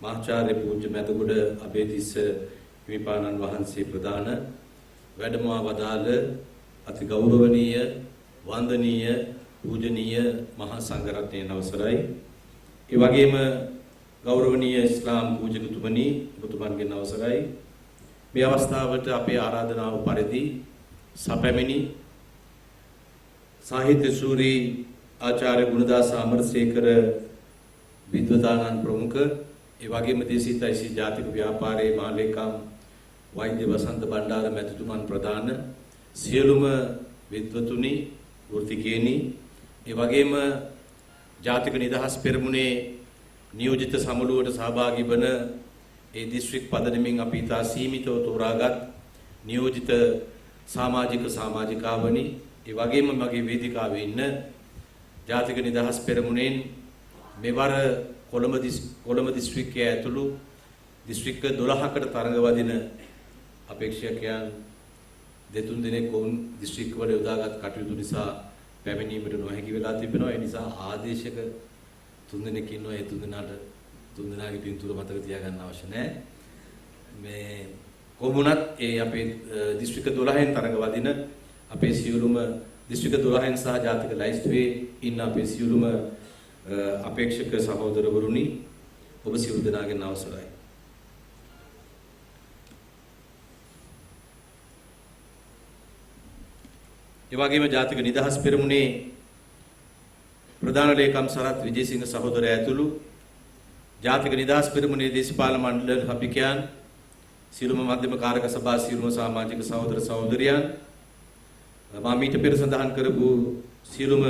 මහාචාර්ය පූජ්‍ය මැදගොඩ අබේතිස්ස හිමිපාණන් වහන්සේ ප්‍රදාන වැඩමවා වදාළ අති ගෞරවනීය වන්දනීය පූජනීය මහා සංඝරත්නයේ අවසරයි. ඒ වගේම ගෞරවනීය ඉස්ලාම් පූජකතුමනි ඔබතුමන්ගේ අවසරයි. මේ අවස්ථාවට අපේ ආරාධනාව පරිදි සැපැමිණි සාහිත්‍ය ශූරී ආචාර්ය ගුණදාස අමරසේකර විද්වතානන් ප්‍රමුඛ ඒ වගේම දේශීය ජාතික ව්‍යාපාරයේ මාලේකම් වෛද්‍ය වසන්ත බණ්ඩාර මැතිතුමන් ප්‍රදාන සියලුම විද්වතුනි වෘත්තිකේනි ඒ වගේම ජාතික නිදහස් පෙරමුණේ නියෝජිත සමුළුවට සහභාගී වන ඒ දිස්ත්‍රික් පදනමින් අපි ඉතා සීමිතව තෝරාගත් නියෝජිත සමාජිකාවනි ඒ වගේම මගේ වේදිකාවේ ඉන්න ජාතික නිදහස් පෙරමුණෙන් මෙවර කොළඹ දිස්ත්‍රික්කයේ ඇතුළු දිස්ත්‍රික්ක 12කට තරඟ වදින අපේක්ෂකයන් දෙතුන් දිනක වුන් දිස්ත්‍රික්කවල යොදාගත් කටයුතු නිසා පැමිණීමට නොහැකි වෙලා තිබෙනවා. ඒ නිසා ආදේශක තුන් දිනක් ඉන්නවා. ඒ තුන් දිනාගේ පින්තූර මතක තියාගන්න අවශ්‍ය නැහැ. මේ කොමුණත් ඒ අපේ දිස්ත්‍රික්ක 12න් තරඟ වදින අපේ සියලුම දිස්ත්‍රික්ක 12න් සහ ජාතික ලයිස්තුවේ ඉන්න අපේ සියලුම අපේක්ෂක සහෝදරවරුනි ඔබ සියලු දෙනාගෙන් අවසරයි. ඒ වගේම ජාතික නිදහස් පෙරමුණේ ප්‍රධාන ලේකම් සරත් විජේසිංහ සහෝදරයා ඇතුළු ජාතික නිදහස් පෙරමුණේ දේශපාලන මණ්ඩල සභිකයන් සියලුම මධ්‍යම කාරක සභා සියලුම සමාජික සහෝදර සහෝදරියන් මම ඊට පෙර සඳහන් කරපු සියලුම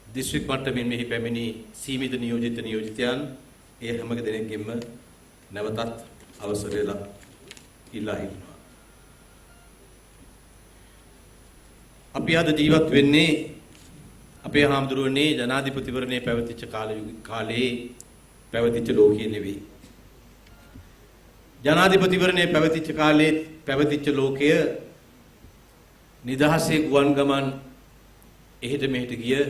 දිස්ත්‍රික් මට්ටමින් මෙහි පැමිණි සීමිත නියෝජිතයන් ඒ හැම දෙනෙක්ගෙම නැවතත් අවසරය ඉල්ලා හිටිනවා. අපි අද ජීවත් වෙන්නේ අපේ හාමුදුරුවනේ ජනාධිපතිවරණයේ පැවතිච්ච කාලේ පැවතිච්ච ලෝකයේ නෙවෙයි. ජනාධිපතිවරණයේ පැවතිච්ච කාලේ පැවතිච්ච ලෝකය නිදහසේ ගුවන් ගමන් එහෙට මෙහෙට ගිය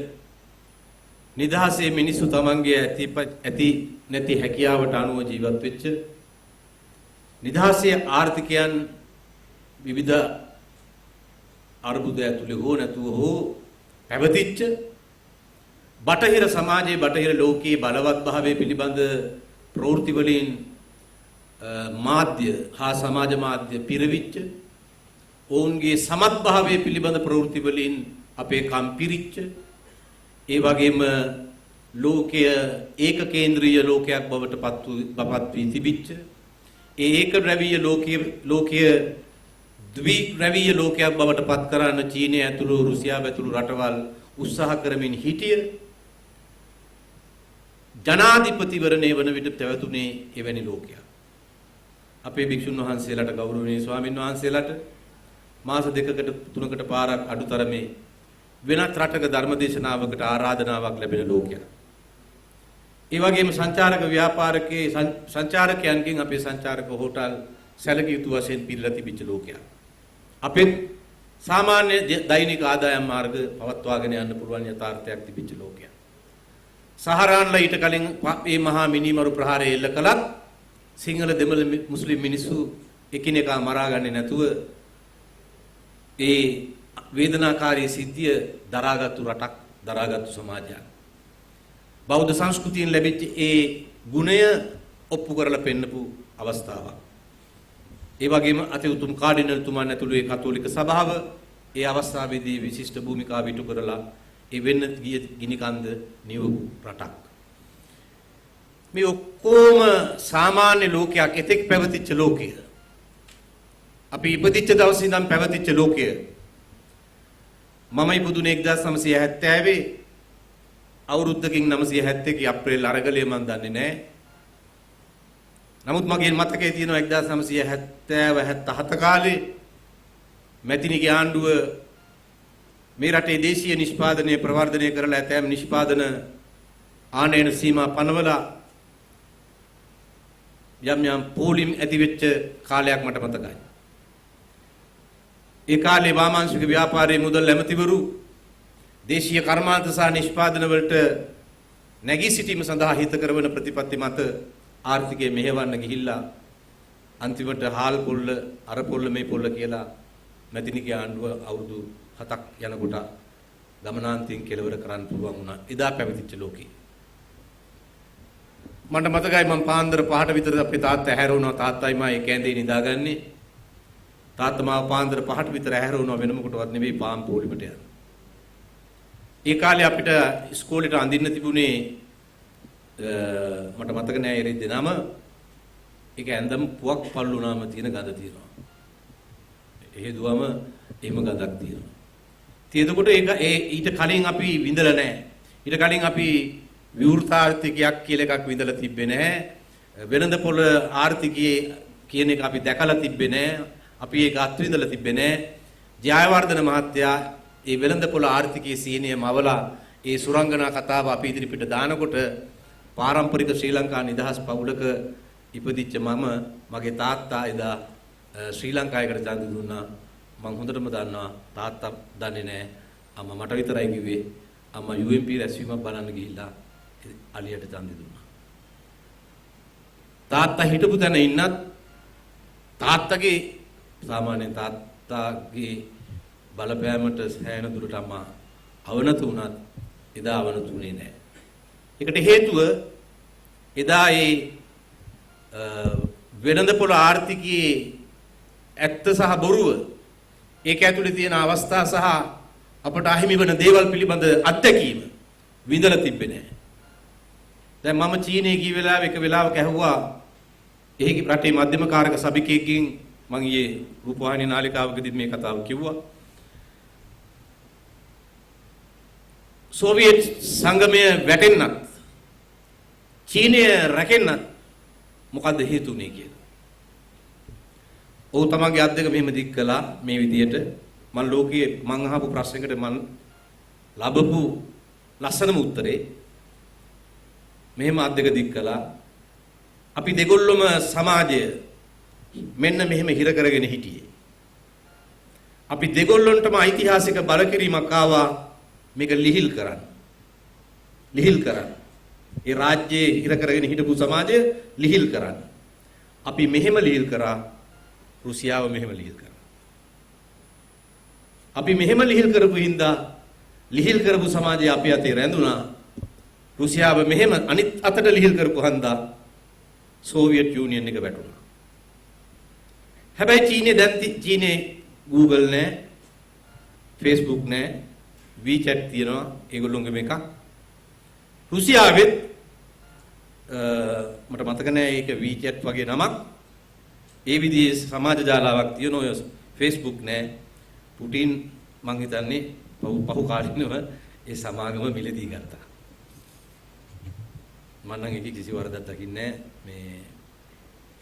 නිදහසේ මිනිස්සු තමන්ගේ ඇති නැති හැකියාවට අනුව ජීවත් වෙච්ච නිදහසේ ආර්ථිකයන් විවිධ අර්බුද ඇතුළේ හෝ නැතුව හෝ පැවතිච්ච බටහිර සමාජයේ බටහිර ලෝකයේ බලවත් භාවය පිළිබඳ ප්‍රවෘත්ති වලින් මාධ්‍ය හා සමාජ මාධ්‍ය පිරවිච්ච ඔවුන්ගේ සමත් භාවය පිළිබඳ ප්‍රවෘත්ති වලින් අපේ කම් පිරිච්ච ඒ වගේම ලෝකය ඒක කේන්ද්‍රීය ලෝකයක් බවට පත් වී තිබිච්ච ඒ ඒක ද්‍රවීය ලෝකය ද්විද්‍රවීය ලෝකයක් බවට පත් කරන්න චීනය ඇතුළු රුසියාව ඇතුළු රටවල් උත්සාහ කරමින් හිටිය ජනාධිපතිවරණය වන විට පැවතුනේ එවැනි ලෝකයක්. අපේ භික්ෂුන් වහන්සේලාට ගෞරවනීය ස්වාමින් වහන්සේලාට මාස 2කට 3කට පාරක් අඩුතරමේ වෙනත් රටක ධර්මදේශනාවකට ආරාධනාවක් ලැබෙන ලෝකයක්. ඒ වගේම සංචාරක ව්‍යාපාරකේ සංචාරකයන්ගෙන් අපේ සංචාරක හෝටල් සැලකිය යුතු වශයෙන් පිළිලා තිබිච්ච ලෝකයක්. අපේ සාමාන්‍ය දෛනික ආදායම් මාර්ග පවත්වාගෙන යන්න පුළුවන් යථාර්ථයක් තිබිච්ච ලෝකයක්. සහරාන්ලා ඊට කලින් මේ මහා මිනිමරු ප්‍රහාරය එල්ල කළත් සිංහල දෙමළ මුස්ලිම් මිනිස්සු එකිනෙකා මරාගන්නේ නැතුව ඒ වේදනාකාරී සිද්ධිය දරාගත්තු රටක් දරාගත්තු සමාජයක්. බෞද්ධ සංස්කෘතියෙන් ලැබිච්ච ඒ ගුණය ඔප්පු කරලා පෙන්නපු අවස්ථාවක්. ඒ වගේම අති උතුම් කාඩිනල්තුමන් ඇතුළු ඒ කතෝලික සභාව ඒ අවස්ථාවේදී විශිෂ්ට භූමිකාව ඉටු කරලා ඒ වෙන්න ගිය ගිනිකන්ද නිවපු රටක්. මේ ඔක්කොම සාමාන්‍ය ලෝකයක් එතෙක් පැවතිච්ච ලෝකය. අපි ඉපදිච්ච දවසේ ඉඳන් පැවතිච්ච ලෝකය. මමයි බුදුනේ 1970 අවුරුද්දකින් 971 අප්‍රේල් අරගලය මන් දන්නේ නැහැ. නමුත් මගේ මතකයේ තියෙනවා 1970-77 කාලේ මැතිනිගේ ආණ්ඩුව මේ රටේ දේශීය නිෂ්පාදනය ප්‍රවර්ධනය කරලා ඇතැම් නිෂ්පාදන ආනයන සීමා පනවලා යම් පෝලිම් ඇති වෙච්ච කාලයක් මට මතකයි. ඒ කාලේ වාමාංශික ව්‍යාපාරයේ මුදල් ඇමතිවරු දේශීය කර්මාන්ත සහ නිෂ්පාදන වලට නැගී සිටීම සඳහා හිත කරවන ප්‍රතිපත්ති මත ආර්ථිකය මෙහෙවන්න ගිහිල්ලා අන්තිමට හාල් පොල්ල අර පොල්ල මේ පොල්ල කියලා මැතිනිගේ ආණ්ඩුව අවුරුදු 7ක් යනකොට ගමනාන්තයෙන් කෙලවර කරන්න පුළුවන් වුණා. එදා පැවතිච්ච ලෝකේ. මට මතකයි මම පාන්දර 5ට විතර අපේ තාත්තා ඇහැරුණා. තාත්තයි මා ඒ කැඳේ නිදාගන්නේ. තාත්තා මාව පාන්දර 5ට විතර ඇහැරුණා වෙන මොකටවත් නෙවෙයි පාන් පොලිමට යන්න. ඒ කාලේ අපිට ඉස්කෝලේට අඳින්න තිබුණේ මට මතක නෑ ඒ දෙනම ඒක ඇඳම් පුවක් පල්ලුනාම තියෙන ගඳ තියෙනවා. එහෙදුවම එහෙම ගඳක් තියෙනවා. එතකොට ඒක ඊට කලින් අපි විඳලා නැහැ. ඊට කලින් අපි විවෘත ආර්ථිකයක් කියලා එකක් විඳලා තිබ්බේ නැහැ. වෙළඳ පොළ ආර්ථිකයේ කියන එක අපි දැකලා තිබ්බේ නැහැ. අපි ඒක අත්විඳලා තිබ්බේ නැහැ. ජයවර්ධන මහත්තයා ඒ වෙළඳ පොළ ආර්ථිකයේ සීනිය මවලා ඒ සුරංගනා කතාව අපි ඉදිරිපිට දානකොට පාරම්පරික ශ්‍රී ලංකා නිදහස් පවුලක ඉපදිච්ච මගේ තාත්තා එදා ශ්‍රී ලංකාවකට ඡන්ද දුන්නා. මම හොඳටම දන්නවා තාත්තා දන්නේ නැහැ. අම්මා මට විතරයි කිව්වේ. අම්මා UMP රැස්වීමක් බලන්න ගිහිල්ලා අලියට ඡන්ද දුන්නා. තාත්තා හිටපු තැන ඉන්නත් තාත්තගේ සාමාන්‍ය තාත්තාගේ බලපෑමට සෑහෙන දුරට අම්මා අවනත වුණත් එදා අවනත වුණේ නැහැ. ඒකට හේතුව එදා ඒ වෙළඳ පොළ ආර්ථිකයේ ඇත්ත සහ බොරුව ඒක ඇතුලේ තියෙන අවස්ථා සහ අපට අහිමි වෙන දේවල් පිළිබඳ අත්දැකීම විඳලා තිබ්බේ නැහැ. දැන් මම චීනයේ ගිය වෙලාවෙ එක වෙලාවක ඇහුවා එහි රටේ මධ්‍යම කාරක සභිකයෙක්ගෙන් මම ඊයේ රූපවාහිනී නාලිකාවකදී මේ කතාව කිව්වා. සෝවියට් සංගමය වැටෙන්නත් චීනය රැකෙන්නත් මොකද්ද හේතුනේ කියලා. ඔහු තමන්ගේ අත් දෙක මෙහෙම දික් කළා මේ විදියට. මම ලෝකයේ මං අහපු ප්‍රශ්නයකට මම ලැබපු ලස්සනම උත්තරේ මෙහෙම අත් දෙක දික් කළා. අපි දෙගොල්ලම සමාජය මෙන්න මෙහෙම හිර කරගෙන හිටියේ. අපි දෙගොල්ලන්ටම ඓතිහාසික බලකිරීමක් ආවා මේක ලිහිල් කරන්න. ලිහිල් කරන්න. ඒ රාජ්‍යයේ හිර කරගෙන හිටපු සමාජය ලිහිල් කරන්න. අපි මෙහෙම ලිහිල් කරා. රුසියාව මෙහෙම ලිහිල් කරා. අපි මෙහෙම ලිහිල් කරපු හින්දා ලිහිල් කරපු සමාජය අපි අතේ රැඳුණා. රුසියාව මෙහෙම අනිත් අතට ලිහිල් කරපු හන්දා සෝවියට් යූනියන් එක වැටුණා. හැබැයි චීනේ Google නෑ, Facebook නෑ, WeChat තියෙනවා ඒගොල්ලොන්ගේ මේක. රුසියාවෙත් මට මතක නෑ ඒක WeChat වගේ නමක්. ඒ විදිහේ සමාජ ජාලාවක් තියෙනවා. ඔය Facebook නෑ. පුටින් මං හිතන්නේ පහු කාලිනව ඒ සමාගම මිලදී ගත්තා. මම නම් ඒක කිසි වරදක් දකින්නේ මේ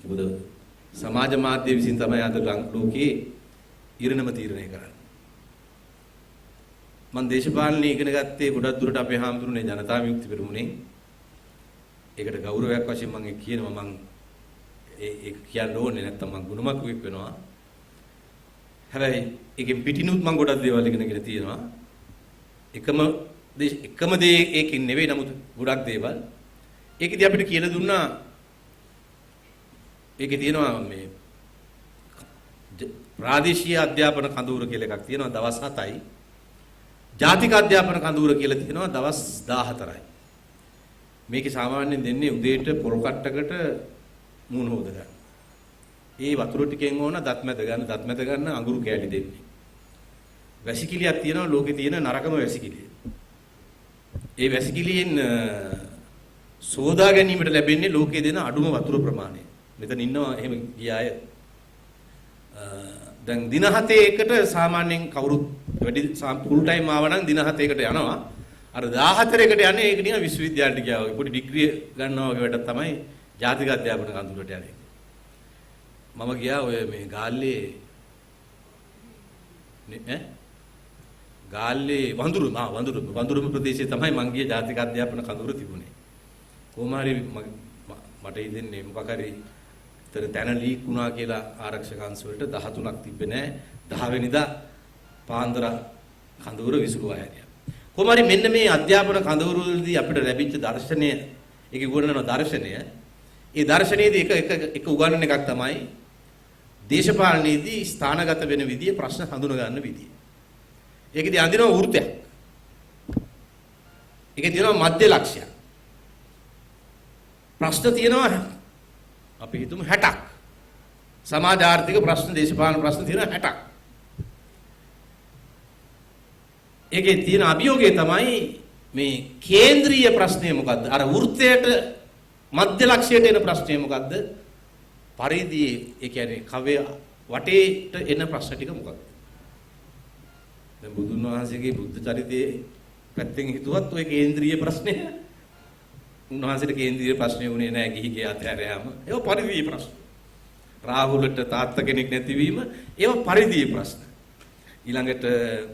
මොකද සමාජ මාධ්‍ය විසින් තමයි අද ලෝකයේ ඉරණම තීරණය කරන්නේ. මම දේශපාලනය ඉගෙන ගත්තේ ගොඩක් දුරට අපේ හාමුදුරනේ ජනතා විමුක්ති පෙරමුණේ. ඒකට ගෞරවයක් වශයෙන් මම කියනවා මම ඒක කියන්න ඕනේ නැත්තම් මම ගුණමකුවෙක් වෙනවා. හැබැයි ඒකෙන් පිටිනුත් මම ගොඩක් දේවල් ඉගෙනගෙන තියෙනවා. එකම දේ ඒකෙන් නෙවෙයි නමුත් ගොඩක් දේවල්. ඒකෙදි අපිට කියලා දුන්නා ඒකේ තියෙනවා මේ ප්‍රාදේශීය අධ්‍යාපන කඳවුර කියලා එකක් තියෙනවා දවස් 7යි. ජාතික අධ්‍යාපන කඳවුර කියලා තියෙනවා දවස් 14යි. මේකේ සාමාන්‍යයෙන් දෙන්නේ උදේට පොල් කට්ටකට මූණ හොද ගන්න. ඒ වතුර ටිකෙන් ඕන දත් මැද ගන්න අඟුරු කෑලි දෙන්නේ. වැසිකිළියක් තියෙනවා ලෝකේ තියෙන නරකම වැසිකිළිය. ඒ වැසිකිළියෙන් සෝදා ගැනීමට ලැබෙන්නේ ලෝකයේ දෙන අඩුම වතුර ප්‍රමාණය. මෙතන ඉන්නවා එහෙම ගිය අය. දැන් දින 7කට සාමාන්‍යයෙන් කවුරුත් වැඩි ෆුල් ටයිම් ආව නම් දින 7කට යනවා. අර 14කට යන්නේ ඒක නිකන් විශ්වවිද්‍යාලයට ගියා වගේ පොඩි ඩිග්‍රී ගන්නවා වගේ වැඩක් තමයි ජාතික අධ්‍යාපන කඳවුරට යන්නේ. මම ගියා ඔය මේ ගාල්ලේ වඳුරුම ප්‍රදේශයේ තමයි මං ගියේ ජාතික අධ්‍යාපන කඳවුර තිබුණේ. කොහොම හරි මට ඉතින්නේ මොකක් හරි තැන ලීක් වුණා කියලා ආරක්ෂක අංශ වලට 13ක් තිබ්බේ නෑ. 10 වෙනිදා පාන්දර කඳවුර විසුරුවා හැරියා. කොහොම හරි මෙන්න මේ අධ්‍යාපන කඳවුර වලදී අපිට ලැබිච්ච දර්ශනය, ඒකේ ගුණන දර්ශනය ඒ දර්ශනයේදී එක උගන්වන එකක් තමයි දේශපාලනයේදී ස්ථානගත වෙන විදිය ප්‍රශ්න හඳුන ගන්න විදිය. ඒකෙදී අඳිනවා වෘත්තයක්. ඒකේ තියෙනවා මධ්‍ය ලක්ෂ්‍යයක්. ප්‍රශ්න තියෙනවා අපි හිතමු 60ක්. සමාජ ආර්ථික ප්‍රශ්න දේශපාලන ප්‍රශ්න තියෙනවා 60ක්. ඒකේ තියෙන අභියෝගය තමයි මේ කේන්ද්‍රීය ප්‍රශ්නය මොකද්ද? අර වෘත්තයට මධ්‍ය ලක්ෂ්‍යයට එන ප්‍රශ්නය මොකද්ද? පරිධියේ ඒ කියන්නේ කවය වටේට එන ප්‍රශ්න ටික මොකක්ද? දැන් බුදුන් වහන්සේගේ බුද්ධ චරිතයේ පැත්තෙන් හිතුවත් ඔය කේන්ද්‍රීය ප්‍රශ්නය උන්වහන්සේට කේන්ද්‍රීය ප්‍රශ්නය උනේ නැහැ ගිහි ගේ අතහැරයාම. ඒක පරිධියේ ප්‍රශ්න. රාහුලට තාත්තා කෙනෙක් නැතිවීම ඒව පරිධියේ ප්‍රශ්න. ඊළඟට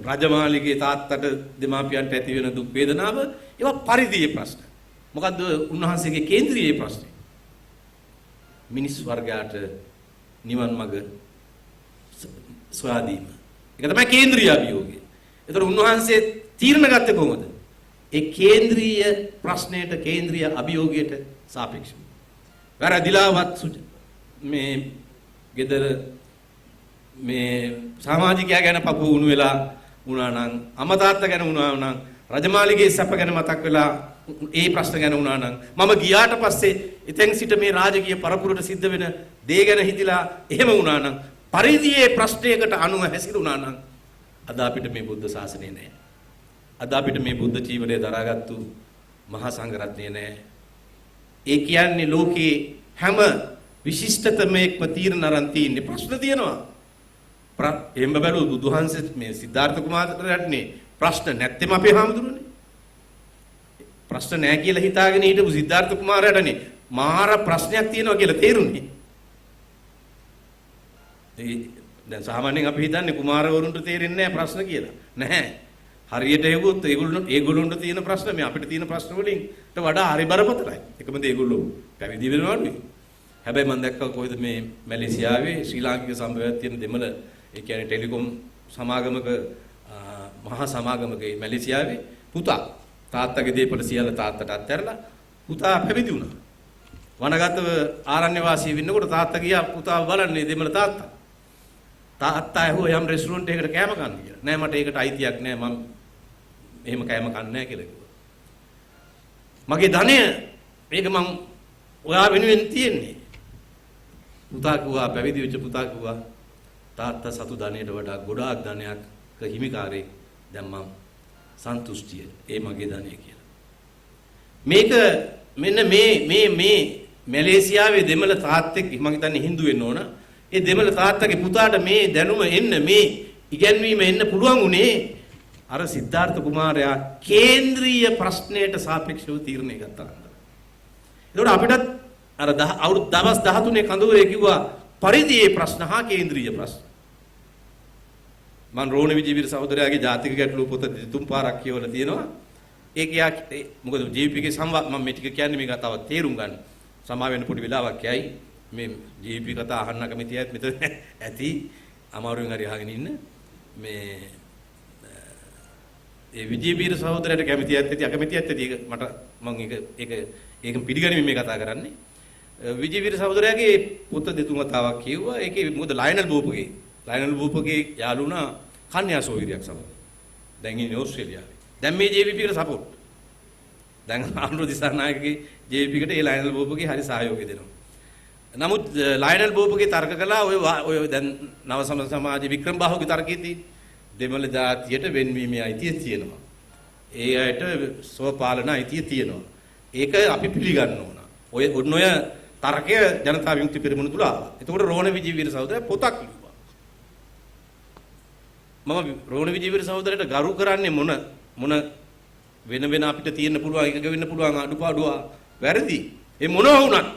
රජමාලිගේ තාත්තට දෙමාපියන්ට ඇති වෙන දුක් වේදනාව ඒව පරිධියේ ප්‍රශ්න. මොකද්ද උන්වහන්සේගේ කේන්ද්‍රීය ප්‍රශ්නේ? මිනිස් වර්ගයාට නිවන් මඟ සොයා දීම. ඒක තමයි කේන්ද්‍රීය අභියෝගය. ඒතර උන්වහන්සේ තීරණ ගත්තේ කොහොමද? ඒ කේන්ද්‍රීය ප්‍රශ්නයට කේන්ද්‍රීය අභියෝගයට සාපේක්ෂව. වැරදිලාවත් මේ ගෙදර මේ සමාජිකයා ගැන පපුව උණු වෙලා වුණා නම් අමතාත්ත ගැන වුණා නම් රජමාලිගේ සැප ගැන මතක් වෙලා ඒ ප්‍රශ්න ගැන වුණා නම් මම ගියාට පස්සේ එතෙන් සිට මේ රාජකීය පරපුරට සිද්ධ වෙන දේ ගැන හිතිලා එහෙම වුණා නම් පරිධියේ ප්‍රශ්නයකට අනුව හැසිරුණා නම් අද අපිට මේ බුද්ධ ශාසනය නැහැ. අද අපිට මේ බුද්ධ ජීවනය දරාගත්තු මහා සංඝරත්නය නැහැ. ඒ කියන්නේ ලෝකේ හැම විශිෂ්ටතමයක්ම තීරණ අරන් තියෙන්නේ ප්‍රශ්න තියෙනවා. එහෙම බැලුවොත් බුදුහන්සේ මේ සිද්ධාර්ථ කුමාරයාටනේ ප්‍රශ්න නැත්තේම අපේ හාමුදුරනේ. ප්‍රශ්න නැහැ කියලා හිතාගෙන හිටපු සිද්ධාර්ථ කුමාරයාටනේ මාර ප්‍රශ්නයක් තියෙනවා කියලා තේරුනේ. දැන් සාමාන්‍යයෙන් අපි හිතන්නේ කුමාරවරුන්ට තේරෙන්නේ නැහැ ප්‍රශ්න කියලා. නැහැ. හරියට හෙව්වොත් ඒගොල්ලොන්ට තියෙන ප්‍රශ්න මේ අපිට තියෙන ප්‍රශ්න වලින්ට වඩා හරි බරපතලයි. එකමද ඒගොල්ලෝ පැවිදි වෙනවලු. හැබැයි මම දැක්කා කොයිද මේ මැලේසියාවේ ශ්‍රී ලාංකික සම්භවයක් තියෙන දෙමළ ඒ කියන්නේ ටෙලිකොම් සමාගමක මහා සමාගමක මැලේසියාවේ පුතා තාත්තගේ දේපල සියල්ල තාත්තට අත්හැරලා පුතා පැවිදි වුණා. වනගතව ආරණ්‍ය වාසී වෙන්නකොට තාත්තා ගියා පුතාව බලන්නේ දෙමළ තාත්තා. තාත්තා ඇහුවා යම් රෙස්ටුරන්ට් එකකට කෑම කන්න කියලා. නෑ මට ඒකට අයිතියක් නෑ මම එහෙම කෑම කන්නේ නෑ කියලා කිව්වා. මගේ ධනය මේක මං ඔයා වෙනුවෙන් තියෙන්නේ. පුතා කිව්වා පැවිදි වෙච්ච පුතා කිව්වා තාත්තා සතු ධනයට වඩා ගොඩාක් ධනයක් හිමිකාරයෙක් දැන් මම සන්තුෂ්ටිය ඒ මගේ ධනය කියලා. මේක මෙන්න මේ මැලේසියාවේ දෙමළ තාත්තෙක් මම හිතන්නේ හින්දු වෙන්න ඕන. ඒ දෙමළ තාත්තගේ පුතාට මේ දැනුම එන්න මේ ඉගැන්වීම එන්න පුළුවන් උනේ අර සිද්ධාර්ථ කුමාරයා කේන්ද්‍රීය ප්‍රශ්නයට සාපේක්ෂව තීරණය ගත්තා. ඒකට අපිටත් අර අවුරුදු දවස් 13 කඳවුරේ කිව්වා පරිධියේ ප්‍රශ්න හා කේන්ද්‍රීය ප්‍රශ්න. මම රෝණ විජේවීර සහෝදරයාගේ ජාතික ගැටළු පොත තුන් පාරක් කියවලා තියෙනවා. ඒක යා මොකද ජීවිපීගේ සංවාද මම මේ ටික කියන්නේ මේක තව තේරුම් ගන්න. සමා වෙන පොඩි වෙලාවක් යයි මේ ජීවිපී කතා අහන්න කැමති අයත් මෙතන ඇති අමාරුවෙන් හරි අහගෙන ඉන්න මේ ඒ විජේවීර සහෝදරයාට කැමති අයත් ඇති අකමැති අයත් ඇති ඒක මට මම ඒක පිළිගනිමින් මේ කතා කරන්නේ. විජේවීර සහෝදරයාගේ පොත දෙතුන් වතාවක් කියුවා. ඒකේ මොකද ලයනල් බෝපගේ යාළුණා කන්‍යා සෝවිරියක් සමග. දැන් ඉන්නේ ඕස්ට්‍රේලියාවේ. දැන් මේ ජේවිපීට සපෝට්. දැන් ආනන්ද දිසානායකගේ ජේවිපීකට ඒ ලයනල් බෝපගේ හරි සහයෝගය දෙනවා. නමුත් ලයනල් බෝපගේ තර්ක කළා ඔය දැන් නව සමාජ වික්‍රම බාහුගේ තර්කයේදී දෙමළ ජාතියට වෙන්වීමේ අයිතිය තියෙනවා. ඒ අයට ස්වපාලන අයිතිය තියෙනවා. ඒක අපි පිළිගන්න ඕන. ඔය තර්කය ජනතා විමුක්ති පෙරමුණ තුල ආවා. එතකොට රෝණ විජේවීර සහෝදරයා පොතක් ලිව්වා. මම රෝණ විජේවීර සහෝදරයට ගරු කරන්නේ මොන වෙන අපිට තියෙන්න පුළුවන් එකක වෙන්න පුළුවන් අඩුපාඩුව වැරදි. ඒ මොනවා වුණත්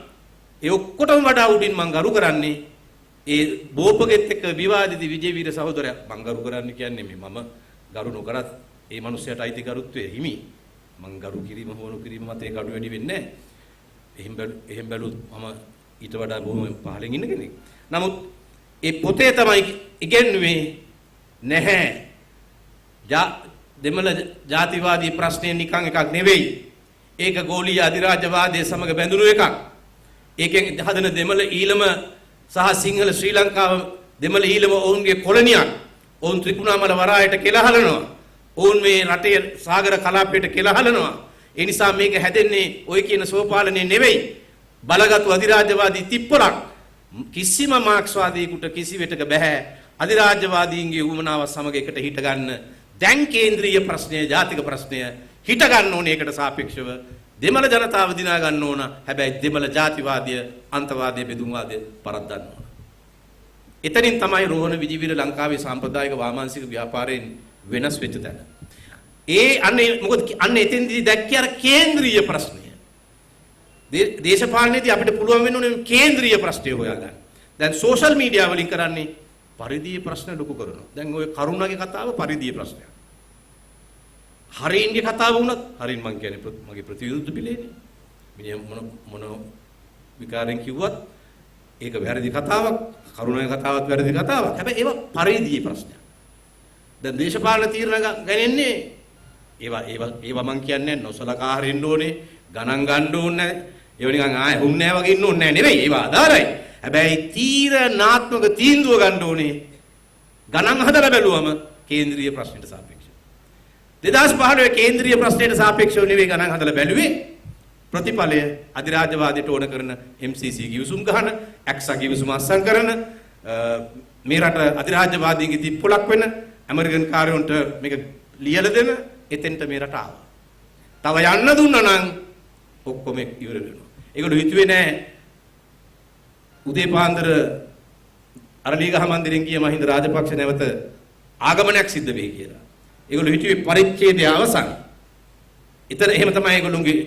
ඒ ඔක්කොටම වඩා උඩින් මම ගරු කරන්නේ ඒ බෝපගෙත් එක්ක විවාදිතී විජේවීර සහෝදරයා මම ගරු කරන්නේ කියන්නේ මේ මම ගරු නොකරත් ඒ මිනිහයාට අයිති ගරුත්වය හිමි. මම ගරු කිරීම හොනු කිරීම මත ඒක අඩු වැඩි වෙන්නේ නැහැ. එහෙම බැලුවොත් මම ඊට වඩා බොහොම පහළින් ඉන්න කෙනෙක්. නමුත් ඒ පොතේ තමයි ඉගෙනුවේ නැහැ. දෙමළ ජාතිවාදී ප්‍රශ්නේ නිකන් එකක් නෙවෙයි. ඒක ගෝලීය අධිරාජ්‍යවාදයේ සමග බැඳුණු එකක්. ඒකෙන් හදන දෙමළ ඊළම සහ සිංහල ශ්‍රී ලංකාව දෙමළ ඊළම ඔවුන්ගේ කොලනියක්. ඔවුන් ත්‍රිකුණාමල වරායට කෙලහලනවා. ඔවුන් මේ රටේ සාගර කලාපයට කෙලහලනවා. ඒ නිසා මේක හැදෙන්නේ ওই කියන සෝපාලනේ නෙවෙයි. බලගත් අධිරාජ්‍යවාදී තිප්පලක්. කිසිම මාක්ස්වාදීෙකුට කිසිවෙටක බෑ අධිරාජ්‍යවාදීන්ගේ උවමනාව සමග එකට හිට ගන්න. දැන් කේන්ද්‍රීය ප්‍රශ්නය, ජාතික ප්‍රශ්නය හිට ගන්න ඕනේ. ඒකට සාපේක්ෂව දෙමළ ජනතාව දිනා ගන්න ඕන. හැබැයි දෙමළ ජාතිවාදය, අන්තවාදය, බෙදුම්වාදය පරද්දන්න ඕන. එතනින් තමයි රෝහණ විජිවිර ලංකාවේ සාම්ප්‍රදායික වාමාංශික ව්‍යාපාරයෙන් වෙනස් වෙච්ච තැන. මොකද අන්න එතෙන්දී දැක්කේ අර කේන්ද්‍රීය ප්‍රශ්නය. දේශපාලනයේදී අපිට පුළුවන් වෙන්න ඕනේ කේන්ද්‍රීය ප්‍රශ්නය හොයාගන්න. දැන් සෝෂල් මීඩියා වලින් කරන්නේ පරිධිය ප්‍රශ්න ලොකු කරනවා. දැන් ওই කරුණාගේ කතාව පරිධිය ප්‍රශ්නයක්. හරින්ගේ කතාව වුණත් හරින් මං කියන්නේ මගේ ප්‍රතිවිරුද්ධ පිළේනේ. මිනිහ මොන විකාරයෙන් කිව්වත් ඒක වැරදි කතාවක්. කරුණාගේ කතාවත් වැරදි කතාවක්. හැබැයි ඒවා පරිධිය ප්‍රශ්නයක්. දැන් දේශපාලන තීරණ ගන්නේ ඒවා මං කියන්නේ නොසලකා හරින්න ඕනේ, ගණන් ගන්න ඕනේ නැහැ. ඒව නිකන් ආයෙ හුන්නේ නැහැ වගේ ඉන්න ඕනේ නැහැ නෙවෙයි. ඒවා ආදාරයි. හැබැයි තීරණාත්මක තීන්දුව ගන්න ඕනේ. ගණන් හදලා බැලුවම කේන්ද්‍රීය ප්‍රශ්නෙට සාපේක්ෂව. 2015 කේන්ද්‍රීය ප්‍රශ්නෙට සාපේක්ෂව නෙවෙයි ගණන් හදලා බැලුවේ. ප්‍රතිඵලය අධිරාජ්‍යවාදයට ඕන කරන MCC ගිවිසුම් ගන්න, ඇක්සා ගිවිසුම් අත්සන් කරන, මේ රට අධිරාජ්‍යවාදීන්ගේ තිප්පොලක් වෙන ඇමරිකන් කාර්යොන්ට මේක ලියලා දෙන එතෙන්ට මේ රට ආවා. තව යන්න දුන්නා නම් ඔක්කොම ඉවර වෙනවා. ඒගොල්ලෝ හිතුවේ නෑ උදේ පාන්දර අරලියගහ මන්දිරෙන් ගිය මහින්ද රාජපක්ෂ නැවත ආගමනයක් සිද්ධ වෙයි කියලා. ඒගොල්ලෝ හිතුවේ පරිච්ඡේදය අවසන්. ඊතර එහෙම තමයි ඒගොල්ලෝගේ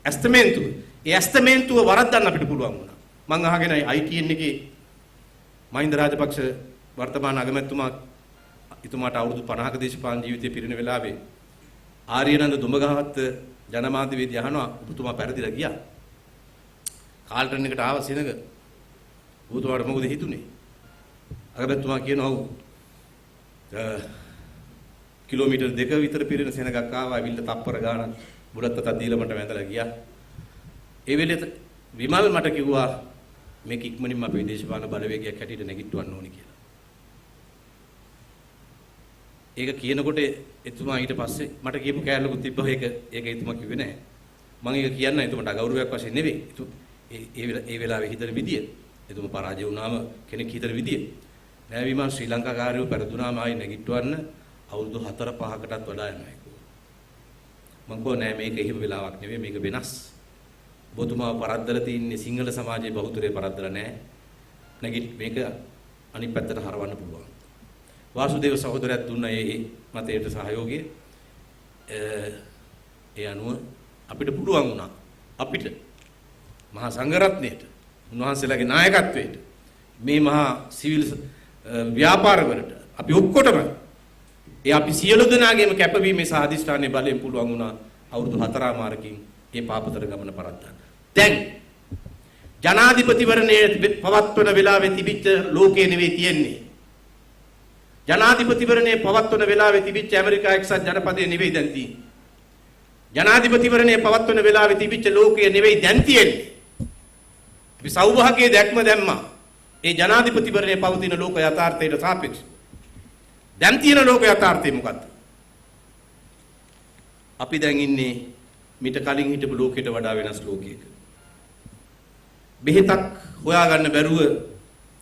ඇස්තමේන්තුව. ඒ ඇස්තමේන්තුව වරද්දන්න අපිට පුළුවන් වුණා. මං අහගෙන ITN එකේ මහින්ද රාජපක්ෂ වර්තමාන අගමැතිතුමා එතුමාට අවුරුදු 50ක දේශපාලන ජීවිතය පිරින වෙලාවේ ආර්යනන්ද දුඹගහත් ජනමාධ්‍යවේදී අහනවා ඔබතුමා පැරදිලා ගියා. කාල්ටන් එකට ආව සෙනඟ. ඔබතුමාට මොකද හිතුනේ? අගමැතිතුමා කියනවා ඔව් කිලෝමීටර් 2 විතර පිරෙන සෙනඟක් ආවා. විල්ල තප්පර ගානක් බුලත් අතක් දීලා මට වැඳලා ගියා. ඒ වෙලෙත් විමල් මට කිව්වා මේක ඉක්මනින්ම අපේ දේශපාලන බලවේගයක් හැටියට නැගිටවන්න ඕනේ කියලා. ඒක කියනකොට එතුමා ඊට පස්සේ මට කියපු කෑල්ලකුත් තිබ්බා. ඒක එතුමා කිව්වේ නැහැ. මම ඒක කියන්නේ එතුමාට අගෞරවයක් වශයෙන් නෙවෙයි. ඒ වෙලාවේ හිතන විදිය. එතුමා පරාජය වුණාම කෙනෙක් හිතන විදිය. නෑ විමල් ශ්‍රී ලංකාකාරයෝ පෙරදුනාම ආයි නැගිටවන්න අවුරුදු 4-5කටත් වඩා යනවා ඒක. මම කිව්වා නෑ මේක එහෙම වෙලාවක් නෙවෙයි මේක වෙනස්. ඔබතුමාව පරද්දලා තින්නේ සිංහල සමාජයේ බහුතරය පරද්දලා නෑ. මේක අනිත් පැත්තට හරවන්න පුළුවන්. වාසුදේව සහෝදරයත් දුන්නා ඒ මතයට සහයෝගය. ඒ අනුව අපිට පුළුවන් වුණා අපිට මහා සංඝරත්නයට උන්වහන්සේලාගේ නායකත්වයට මේ මහා සිවිල් ව්‍යාපාරවලට අපි ඔක්කොටම අපි සියලු දෙනාගේම කැපවීමේ සහ අධිෂ්ඨානයේ බලයෙන් පුළුවන් වුණා අවුරුදු 4මාරකින් ඒ පාපතර ගමන පරද්දන්න. දැන් ජනාධිපතිවරණයේ පවත්වන වෙලාවේ තිබිච්ච ලෝකේ නෙවෙයි තියෙන්නේ. ජනාධිපතිවරණයේ පවත්වන වෙලාවේ තිබිච්ච ඇමරිකා එක්සත් ජනපදයේ නෙවෙයි දැන් තියෙන්නේ. ජනාධිපතිවරණයේ පවත්වන වෙලාවේ තිබිච්ච ලෝකයේ නෙවෙයි දැන් තියෙන්නේ. අපි සෞභාග්‍යයේ දැක්ම දැම්මා. ඒ ජනාධිපතිවරණයේ පවතින ලෝක යථාර්ථයට සාපේක්ෂව. දැන් තියෙන ලෝක යථාර්ථය මොකද්ද? අපි දැන් ඉන්නේ මිට කලින් හිටපු ලෝකයට වඩා වෙනස් ලෝකයක. බෙහෙතක් හොයාගන්න බැරුව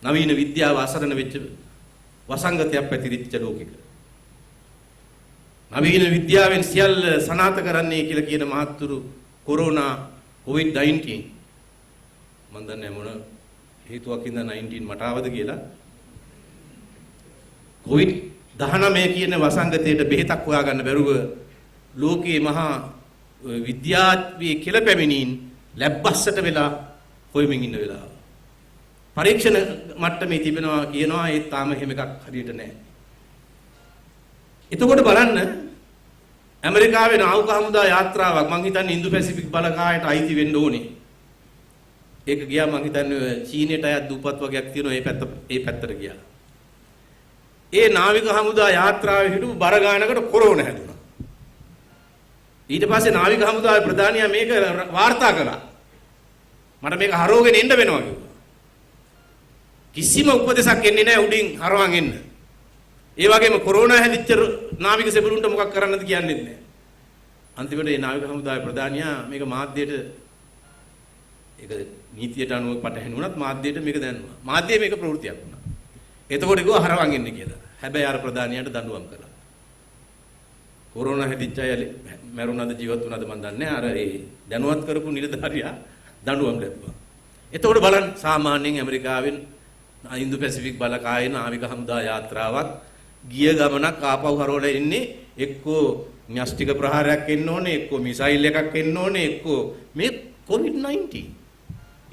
නවීන විද්‍යාව අසරණ වෙච්ච වසංගතයක් පැතිරිච්ච ලෝකෙක. නවීන විද්‍යාවෙන් සියල්ල සනාථ කරන්නේ කියලා කියන මහත්තුරු කොරෝනා COVID-19 මම දන්නේ මොන හේතුවක් ඉඳන් 19 මට ආවද කියලා. COVID-19 කියන වසංගතයට බෙහෙතක් හොයාගන්න බැරුව ලෝකයේ මහා විද්‍යාත්මී කියලා පැමිණීන් ලැබ් බස්සට වෙලා හොයමින් ඉන්න වෙලාව. පරීක්ෂණ මට්ටමේ තිබෙනවා කියනවා ඒ තාම එහෙම එකක් හරියට නැහැ. එතකොට බලන්න ඇමරිකාවේ නාවික හමුදා යාත්‍රාවක් මං හිතන්නේ ඉන්දු පැසිෆික් බලකායට අයිති වෙන්න ඕනේ. ඒක ගියා මං හිතන්නේ චීනයට අයත් දූපත් වගේක් තියෙනවා ඒ පැත්තට ගියා. ඒ නාවික හමුදා යාත්‍රාවේ හිටපු බර ගානකට කොරෝනා හැදුනා. ඊට පස්සේ නාවික හමුදාවේ ප්‍රධානියා මේක වාර්තා කළා. මට මේක හරවගෙන එන්න වෙනවා කිව්වා. කිසිම උපදේශයක් එන්නේ නැහැ උඩින් හරවන් එන්න. ඒ වගේම කොරෝනා හැදිච්ච නාවික සෙබළුන්ට මොකක් කරන්නද කියන්නේ නැහැ. අන්තිමට මේ නාවික හමුදාවේ ප්‍රධානියා මේක මාධ්‍යයට ඒක නීතියට අනුව පටහැනුණත් මාධ්‍යයට මේක දැන්නුවා. මාධ්‍යයේ මේක ප්‍රවෘත්තියක් වුණා. එතකොට ගිහුවා හරවන් එන්න කියලා. හැබැයි අර ප්‍රධානියාට දඬුවම් කළා. කොරෝනා හැදිච්ච අය මැරුණාද ජීවත් වුණාද මන් දන්නේ නැහැ. අර ඒ දැනුවත් කරපු නිලධාරියා දඬුවම් ලැබුවා. එතකොට බලන්න සාමාන්‍යයෙන් ඇමරිකාවෙන් ඉන්දු පැසිෆික් බලකායේ නාවික හමුදා යාත්‍රාවක් ගිය ගමනක් ආපහු හරවලා එන්නේ එක්කෝ න්‍යෂ්ටික ප්‍රහාරයක් එන්න ඕනේ එක්කෝ මිසයිල් එකක් එන්න ඕනේ එක්කෝ මේ COVID-19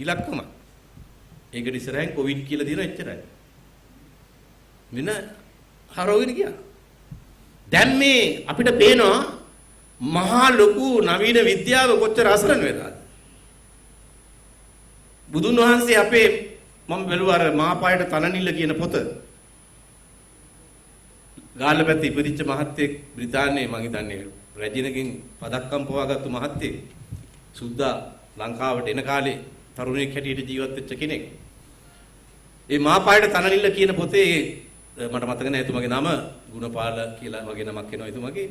ඉලක්කම. ඒකට ඉස්සරහින් COVID කියලා දින එච්චරයි. වෙන හරවගෙන ගියා. දැන් මේ අපිට පේනවා මහා ලොකු නවීන විද්‍යාව කොච්චර අසරණ වෙලාද. බුදුන් වහන්සේ අපේ මම බැලුවා අර මාපායට තනනිල්ල කියන පොත. ගාල්ලපැත්තේ ඉපදිච්ච මහත්තයෙක් බ්‍රිතාන්‍යයේ මං හිතන්නේ රැජිනකින් පදක්කම් පවාගත්තු මහත්තයෙක්. සුද්දා ලංකාවට එන කාලේ තරුණයෙක් හැටියට ජීවත් වෙච්ච කෙනෙක්. ඒ මාපායට තනනිල්ල කියන පොතේ මට මතක නැහැ එතුමගේ නම ගුණපාල කියලා වගේ නමක් එනවා එතුමගේ.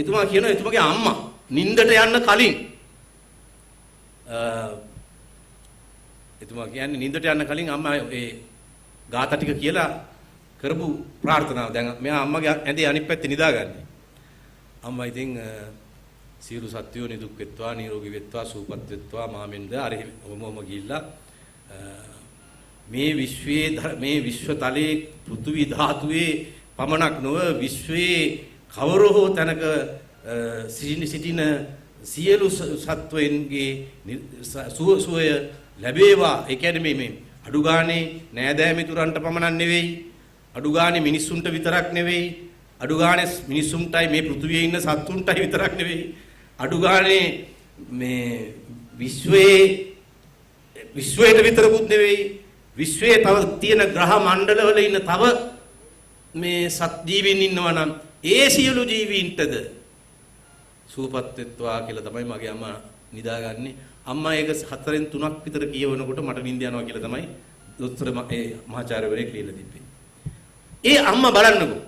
එතුමා කියනවා එතුමගේ අම්මා නින්දට යන්න කලින් එතුමා කියන්නේ නින්දට යන්න කලින් අම්මා ඒ ගාථා ටික කියලා කරපු ප්‍රාර්ථනාව. දැන් මෙයා අම්මගේ ඇඳේ අනිත් පැත්තේ නිදාගන්නේ. අම්මා ඉතින් සියලු සත්වයෝ නිදුක් වෙත්වා නිරෝගී වෙත්වා සුවපත් වෙත්වා මාමෙන්ද අර ඔමම ගිහිල්ලා මේ විශ්වතලයේ පෘථිවි ධාතුවේ පමණක් නොව විශ්වයේ කවර හෝ තැනක සිටින සියලු සත්වයන්ගේ සුවය ලැබේවා. ඒ කියන්නේ මේ අඩු ගානේ නෑදෑ මිතුරන්ට පමණක් නෙවෙයි, අඩු ගානේ මිනිස්සුන්ට විතරක් නෙවෙයි, අඩු ගානේ මිනිස්සුන්ටයි මේ පෘථිවියේ ඉන්න සත්තුන්ටයි විතරක් නෙවෙයි, අඩු ගානේ මේ විශ්වයට විතරකුත් නෙවෙයි, විශ්වයේ තව තියෙන ග්‍රහ මණ්ඩලවල ඉන්න තව මේ සත් ජීවීන් ඉන්නවා නම් ඒ සියලු ජීවීන්ටද සුවපත් වෙත්වා කියලා තමයි මගේ අම්මා නිදාගන්නේ. අම්මා ඒක 4න් 3ක් විතර කියවනකොට මට නිින්ද යනවා කියලා තමයි දොස්තර මහාචාර්යවරයෙක් ලියලා තිබ්බේ. ඒ අම්මා බලන්නකෝ.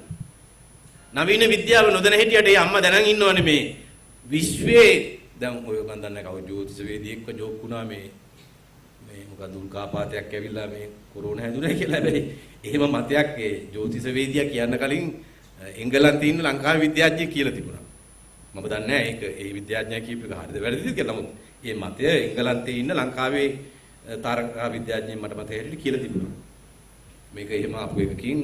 නවීන විද්‍යාව නොදැන හිටියට ඒ අම්මා දැනන් ඉන්නවනේ මේ විශ්වයේ දැන් ඔය මන් දන්නේ කවුද ජ්‍යොතිෂවේදියෙක්ව ජෝක් වුණා මේ මොකද උල්කාපාතයක් ඇවිල්ලා මේ කොරෝනා හැදුනා කියලා. හැබැයි එහෙම මතයක් ඒ ජ්‍යොතිෂවේදියා කියන්න කලින් එංගලන්තේ ඉන්න ලංකාවේ විද්‍යාඥයෙක් කියලා තිබුණා. මම දන්නේ නැහැ ඒක ඒ විද්‍යාඥයා කියපු එක හරියද වැරදිද කියලා. නමුත් මේ මතය එංගලන්තේ ඉන්න ලංකාවේ තාරකා විද්‍යාඥයෙක් මට මතක හැටියට කියලා තිබුණා. මේක එහෙම ආපු එකකින්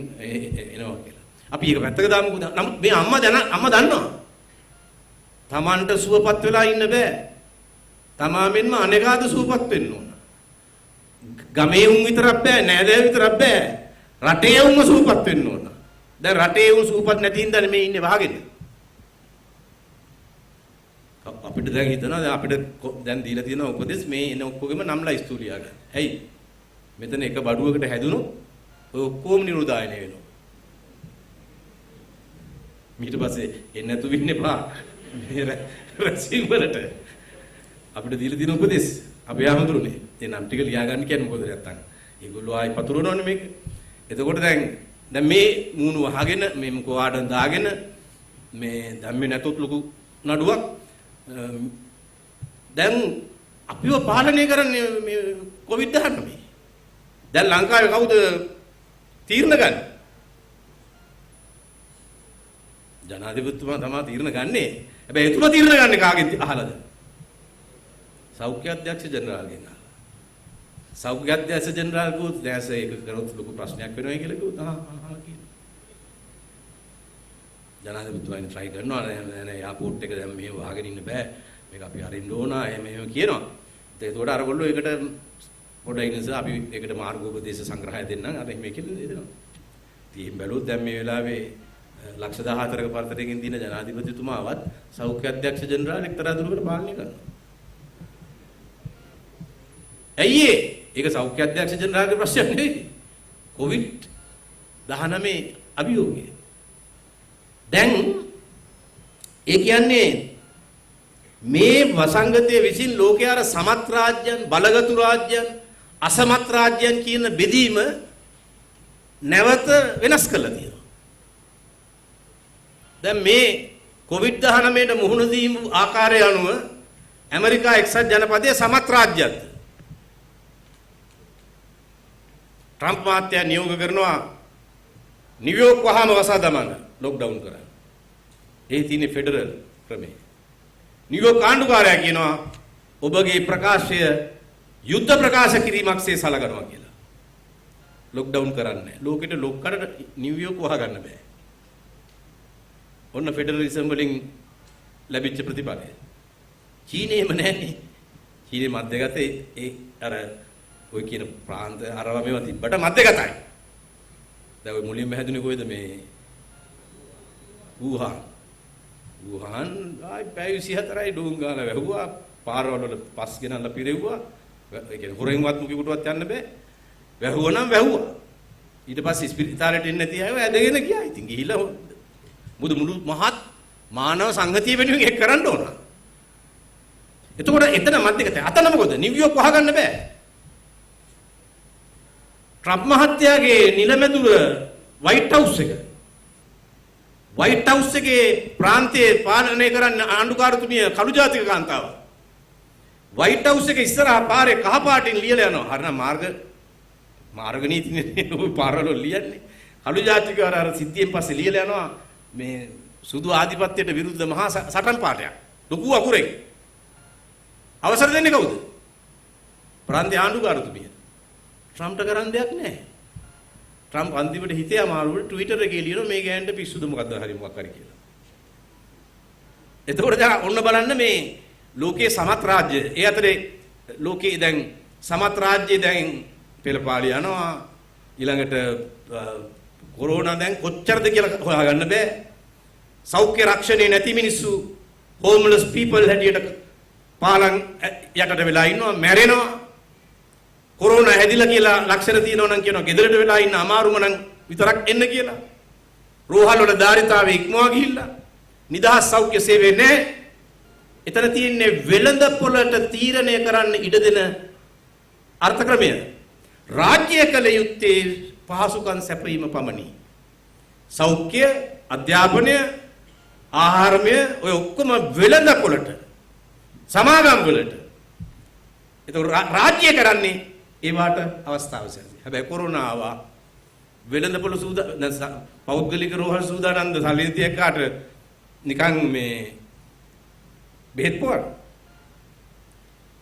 එනවා කියලා. අපි ඒක පැත්තක දාමුකෝ. නමුත් මේ අම්මා දන්නවා. Tamanට සුවපත් වෙලා ඉන්න බෑ. තමාමෙන්ම අනේකාද සුවපත් වෙන්න ඕන. ගමේ උන් විතරක් බෑ, නෑදෑ විතරක් බෑ. රටේ උන්ම සුවපත් වෙන්න ඕන. දැන් රටේ උන් සුවපත් නැති හින්දා මේ ඉන්නේ වහගෙන. අපිට දැන් හිතනවා දැන් අපිට දැන් දීලා තියෙන උපදෙස් මේ එන ඔක්කොගෙම නම්ලා ස්තුලියා ගන්න. ඇයි? මෙතන එක බඩුවකට හැදුනොත් ඔය ඔක්කොම නිරෝධායනය වෙනවා. ඊට පස්සේ එන්නේ නැතු වෙන්න එපා. මේ රැසීම් වලට අපිට දීලා තියෙන උපදෙස් අපි ආමඳුරුනේ. ඒ නම් ටික ලියා ගන්න කියන්නේ මොකද නැත්තම්. ඒගොල්ලෝ ආයි පතුරවනවනේ මේක. එතකොට දැන් මේ මූණු වහගෙන මේ මොකෝ ආඩන් දාගෙන මේ ධම්මේ නැතොත් ලොකු නඩුවක් දැන් අපිව පාලනය කරන්නේ මේ COVID-19. දැන් ලංකාවේ කවුද තීරණ ගන්න? ජනාධිපතිතුමා තමයි තීරණ ගන්නේ. හැබැයි එතුමා තීරණ ගන්නේ කාගෙන් අහලාද? සෞඛ්‍ය අධ්‍යක්ෂ ජෙනරාල්ගෙන් අහලා. සෞඛ්‍ය අධ්‍යක්ෂ ජෙනරාල් කෝත් දැස ඒක කරොත් ලොකු ප්‍රශ්නයක් වෙනවා කියලා කිව්වොත් කියනවා. ජනාධිපතිතුමාන් try කරනවා නෑ එයාපෝට් එක දැන් මෙහෙම වහගෙන ඉන්න බෑ. මේක අපි අරින්න ඕන එහෙම කියනවා. ඒකට අරගොල්ලෝ ඒකට පොඩ ඉන්නස අපි ඒකට මාර්ගෝපදේශ සංග්‍රහය දෙන්නම් අර එහෙම කියලා දෙනවා. ඉතින් බැලුවොත් දැන් මේ වෙලාවේ ලක්ෂ 14ක පරතරකින් දින ජනාධිපතිතුමාවත් සෞඛ්‍ය අධ්‍යක්ෂ ජෙනරාල් එක්තරා දුරකට පාලනය කරනවා. ඇයි ඒක සෞඛ්‍ය අධ්‍යක්ෂ ජෙනරාල්ගේ ප්‍රශ්නයක් නෙවෙයි. COVID-19 අභියෝගය. දැන් ඒ කියන්නේ මේ වසංගතයේ විසින් ලෝකයේ අර සමත් රාජ්‍යයන්, බලගතු රාජ්‍යයන්, අසමත් රාජ්‍යයන් කියන බෙදීම නැවත වෙනස් කළා තියෙනවා. දැන් මේ COVID-19ට මුහුණ දීම ආකාරය අනුව ඇමරිකා එක්සත් ජනපදයේ සමත් රාජ්‍යයක්ද? ට්‍රම්ප් මහත්තයා නියෝග කරනවා නිව්යෝර්ක් වහාම වසා දමන්න ලොක්ඩවුන් කරන්න. ඒ තියෙන ෆෙඩරල් ක්‍රමය. නිව්යෝර්ක් ආණ්ඩුකාරයා කියනවා ඔබගේ ප්‍රකාශය යුද්ධ ප්‍රකාශ කිරීමක්සේ සලකනවා කියලා. ලොක්ඩවුන් කරන්නේ. ලෝකෙට ලොක් කරලා නිව්යෝර්ක් වහගන්න බෑ. ඔන්න ෆෙඩරලිසම් වලින් ලැබිච්ච ප්‍රතිඵලය. චීනේම නැහැනේ. චීනේ මැදගතේ ඒ අර ඔය කියන ප්‍රාන්ත අරව මේවා තිබ්බට මැදගතයි. දැන් ඔය මුලින්ම හැදුනේ කොහෙද මේ වුහාන් ආයි පැය 24යි ඩෝන් ගාලා වැහුවා පාරවල වල පස් ගෙනල්ලා පිරෙව්වා. ඒ කියන්නේ හොරෙන්වත් මුකිකුටවත් යන්න බෑ. වැහුවා නම් වැහුවා. ඊට පස්සේ ස්පිරිතාලෙට එන්නේ නැති අයව ඇදගෙන ගියා. ඉතින් ගිහිල්ලා මුළු මහත් මානව සංහතිය වෙනුවෙන් ඒක කරන්න ඕන. එතකොට එතන මැදකට අතන මොකද නිව්යෝර්ක් වහගන්න බෑ. ට්‍රම්ප් මහත්තයාගේ නිලමැදුර වයිට් හවුස් එකේ ප්‍රාන්තයේ පාලනය කරන්න ආණ්ඩුකාරතුමිය කළු ජාතික කාන්තාව. වයිට් හවුස් එකේ ඉස්සරහා පාරේ කහ පාටින් ලියලා යනවා. හරිනම් මාර්ග නීතිනේ ඔය පාරවල ලියන්නේ. කළු ජාතිකවර අර සිද්ධියෙන් පස්සේ ලියලා යනවා මේ සුදු ආධිපත්‍යයට විරුද්ධ මහා සටන් පාඨයක්. ලොකු අකුරෙන්. අවසර දෙන්නේ කවුද? ප්‍රාන්තීය ආණ්ඩුකාරතුමිය. ට්‍රම්ප්ට කරන්න දෙයක් නැහැ. ට්‍රම්ප් අන්තිමට හිතේ අමාරුවට ට්විටර් එකේ ලියනවා මේ ගෑනට පිස්සුද මොකද්ද හරි මොකක් හරි කියලා. එතකොට දැන් ඔන්න බලන්න මේ ලෝකයේ සමත් රාජ්‍ය. ඒ අතරේ ලෝකයේ දැන් සමත් රාජ්‍යය දැන් පෙළපාලි යනවා. ඊළඟට කොරෝනා දැන් කොච්චරද කියලා හොයාගන්න බෑ. සෞඛ්‍ය රක්ෂණේ නැති මිනිස්සු homeless people හැටියට පාලම් යටට වෙලා ඉන්නවා මැරෙනවා. කොරෝනා හැදිලා කියලා ලක්ෂණ තියෙනවා නම් කියනවා ගෙදරට වෙලා ඉන්න අමාරුම නම් විතරක් එන්න කියලා. රෝහල් වල ධාරිතාවේ ඉක්මවා ගිහිල්ලා නිදහස් සෞඛ්‍ය සේවය නැහැ. එතන තියෙන්නේ වෙළඳ පොළට තීරණය කරන්න ඉඩ දෙන අර්ථ ක්‍රමය. රාජ්‍ය කළ යුත්තේ පහසුකම් සැපයීම පමණි. සෞඛ්‍ය, අධ්‍යාපනය, ආහාරමය ඔය ඔක්කොම වෙළඳ පොළට සමාගම් වලට. ඒක රාජ්‍ය කරන්නේ ඒවට අවස්ථාව සැලසී. හැබැයි කොරෝනා ආවා වෙළඳපොළ පෞද්ගලික රෝහල් සූදානම්ද සල්ලිතියක් කාට නිකන් මේ බෙහෙත් පොවන.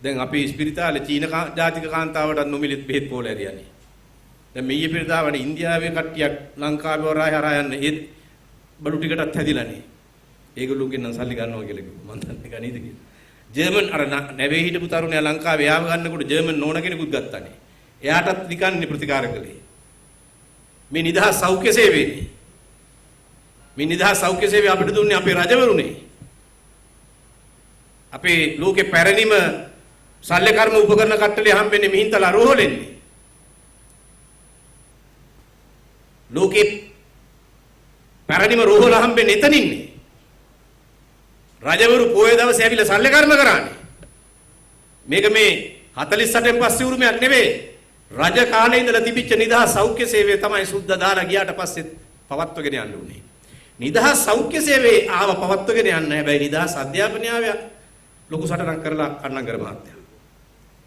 දැන් අපි ස්පිරිතාලේ චීන ජාතික කාන්තාවට නොමිලෙත් බෙහෙත් පොවල ඇරියනේ. දැන් මෙయ్య පෙරදාවට ඉන්දියාවේ කට්ටියක් ලංකාවේ වරාය හරහා යන්න ඒත් බඩු ටිකටත් හැදිලානේ. ඒගොල්ලෝගෙන් නම් සල්ලි ගන්නවා කියලා කිව්වා. මම දන්නේ ගණීද කියලා. ජර්මන් අර නැවේ හිටපු තරුණයා ලංකාවේ යාව ගන්නකොට ජර්මන් නෝන කෙනෙකුත් ගත්තානේ. එයාටත් නිකන් ප්‍රතිකාර කළේ. මේ නිදහස් සෞඛ්‍ය සේවයනේ. මේ නිදහස් සෞඛ්‍ය සේවය අපිට දුන්නේ අපේ රජවරුනේ. අපේ ලෝකේ පැරණිම ශල්‍ය කර්ම උපකරණ කට්ටලේ හම්බෙන්නේ මිහින්තලා රෝහලෙන්නේ. ලෝකේ පැරණිම රෝහල හම්බෙන්නේ එතනින්නේ. රජවරු පොයේ දවසේ ඇවිල්ලා ශල්‍ය කර්ම කරානේ. මේක මේ 48න් පස්සේ උරුමයක් නෙවෙයි. රජ කාලේ ඉඳලා තිබිච්ච නිදහස් සෞඛ්‍ය සේවය තමයි සුද්ධ දාලා ගියාට පස්සේ පවත්වගෙන යන්න උනේ. නිදහස් සෞඛ්‍ය සේවයේ ආව පවත්වගෙන යන්න හැබැයි නිදහස් අධ්‍යාපනය ආව ලොකු සටනක් කරලා කන්නංගර මහත්තයා.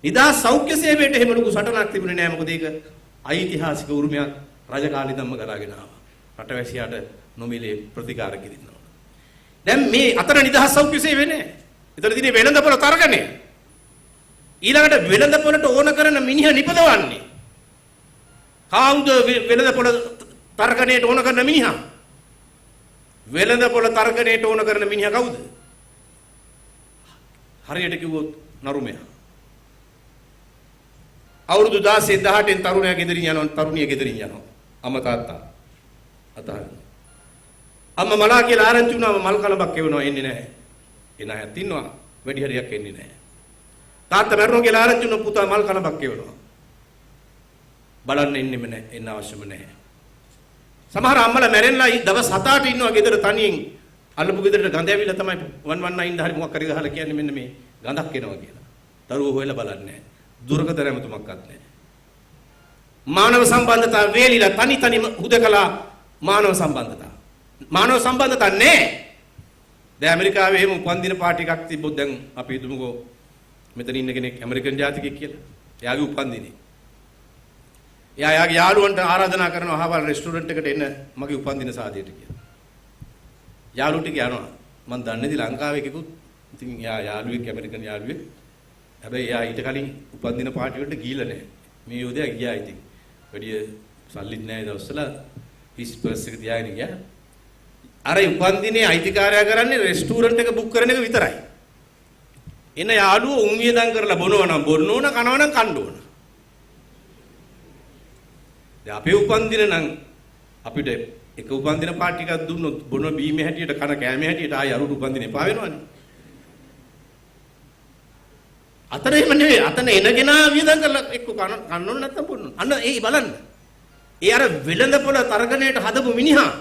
නිදහස් සෞඛ්‍ය සේවයට එහෙම ලොකු සටනක් තිබුණේ නෑ මොකද ඒක ඓතිහාසික උරුමයක් රජ කාලේ ධම්ම කරගෙන ආවා. රටවැසියාට නොමිලේ ප්‍රතිකාර කිරින්න ඕන. දැන් මේ අතර නිදහස් සෞඛ්‍ය සේවය නෑ. ඒතර දිනේ වෙළඳපොළ තරගනේ. ඊළඟට වෙළඳපොළට ඕන කරන මිනිහා නිපදවන්නේ. කවුද වෙළඳපොළ තරගණයට ඕන කරන මිනිහා? වෙළඳපොළ තරගණයට ඕන කරන මිනිහා කවුද? හරියට කිව්වොත් නරුමයා. අවුරුදු 16 18න් තරුණයා ගෙදරින් යනවා තරුණිය ගෙදරින් යනවා. අම්මා තාත්තා අතහරින. අම්මා මලා කියලා ආරංචි වුණාම මල් කලබක් එවනවා එන්නේ නැහැ. එන අයත් ඉන්නවා වැඩි හරියක් එන්නේ නැහැ. තාත්තා මැරුණා කියලා ආරංචි වුණා පුතා මල් කලබක් එවනවා. බලන්න එන්නෙම නැහැ එන්න අවශ්‍යම නැහැ. සමහර අම්මලා මැරෙන්නලා දවස් 7-8 ඉන්නවා ගෙදර තනියෙන් අල්ලපු ගෙදරට ගඳ ඇවිල්ලා තමයි 119 හරි මොකක් හරි ගහලා කියන්නේ මෙන්න මේ ගඳක් එනවා කියලා. දරුවෝ හොයලා බලන්නේ නැහැ. දුරකථන ඇමතුමක්වත් නැහැ. මානව සම්බන්ධතා වේලිලා තනි හුදකලා මානව සම්බන්ධතා. මානව සම්බන්ධතා නැහැ. දැන් ඇමරිකාවේ එහෙම උපන්දින පාටි එකක් තිබ්බොත් දැන් අපි හිතමුකෝ මෙතන ඉන්න කෙනෙක් ඇමරිකන් ජාතිකයෙක් කියලා. එයාගේ උපන්දිනේ. එයා යාගේ යාළුවන්ට ආරාධනා කරනවා අහවල් රෙස්ටුරන්ට් එකට එන්න මගේ උපන්දින සාදයට කියලා. යාළුවෝ ටික යනවා. මම දන්නේ නැති ලංකාවේ කෙකුත් ඉතින් එයා යාළුවෙක් ඇමරිකන් යාළුවෙක්. හැබැයි එයා ඊට කලින් උපන්දින පාටි වලට ගිහිල්ලා නැහැ. මේ යෝධයා ගියා ඉතින්. වැඩි සල්ලිත් නැහැ දවස්වල හිස් පර්ස් එක තියාගෙන ගියා. අර උපන්දිනේ අයිතිකාරයා කරන්නේ රෙස්ටුරන්ට් එක බුක් කරන එක විතරයි. එන යාළුවෝ උන් වියදම් කරලා බොනවා නම් බොන්න ඕන කනවා නම් කන්න ඕන. දැන් අපේ උපන්දින නම් අපිට එක උපන්දින පාටි එකක් දුන්නොත් බොන බීමේ හැටියට කන කෑමේ හැටියට ආයෙ අරුට උපන්දින එපා වෙනවනේ. අතන එහෙම නෙවෙයි. අතන එනගෙන වියදම් කරලා එක්ක කන්න ඕන නැත්තම් බොන්න. අන්න ඒ බලන්න. ඒ අර වෙළඳපොළ තරගණයට හදපු මිනිහා.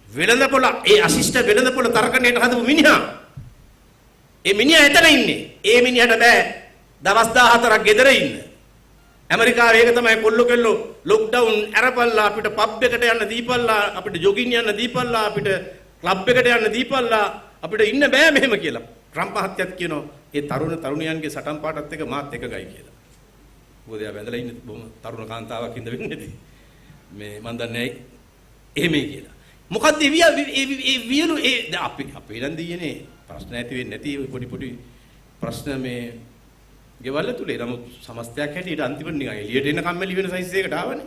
වෙළඳපොළ ඒ අසිෂ්ට වෙළඳපොළ තරගණයට හදපු මිනිහා. ඒ මිනිහා එතන ඉන්නේ. ඒ මිනිහට බෑ දවස් 14ක් ගෙදර ඉන්න. ඇමරිකාවේ ඒක තමයි කොල්ල ලොක්ඩවුන් අරපල්ලා අපිට පබ් එකට යන්න දීපල්ලා අපිට ජොගින් යන්න දීපල්ලා අපිට ක්ලබ් එකට යන්න දීපල්ලා අපිට ඉන්න බෑ මෙහෙම කියලා. ට්‍රම්ප් මහත්තයත් කියනවා ඒ තරුණයන්ගේ සටන් පාටත් එක මාත් එකගයි කියලා. මොකද එයා වැඳලා ඉන්නේ බොහොම තරුණ කාන්තාවක් ඉඳ වෙන්නේ නැති. මේ මන් දන්නේ එහෙමයි කියලා. මොකද්ද ඒ වියලු ඒ අපි නම් දීයනේ ප්‍රශ්න ඇති වෙන්නේ නැති පොඩි ප්‍රශ්න මේ ගෙවල්ල තුලේ නමුත් සමස්තයක් හැටියට අන්තිමට නිකන් එළියට එන කම්මැලි වෙන සයිස් එකකට ආවනේ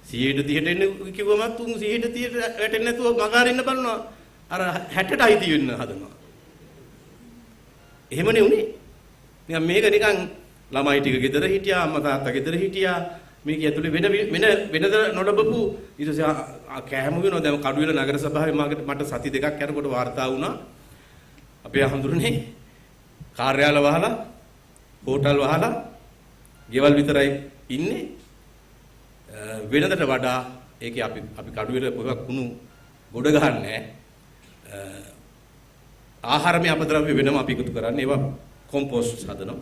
130ට එන්න කිව්වම තුන් 130ට වැටෙන්නේ නැතුව මගාරින්න බලනවා අර 60ට අයිති වෙන්න හදනවා එහෙමනේ උනේ නිකන් මේක නිකන් ළමයි ටික ගෙදර හිටියා අම්මා තාත්තා ගෙදර හිටියා මේක ඇතුලේ වෙනද නොලබපු ඊට පස්සේ කෑම වෙනවා දැන් කඩුවෙල නගර සභාවේ මට සති දෙකක් යනකොට වාර්තා වුණා අපේ හඳුරන්නේ කාර්යාල වහලා හෝටල් වහලා ගෙවල් විතරයි ඉන්නේ වෙනදට වඩා ඒකේ අපි කඩුවෙල කොහොමද කුණු ගොඩ ගහන්නේ ආහාරමය අපද්‍රව්‍ය වෙනම අපි එකතු කරන්නේ ඒවා කොම්පෝස්ට් හදනවා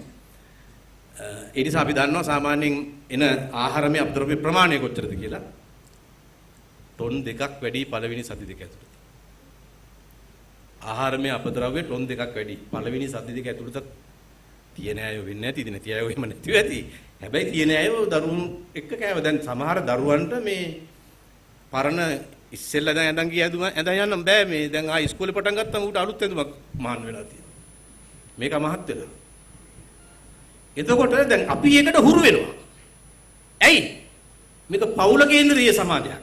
ඒ නිසා අපි දන්නවා සාමාන්‍යයෙන් එන ආහාරමය අපද්‍රව්‍ය ප්‍රමාණය කොච්චරද කියලා ටොන් 2ක් වැඩි පළවෙනි සති දෙක ඇතුළත ආහාරමය අපද්‍රව්‍ය ටොන් 2ක් වැඩි පළවෙනි සති දෙක ඇතුළත තියෙන අය වෙන්නේ නැති ඉතින් නැති අය එහෙම නැතිව ඇති හැබැයි තියෙන අය දරුවෝ එක්ක කෑව දැන් සමහර දරුවන්ට මේ පරණ ඉස්සෙල්ලා දැන් ඇඳන් ගිය ඇඳන් යන්න බෑ මේ දැන් ආ ඉස්කෝලේ පටන් ගත්තම උට අලුත් ඇඳුමක් මහාන් වෙලා තියෙනවා මේක මහත් වෙලා එතකොට දැන් අපි ඒකට හුරු වෙනවා ඇයි මේක පෞල කේන්ද්‍රීය සමාජයක්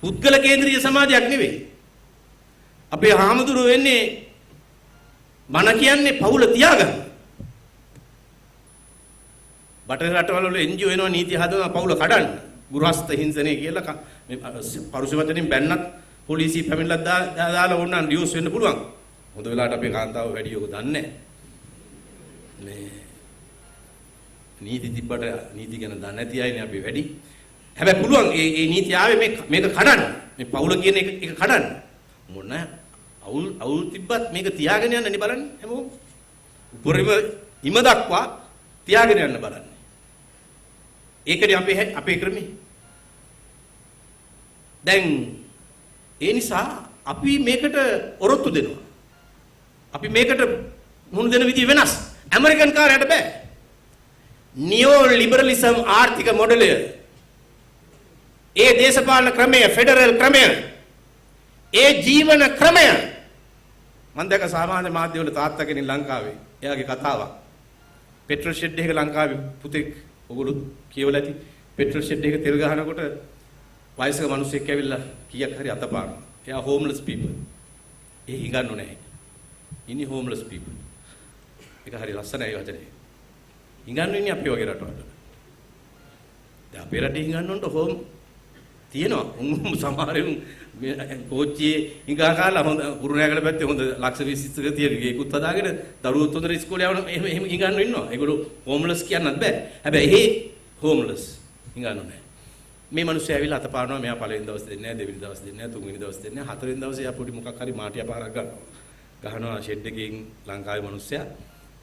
පුද්ගල කේන්ද්‍රීය සමාජයක් නෙවෙයි අපේ හාමුදුරුවෝ වෙන්නේ මන කියන්නේ පවුල තියාගන්න. බටහිර රටවල වල NGO එනවා නීති හදනවා පවුල කඩන්න. ගෘහස්ත හිංසනය කියලා මේ පරුෂ වචනින් බැන්නත් පොලිසිය පැමිණිලා දාලා ඕනනම් ඩියෝස් වෙන්න පුළුවන්. හොඳ වෙලාවට අපේ කාන්තාව වැඩි යෝග දන්නේ මේ නීති තිබ්බට නීති ගැන දන්නේ නැති අයනේ අපි වැඩි. හැබැයි පුළුවන් මේ නීති ආවේ මේක කඩන්න. මේ පවුල කියන එක කඩන්න. මොන අවුල් තිබ්බත් මේක තියාගෙන යන්න නේ බලන්න හැමෝම උපරිම ඉම දක්වා තියාගෙන යන්න බලන්න ඒකනේ අපේ ක්‍රමේ දැන් ඒ නිසා අපි මේකට ඔරොත්තු දෙනවා අපි මේකට මුහුණ දෙන විදිය වෙනස් ඇමරිකන් කාරයට බෑ නියෝ ලිබරලිසම් ආර්ථික මොඩලය ඒ දේශපාලන ක්‍රමය ෆෙඩරල් ක්‍රමය ඒ ජීවන ක්‍රමය මම දැක සමාජ මාධ්‍යවල තාත්තා කෙනෙක් ලංකාවේ එයාගේ කතාවක් පෙට්‍රල් ෂෙඩ් එකක ලංකාවේ පුතෙක් ඔගොල්ලෝ කියවලා ඇති පෙට්‍රල් ෂෙඩ් එකක තෙල් ගහනකොට වයසක මිනිහෙක් ඇවිල්ලා කීයක් හරි අතපානවා එයා හෝම්ලස් පීපල් ඒ හිඟන්නු නැහැ ඉන්නේ හෝම්ලස් පීපල් ඒක හරි ලස්සනයි වචනේ හිඟන්නු ඉන්නේ අපි වගේ රටවල දැන් අපේ රටේ හිඟන්නොන්ට හෝම් තියෙනවා උන් සමහරුන් කෝච්චියේ හිඟා කාලා හොඳ කුරුණෑගල පැත්තේ හොඳ ලක්ෂ 20ක තියෙන ගේකුත් හදාගෙන දරුවොත් හොඳට ඉස්කෝලේ යවන එහෙම හිඟන්නු ඉන්නවා ඒගොල්ලෝ හෝම්ලස් කියන්නත් බෑ හැබැයි ඒ හෝම්ලස් හිඟන්නු නැහැ මේ මිනිස්සු ඇවිල්ලා අතපානවා මෙයා පළවෙනි දවස් දෙන්නේ නැහැ දෙවෙනි දවස් දෙන්නේ නැහැ තුන්වෙනි දවස් දෙන්නේ නැහැ හතරවෙනි දවසේ යා පොඩි මොකක් හරි මාටියා පාරක් ගහනවා ෂෙඩ් එකකින් ලංකාවේ මිනිස්සයා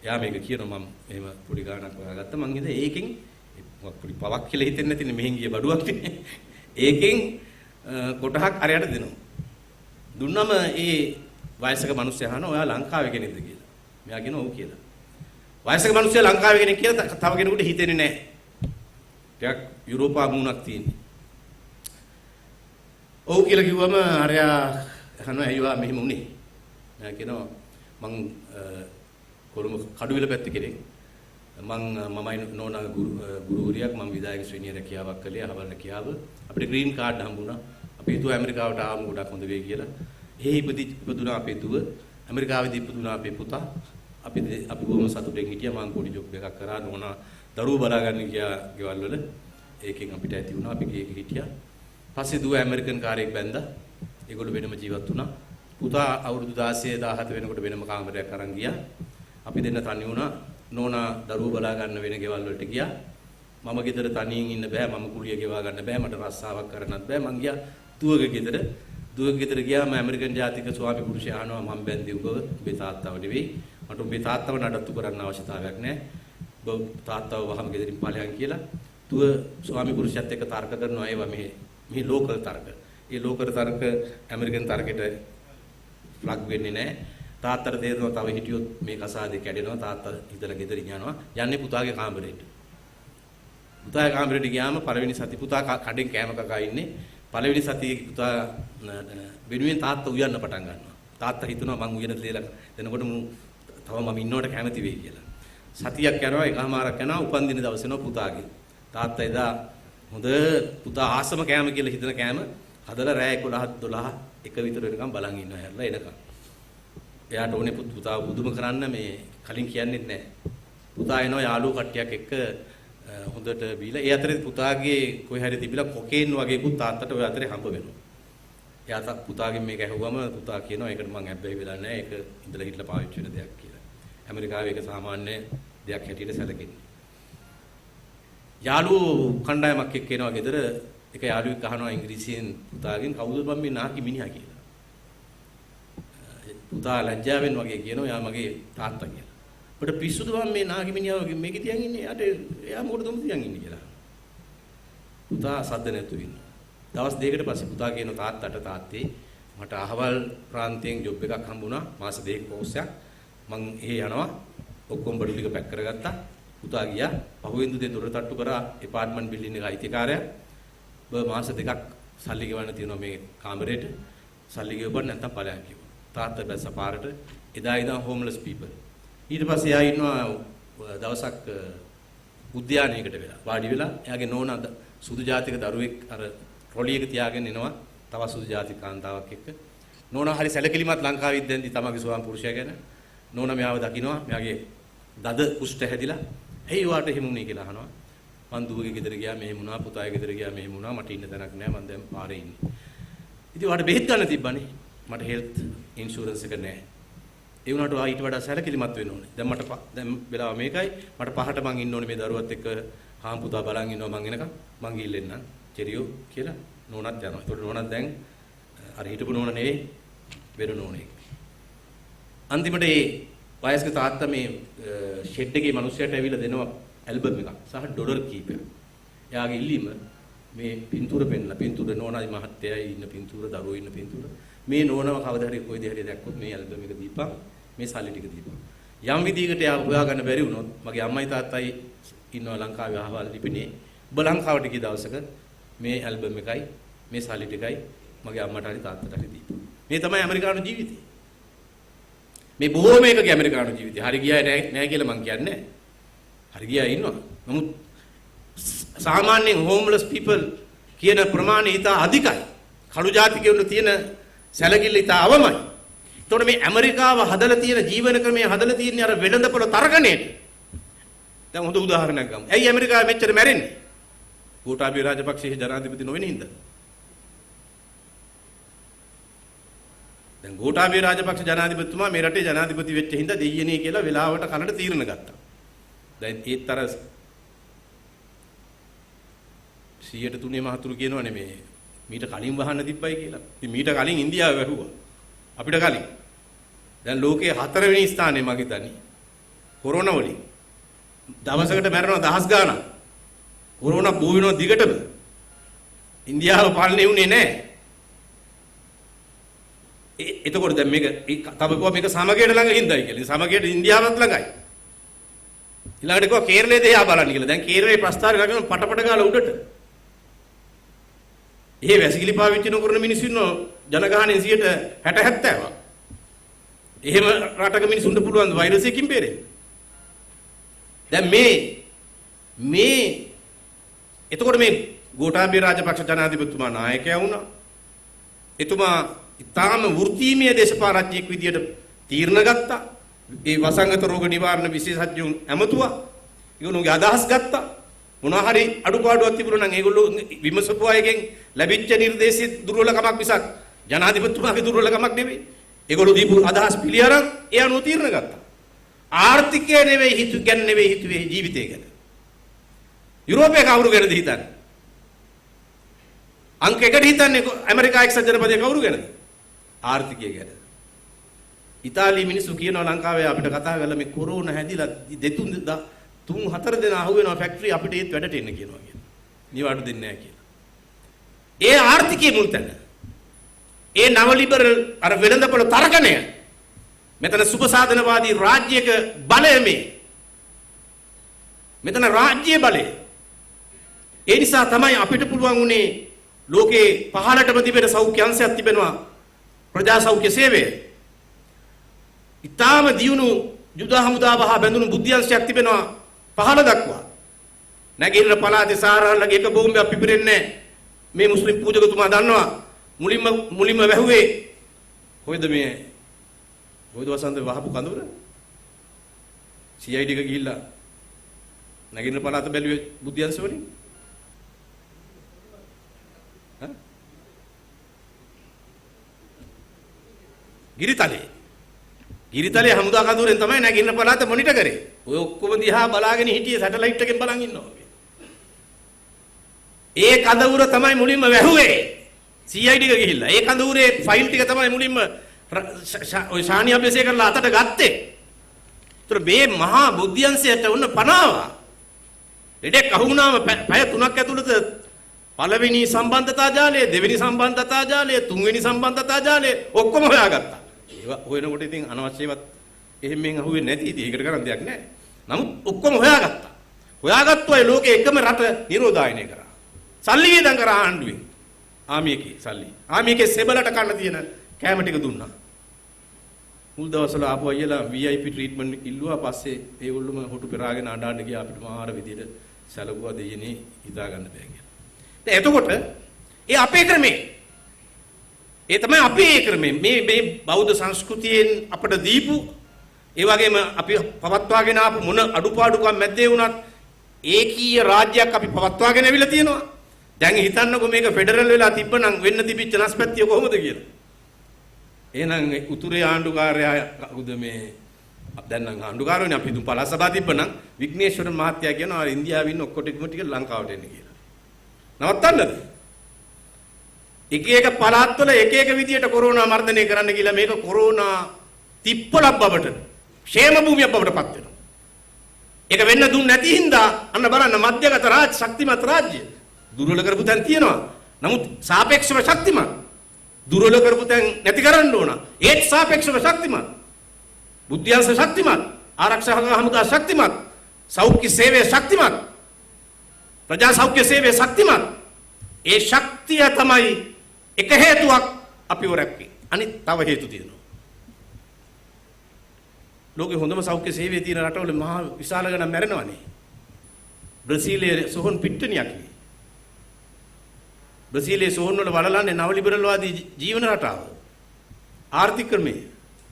එයා මේක කියනවා මම එහෙම පොඩි ගාණක් හොයාගත්තා මං හිතුවා ඒකෙන් මොකක් පොඩි පවක් කියලා හිතෙන්නේ නැතිනේ මෙහෙන් ගිය බඩුවක් නේ ඒකෙන් කොටහක් අරයට දෙනවා දුන්නම ඒ වයසක මිනිස්සයා අහනවා ඔයා ලංකාවේ කෙනෙක්ද කියලා මෙයා කියනවා ඔව් කියලා වයසක මිනිස්සයා ලංකාවේ කෙනෙක් කියලා තව කෙනෙකුට හිතෙන්නේ නැහැ ටිකක් යුරෝපා මුණක් තියෙන්නේ. ඔව් කියලා කිව්වම අරයා අහනවා ඇයිවා මෙහෙම උනේ? මම කියනවා මං කොළඹ කඩුවෙල පැත්තේ කෙනෙක්. මමයි නෝනා ගුරුවරියක් මම විදායක ශ්‍රේණිය රැකියාවක් කළේ අහවල් රැකියාව. අපිට ග්‍රීන් කාඩ් හම්බුණා. අපි හිතුවා ඇමරිකාවට ආවම ගොඩක් හොඳ වෙයි කියලා. එහේ ඉපදුණා අපේ දුව. ඇමරිකාවේදී ඉපදුණා අපේ පුතා. අපි බොහොම සතුටින් හිටියා මං පොඩි ජොබ් එකක් කරා නෝනා දරුවෝ බලාගන්න ගියා ගෙවල් වල ඒකෙන් අපිට ඇති වුණා අපි ගියේ හිටියා පස්සේ දුව ඇමරිකන් කාර්යයක් බැන්දා ඒගොල්ලෝ වෙනම ජීවත් වුණා පුතා අවුරුදු 16 17 වෙනකොට වෙනම කාමරයක් අරන් ගියා අපි දෙන්න තනි වුණා නෝනා දරුවෝ බලාගන්න වෙන ගෙවල් වලට ගියා මම ගෙදර තනියෙන් ඉන්න බෑ මම කුලිය ගෙවා ගන්න බෑ මට රස්සාවක් කරන්නත් බෑ මං ගියා දුවගේ ගෙදර ගියාම ඇමරිකන් ජාතික ස්වාමි පුරුෂයා අහනවා මම බැන්දේ උඹව උඹේ තාත්තව නෙවෙයි මට උඹේ තාත්තව නඩත්තු කරන්න අවශ්‍යතාවයක් නැහැ තාත්තව වහම ගෙදරින් ඵලයන් කියලා තුව ස්වාමි පුරුෂයත් එක්ක තර්ක කරනවා ඒවා මේ ලෝකල් තර්ක. ඒ ලෝකල් තර්ක ඇමරිකන් තර්කයට ප්ලග් වෙන්නේ නැහැ. තාත්තට තේරෙනවා තව හිටියොත් මේ කසාදේ කැඩෙනවා තාත්තා හිතලා ගෙදරින් යනවා. යන්නේ පුතාගේ කාමරේට. පුතාගේ කාමරේට ගියාම පළවෙනි සති පුතා කඩෙන් කෑම කකා ඉන්නේ. පළවෙනි සතියේ පුතා වෙනුවෙන් තාත්තා උයන්න පටන් ගන්නවා. තාත්තා හිතනවා මං උයන දෙලා දෙනකොට තව මම ඉන්නවට කැමති වෙයි කියලා. සතියක් යනවා එකමාරක් යනවා උපන්දින දවසේනවා පුතාගේ. තාත්තා එදා හොඳ පුතා ආසම කෑම කියලා හිතන කෑම හදලා රෑ 11 12 එක විතර වෙනකම් බලන් ඉන්නවා හැරලා එනකම්. එයාට ඕනේ පුතා බුදුම කරන්න මේ කලින් කියන්නෙත් නැහැ. පුතා එනවා යාළුවෝ කට්ටියක් එක්ක හොඳට බීලා ඒ අතරේ පුතාගේ කොයි හරි තිබිලා කොකේන් වගේකුත් තාත්තට ඔය අතරේ හම්බ වෙනවා. එයා පුතාගෙන් මේක ඇහුවම පුතා කියනවා ඒකට මං හැබ්බැහි වෙලා නැහැ ඒක ඉඳලා හිටලා පාවිච්චි වෙන දෙයක් කියලා. ඇමරිකාවේ ඒක සාමාන්‍ය දෙයක් හැටියට සැලකෙන්නේ. යාළුවෝ කණ්ඩායමක් එක්ක එනවා ගෙදර එක යාළුවෙක් අහනවා ඉංග්‍රීසියෙන් පුතාගෙන් කවුද බම් මේ නාකි මිනිහා කියලා. පුතා ලැජ්ජාවෙන් වගේ කියනවා යා මගේ තාත්තා කියලා. අපිට පිස්සුද බම් මේ නාකි මිනිහා වගේ මේක තියන් ඉන්නේ යට එයා මොකටද උඹ තියන් ඉන්නේ කියලා. පුතා සද්ද නැතුව ඉන්නවා. දවස් දෙකකට පස්සේ පුතා කියන තාත්තේ මට අහවල් ප්‍රාන්තයෙන් ජොබ් එකක් හම්බුණා මාස දෙකක කෝස් එකක් මං එහෙ යනවා ඔක්කොම බඩු ටික පැක් කරගත්තා පුතා ගියා පහුවෙන්දු දෙ දොර තට්ටු කරා එපාර්ට්මන්ට් බිල්ඩින් එක අයිතිකාරයා මාස දෙකක් සල්ලි ගෙවන්න තියෙනවා මේ කාමරේට සල්ලි ගෙවපන් නැත්නම් ඵලයන් කිව්වා තාත්තා බැස්ස පාරට එදා ඉඳන් හෝම්ලස් පීපල් ඊට පස්සේ එයා ඉන්නවා දවසක් උද්‍යානයකට වෙලා වාඩි වෙලා එයාගේ නෝනා සුදු ජාතික දරුවෙක් අර ට්‍රොලි එක තියාගෙන එනවා තව සුදු ජාතික කාන්තාවක් එක්ක නෝනා හරි සැලකිලිමත් ලංකාවේ ඉඳන්දි තමගේ ස්වාම පුරුෂයා ගැන නෝනා මෙයාව දකින්නවා මෙයාගේ දද කුෂ්ඨ හැදිලා ඇයි වාට එහෙම උනේ කියලා අහනවා මං දුවගේ ගෙදර ගියා මෙහෙම වුණා පුතාගේ ගෙදර ගියා මෙහෙම වුණා මට ඉන්න තැනක් නැහැ මං දැන් පාරේ ඉන්නේ ඉතින් වාට බෙහෙත් ගන්න තිබ්බනේ මට හෙල්ත් ඉන්ෂුරන්ස් එක නැහැ ඒ වුණාට ආ ඊට වඩා සැලකිලිමත් වෙන්න ඕනේ දැන් වෙලාව මේකයි මට පහට මං ඉන්න ඕනේ මේ දරුවත් එක්ක හාම් පුතා බලන් ඉන්නවා මං එනකම් මං ගිහිල්ලා චෙරියෝ කියලා නෝනත් යනවා ඒකට නෝනත් දැන් අර හිටපු නෝන නෙවෙයි වෙන නෝනෙක් අන්තිමට ඒ වයස්ක තාත්තා මේ ෂෙඩ් එකේ මිනිස්සුන්ට ඇවිල්ලා දෙනවා ඇල්බම් එකක් සහ ඩොලර් කීපයක්. එයාගේ ඉල්ලීම මේ පින්තූර පෙන්නලා පින්තූර නෝනායි මහත්තයයි ඉන්න පින්තූර දරුවෝ ඉන්න පින්තූර මේ නෝනව කවදා හරි කොයි දෙහරි දැක්කොත් මේ ඇල්බම් එක දීපන් මේ සල්ලි ටික දීපන්. යම් විදිහකට එයා හොයාගන්න බැරි වුණොත් මගේ අම්මයි තාත්තයි ඉන්නවා ලංකාවේ අහවල් ලිපිනේ. ඔබ ලංකාවට ගිය දවසක මේ ඇල්බම් එකයි මේ සල්ලි ටිකයි මගේ අම්මට හරි තාත්තට හරි දීපන්. මේ තමයි ඇමරිකානු ජීවිතය. මේ බොහෝ මේකගේ ඇමරිකානු ජීවිතය. හරි ගියා නෑ කියලා මං කියන්නේ. හරි ගියා ඉන්නවා. නමුත් සාමාන්‍යයෙන් හෝම්ලස් පීපල් කියන ප්‍රමාණය ඉතා අධිකයි. කළු ජාතිකයන්ට තියෙන සැලකිල්ල ඉතා අවමයි. ඒතකොට මේ ඇමරිකාව හදලා තියෙන ජීවන ක්‍රමය හදලා තියෙන්නේ අර වෙළඳපොළ තරගණයට. දැන් හොඳ උදාහරණයක් ගමු. ඇයි ඇමරිකාව මෙච්චර මැරෙන්නේ? ගෝඨාභය රාජපක්ෂ ජනාධිපති නොවෙන හින්දා. දැන් ගෝඨාභය රාජපක්ෂ ජනාධිපතිතුමා මේ රටේ ජනාධිපති වෙච්ච හින්දා දෙයියනේ කියලා වෙලාවට කනට තීරණ ගත්තා. දැන් ඒතර 103 මහතුරු කියනවනේ මේ මීට කලින් වහන්න තිබ්බයි කියලා. ඉතින් මීට කලින් ඉන්දියාව වැහුවා. අපිට කලින්. දැන් ලෝකයේ 4 වෙනි ස්ථානයේ මගේ තනි. කොරෝනා වලින්. දවසකට මැරෙනවා දහස් ගාණක්. කොරෝනා බෝ වෙනවා දිගටම. ඉන්දියාව පාලනය වුණේ නැහැ. එතකොට දැන් මේක තවකෝ මේක සමගියට ළඟ හින්දායි කියලා. සමගියට ඉන්දියාවත් ළඟයි. ඊළඟට කිව්වා කේරළේ දෙහා බලන්න කියලා. දැන් කේරළේ ප්‍රස්තාරය ගන්න පටපට ගාලා උඩට. එහෙ වැසිකිලි පාවිච්චි නොකරන මිනිස්සු ඉන්නවා ජනගහනයෙන් 60 70ක්. එහෙම රටක මිනිස්සුන්ට පුළුවන් වෛරස් එකකින් බේරෙන්න. දැන් මේ එතකොට මේ ගෝඨාභය රාජපක්ෂ ජනාධිපතිතුමා නායකයා වුණා. එතුමා ඉතාම වෘත්තීමය දේශපාලනඥයෙක් විදියට තීරණ ගත්තා. ඒ වසංගත රෝග නිවාරණ විශේෂඥයන් ඇමතුවා. ඒගොල්ලෝගේ අදහස් ගත්තා. මොනවා හරි අඩුපාඩුවක් තිබුණා නම් ඒගොල්ලෝ විමසපු අයගෙන් ලැබිච්ච නිර්දේශයේ දුර්වලකමක් මිසක් ජනාධිපතිතුමාගේ දුර්වලකමක් නෙවෙයි. ඒගොල්ලෝ දීපු අදහස් පිළිඅරන් ඒ අනුව තීරණ ගත්තා. ආර්ථිකය නෙවෙයි හිතුවේ ජීවිතය ගැන. යුරෝපයේ කවුරු ගැනද හිතන්නේ? අංක 1ට හිතන්නේ ඇමරිකා එක්සත් ජනපදයේ කවුරු ගැනද? ආර්ථිකය ගැන. ඉතාලියේ මිනිස්සු කියනවා ලංකාවේ අපිට කතා කරලා මේ කොරෝනා හැදිලා 3-4 දෙනා අහු වෙනවා ෆැක්ටරි අපිට ඒත් වැඩට එන්න කියනවා කියලා. නිවාඩු දෙන්නේ නැහැ කියලා. ඒ ආර්ථිකයේ මුල් තැන. ඒ නව ලිබරල් අර වෙළඳපොළ තරගණය. මෙතන සුබසාධනවාදී රාජ්‍යයක බලය මේ. මෙතන රාජ්‍ය බලය. ඒ නිසා තමයි අපිට පුළුවන් උනේ ලෝකේ පහළටම තිබෙන සෞඛ්‍ය අංශයක් තිබෙනවා ප්‍රජා සෞඛ්‍ය සේවය. ඊටාම දියුණු යුද හමුදාව හා බැඳුණු බුද්ධ්‍යංශයක් තිබෙනවා පහළ දක්වා. නැගින්න පළාතේ සාරාල්ලගේ එක බෝම්බයක් පිපිරෙන්නේ මේ මුස්ලිම් පූජකතුමා දන්නවා. මුලින්ම වැහුවේ කොයිද වසන්ත වහපු කඳවුර? CID එක ගිහිල්ලා නැගින්න පළාත බැලුවේ බුද්ධ්‍යංශ වලින්. ගිරිතලේ හමුදා කඳවුරෙන් තමයි නැගින්න පළාත මොනිටර් කරේ. ඔය ඔක්කොම දිහා බලාගෙන හිටියේ සැටලයිට් එකෙන් බලන් ඉන්නවා. ඒ කඳවුර තමයි මුලින්ම වැහුවේ. CID එක ගිහිල්ලා. ඒ කඳවුරේ ෆයිල් ටික තමයි මුලින්ම ඔය ශානි අබේසේ කරලා අතට ගත්තේ. ඒතර මේ මහා බුද්ධ්‍යංශයට වුණ පනාවා. දෙඩෙක් අහුණාම පැය 3ක් ඇතුළත පළවෙනි සම්බන්ධතා ජාලය, දෙවෙනි සම්බන්ධතා ජාලය, තුන්වෙනි සම්බන්ධතා ජාලය ඔක්කොම හොයාගත්තා. ඒවා හොයනකොට ඉතින් අනවශ්‍යවත් එහෙම මෙන් අහුවෙන්නේ නැති ඉතින් ඒකට කරන්න දෙයක් නැහැ. නමුත් ඔක්කොම හොයාගත්තා. හොයාගත්තු අය ලෝකේ එකම රට නිරෝධායනය කරා. සල්ලි වේදම් කරා ආණ්ඩුවෙන්. ආමියකේ සල්ලි. ආමියකේ සෙබලට කන්න තියෙන කැම ටික දුන්නා. මුල් දවස්වල ආපු අයියලා VIP ට්‍රීට්මන්ට් ඉල්ලුවා. පස්සේ ඒගොල්ලොම හොටු පෙරාගෙන අඬන්න ගියා. අපිට මාර විදියට සැලකුවා දෙයනේ හිතා ගන්න බෑ කියලා. දැන් එතකොට ඒ අපේ ක්‍රමේ ඒ තමයි අපේ ක්‍රමේ මේ බෞද්ධ සංස්කෘතියෙන් අපට දීපු ඒ වගේම අපි පවත්වාගෙන ආපු මොන අඩුපාඩුකම් මැද්දේ වුණත් ඒකීය රාජ්‍යයක් අපි පවත්වාගෙන ඇවිල්ලා තියෙනවා. දැන් හිතන්නකෝ මේක ෆෙඩරල් වෙලා තිබ්බනම් වෙන්න තිබිච්ච නැස්පැත්තිය කොහොමද කියලා. එහෙනම් උතුරේ ආණ්ඩුකාරයා කවුද මේ දැන් නම් ආණ්ඩුකාරයෝනේ අපි දුම් පළාත් සභාව තිබ්බනම් විග්නේශ්වර මහත්තයා කියනවා ඉන්දියාවේ ඉන්න ඔක්කොටම ටික ලංකාවට එන්න කියලා. නවත්තන්නද? එක එක පළාත්වල එක එක විදියට කොරෝනා මර්ධනය කරන්න කියලා මේක කොරෝනා තිප්පලක් බවට ക്ഷേම භූමියක් බවට පත් වෙනවා. ඒක වෙන්න දුන්නේ නැති හින්දා අන්න බලන්න මධ්‍යගත රාජ්‍ය ශක්තිමත් රාජ්‍ය දුර්වල කරපු තැන් තියෙනවා. නමුත් සාපේක්ෂව ශක්තිමත්. දුර්වල කරපු තැන් නැති කරන්න ඕන. ඒත් සාපේක්ෂව ශක්තිමත්. බුද්ධ්‍යංශ ශක්තිමත්. ආරක්ෂක හමුදා ශක්තිමත්. සෞඛ්‍ය සේවය ශක්තිමත්. ප්‍රජා සෞඛ්‍ය සේවය ශක්තිමත්. ඒ ශක්තිය තමයි එක හේතුවක් අපිව රැක්කේ. අනිත් තව හේතු තියෙනවා. ලෝකේ හොඳම සෞඛ්‍ය සේවය තියෙන රටවල මහා විශාල ගණන් මැරෙනවනේ. බ්‍රසීලයේ සොහොන් පිට්ටනියක් නේ. බ්‍රසීලයේ සොහොන් වල වලලන්නේ නව ලිබරල් වාදී ජීවන රටාව. ආර්ථික ක්‍රමය,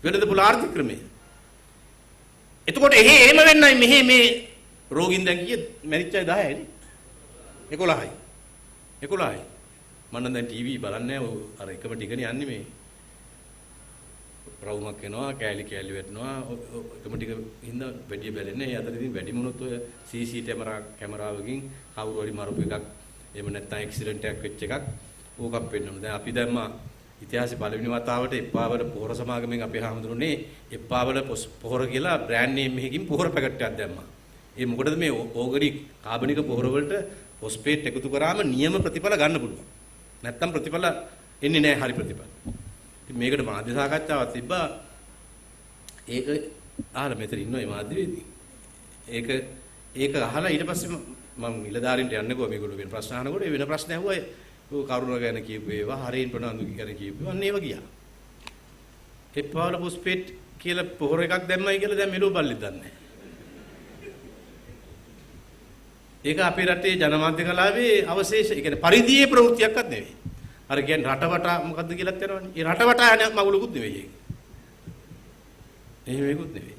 වෙළඳපොළ ආර්ථික ක්‍රමය. එතකොට එහෙම වෙන්නයි මෙහි මේ රෝගින් දැන් කීයද මැරිච්ච අය 10යි නේ. 11යි. 11යි. මම දැන් ටීවී බලන්නේ අර එකම ටිකනේ යන්නේ මේ. රවුමක් එනවා, කෑලි වැටෙනවා. එකම ටික හින්දා වැඩි බැලෙන්නේ. ඒ අතර ඉතින් වැඩි මොනොත් ඔය CC කැමරාවකින් කවුරු හරි මරපු එකක් එහෙම නැත්නම් ඇක්සිඩන්ට් එකක් වෙච්ච එකක් ඕකක් වෙන්න ඕන. දැන් අපි දැම්මා ඉතිහාසයේ පළවෙනි වතාවට එප්පාවල පොහොර සමාගමෙන් අපේ හාමුදුරනේ එප්පාවල පොහොර කියලා බ්‍රෑන්ඩ් නේම් එකකින් පොහොර පැකට් එකක් දැම්මා. ඒ මොකටද මේ ඕගනික් කාබනික පොහොර වලට ෆොස්ෆේට් එකතු කරාම නියම ප්‍රතිඵල ගන්න පුළුවන්. නැත්තම් ප්‍රතිඵල එන්නේ නැහැ හරි ප්‍රතිඵල. ඉතින් මේකට මාධ්‍ය සාකච්ඡාවක් තිබ්බා. ඒක අහලා මෙතන ඉන්නවා මේ මාධ්‍යවේදී. ඒක අහලා ඊට පස්සේ මම ඉලදාරින්ට යන්නකෝ මේගොල්ලෝ වෙන ප්‍රශ්න අහනකොට වෙන ප්‍රශ්න ඇහුවා. කරුණ ගැන කියපු ඒවා, හරින් ප්‍රනාන්දු ගැන කියපු ඒවා අන්න ඒවා ගියා. එප්පාවල ෆොස්ෆේට් කියලා පොහොර එකක් දැම්මයි කියලා දැන් මෙලෝ බල්ලෙක් දන්නේ නැහැ. ඒක අපේ රටේ ජනමාධ්‍ය කලාවේ අවශේෂ, ඒ කියන්නේ පරිධියේ ප්‍රවෘත්තියක්වත් නෙවෙයි. අර කියන්නේ රටවටා මොකද්ද කියලාත් කරනවනේ. ඒ රටවටා යන මගුලකුත් නෙවෙයි ඒක. එහෙම එකකුත් නෙවෙයි.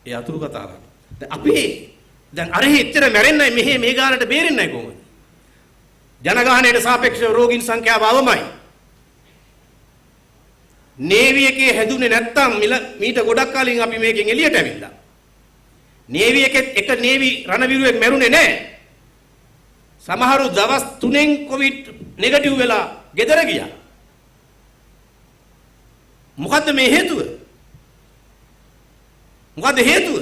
ඒ අතුරු කතාවක්. දැන් අපි දැන් අර එච්චර මැරෙන්නයි මෙහෙ මේ ගානට බේරෙන්නයි කොහොමද? ජනගහනයට සාපේක්ෂව රෝගීන් සංඛ්‍යාව අවමයි. නේවි එකේ හැදුනේ නැත්තම් මීට ගොඩක් කාලෙකින් අපි මේකෙන් එළියට ඇවිල්ලා. නේවි එකෙත් එක නේවි රණවිරුවෙක් මැරුණේ නැහැ. සමහරු දවස් 3න් කොවිඩ් නෙගටිව් වෙලා ගෙදර ගියා. මොකද්ද මේ හේතුව? මොකද්ද හේතුව?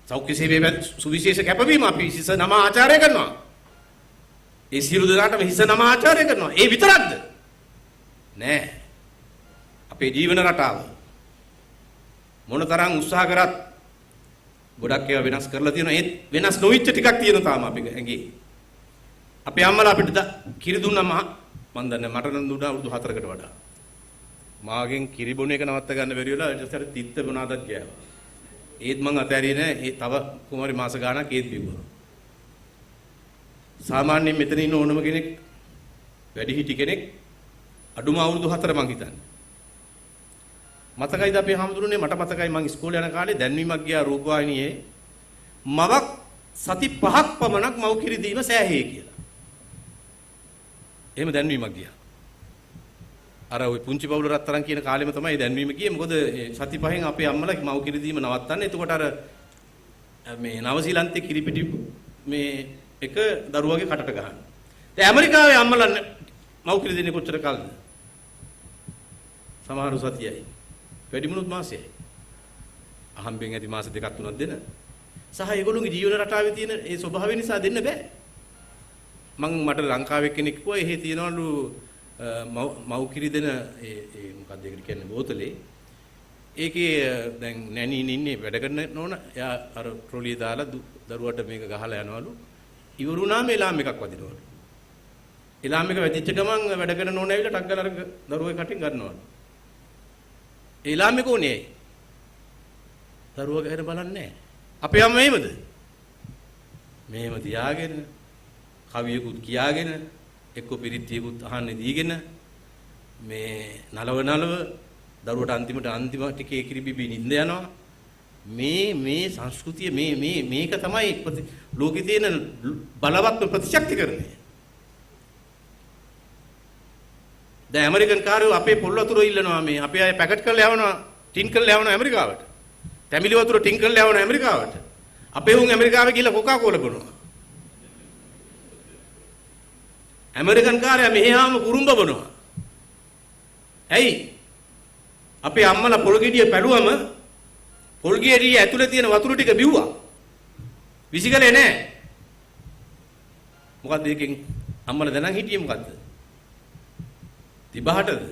සෞඛ්‍ය සේවයේ සුවිශේෂ කැපවීම අපි හිස නම ආචාරය කරනවා. ඒ සියලු දෙනාටම හිස නම ආචාරය කරනවා. ඒ විතරක්ද? නෑ. අපේ ජීවන රටාව මොනතරම් උත්සාහ කරත් ගොඩක් ඒවා වෙනස් කරලා තියෙනවා. ඒත් වෙනස් නොවිච්ච ටිකක් තියෙනවා තාම අපි ඇඟේ. අපේ අම්මලා අපිට කිරි දුන්නම මන් දන්නේ මට නම් දුන්නා අවුරුදු 4කට වඩා. මාගෙන් කිරි බොන එක නවත්ත ගන්න බැරි වෙලා ඊට පස්සේ තිත්ත මොනවාදක් ගෑවා. ඒත් මං අතෑරියේ නෑ. ඒ තව කුමාරි මාස ගාණක් ඒත් බිව්වා. සාමාන්‍යයෙන් මෙතන ඉන්න ඕනම කෙනෙක් වැඩි හිටි කෙනෙක් අඩුම අවුරුදු 4 මං හිතන්නේ. මතකයිද අපේ හාමුදුරනේ? මට මතකයි මං ඉස්කෝලේ යන කාලේ දැන්වීමක් ගියා රූපවාහිනියේ මවක් සති 5ක් පමණක් මව් කිරි දීම සෑහේ කියලා. එහෙම දැන්වීමක් ගියා. අර ওই පුංචි පවුල රත්තරන් කියන කාලෙම තමයි දැන්වීම ගියේ. මොකද සති 5න් අපේ අම්මලා මව් කිරි දීම නවත්තන්නේ. එතකොට අර මේ නවසීලන්තේ කිරිපිටි මේ එක දරුවගේ කටට ගහන. දැන් ඇමරිකාවේ අම්මලා මව් කිරි දෙන්නේ කොච්චර කාලද? සමහරු සතියයි. වැඩිමුණුත් මාසෙයි. අහම්බෙන් ඇති මාස දෙකක් තුනක් දෙන. සහ ඒගොල්ලෝගේ ජීවන රටාවේ තියෙන ඒ ස්වභාවය නිසා දෙන්න බෑ. මට ලංකාවේ කෙනෙක් කිව්වා එහෙ තියනවලු මව් කිරි දෙන ඒ මොකක්ද ඒකට කියන්නේ බෝතලේ. ඒකේ දැන් නැණින් ඉන්නේ වැඩ කරන නෝන. එයා අර ට්‍රොලිය දාලා දරුවට මේක ගහලා යනවලු. ඉවරුණාම එලාම් එකක් වදිනවලු. එලාම් එක වැදිච්ච ගමන් වැඩ කරන නෝන ඇවිල්ලා ටක් ගාලා දරුවේ කටින් ගන්නවලු. එලාම් එක උනේ ඇයි? දරුවා ගැන බලන්නේ නැහැ. අපේ අම්මා එහෙමද? මෙහෙම තියාගෙන කවියකුත් කියාගෙන එක්ක පිරිත්තියකුත් අහන්නේ දීගෙන මේ නලව දරුවට අන්තිම ටිකේ කිරි බිබී නිඳ යනවා. මේ සංස්කෘතිය මේක තමයි ලෝකේ තියෙන බලවත්ම ප්‍රතිශක්තිකරණය. දැන් ඇමරිකන් කාරයෝ අපේ පොල් වතුර ඉල්ලනවා. මේ අපේ අය පැකට් කරලා යවනවා, ටින් කරලා යවනවා ඇමරිකාවට. තැඹිලි වතුර ටින් කරලා යවනවා ඇමරිකාවට. අපේ උන් ඇමරිකාවේ ගිහලා කොකා කෝලා බොනවා. ඇමරිකන් කාරයා මෙහොම කුරුම්බ බොනවා. ඇයි? අපේ අම්මලා පොල් ගෙඩිය පැලුවම පොල් ගෙඩිය ඇතුලේ තියෙන වතුර ටික බිව්වා. විසිකලේ නැහැ. මොකද්ද ඒකෙන් අම්මලා දැනන් හිටියේ මොකද්ද? තිබහටද?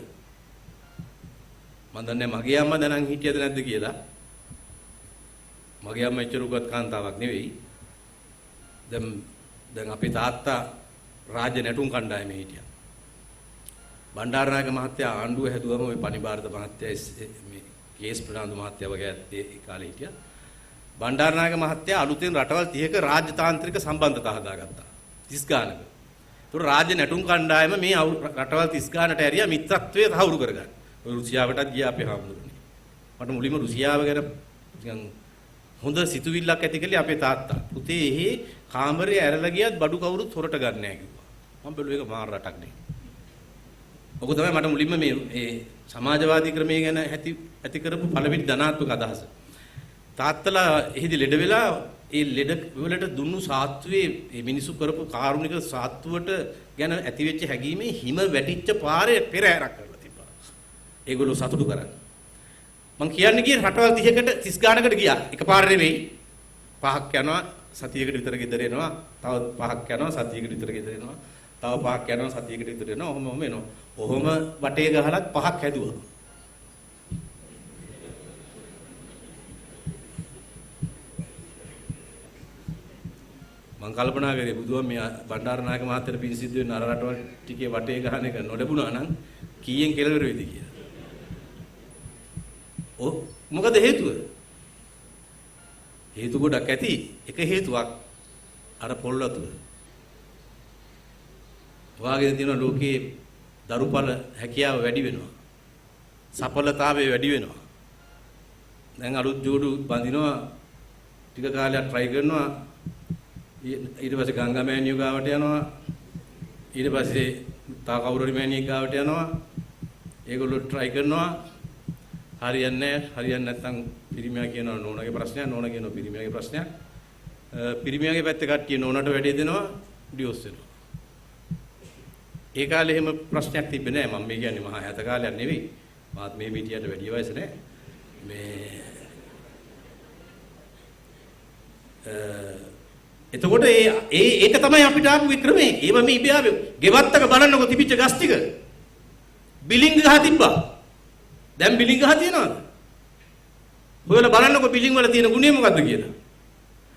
මන් දන්නේ මගේ අම්මා දැනන් හිටියද නැද්ද කියලා. මගේ අම්මා එච්චර උගත් කාන්තාවක් නෙවෙයි. දැන් අපේ තාත්තා රාජ්‍ය නැටුම් කණ්ඩායමේ හිටියා. බණ්ඩාරනායක මහත්තයා ආණ්ඩුව හැදුවම ওই පනිබාරද මහත්තයා මේ කේස් ප්‍රනාන්දු මහත්තයා වගේ ඒ කාලේ හිටියා. බණ්ඩාරනායක මහත්තයා අලුතෙන් රටවල් 30ක රාජ්‍යතාන්ත්‍රික සම්බන්ධතා හදාගත්තා. 30 ගානක. ඒතර රාජ්‍ය නැටුම් කණ්ඩායම මේ රටවල් 30 ගානට ඇරියා මිත්‍රත්වයේ තහවුරු කරගන්න. ඔය රුසියාවටත් ගියා අපේ හාමුදුරනේ. මට මුලින්ම රුසියාව ගැන නිකන් හොඳ සිතුවිල්ලක් ඇති කළේ අපේ තාත්තා. පුතේ එහෙ කාමරේ ඇරලා ගියත් බඩු කවුරුත් හොරට ගන්න නැහැ කිව්වා. මම බැලුවා ඒක මාර රටක් නේ. ඔක තමයි මට මුලින්ම මේ සමාජවාදී ක්‍රමයේ ගැන ඇති කරපු පළවෙනි ධනාත්මක අදහස. තාත්තලා එහිදී ලෙඩ වෙලා ඒ ලෙඩ වලට දුන්නු සාත්තුවේ මේ මිනිසු කරපු කාරුණික සාත්තුවට ගැන ඇතිවෙච්ච හැඟීමේ හිම වැටිච්ච පාරේ පෙරහැරක් කරලා තිබ්බා. ඒගොල්ලෝ සතුටු කරන්නේ. මං කියන්නේ ගියේ රටවල් 30කට 30 ගානකට ගියා. එකපාර නෙවෙයි. 5ක් යනවා සතියකට විතර ගෙදර එනවා. තව 5ක් යනවා සතියකට විතර ගෙදර එනවා. තව 5ක් යනවා සතියකට විතර එනවා. ඔහොම එනවා. ඔහොම වටේ ගහලත් 5ක් හැදුවා. මං කල්පනා කරේ බුදුන් මේ බණ්ඩාරනායක මහත්තයාට පින් සිද්ධ වෙන අර රටවල් ටිකේ වටේ ගහන එක නොලැබුණා නම් කීයෙන් කෙලවර වෙයිද කියලා. මොකද හේතුව? හේතු ගොඩක් ඇති. එක හේතුවක් අර පොල් වතුර. වාගේ තියෙන ලෝකයේ දරුපල හැකියාව වැඩි වෙනවා. සඵලතාවය වැඩි වෙනවා. දැන් අලුත් ජෝඩු බඳිනවා ටික කාලයක් try කරනවා. ඊට පස්සේ ගංගා මෑණියෝ ගාවට යනවා. ඊට පස්සේ තා කවුරුරි මෑණියෙක් ගාවට යනවා. ඒගොල්ලෝ try කරනවා. හරියන්නේ නැත්නම් පිරිමියා කියනවා නෝනාගේ ප්‍රශ්නයක්, නෝනා කියනවා පිරිමියාගේ ප්‍රශ්නයක්. පිරිමියාගේ පැත්තේ කට්ටිය නෝනාට වැඩේ දෙනවා, ඩිවෝස් වෙනවා. ඒ කාලේ එහෙම ප්‍රශ්නයක් තිබ්බේ නෑ. මම මේ කියන්නේ මහා ඈත කාලයක් නෙවෙයි. මාත් මේ පිටියට වැඩි වයස නෑ. එතකොට ඒක තමයි අපිට ආපු වික්‍රමේ. ඒව මේ ඉබ්බාවේ ගෙවත්තක බලන්නකො තිබිච්ච ගස් ටික. බිලිංග ගහ තිබ්බා. දැන් බිලිංග ගහ තියනවද? ඔයලා බලන්නකො බිලිංග වල තියෙන ගුණය මොකද්ද කියලා.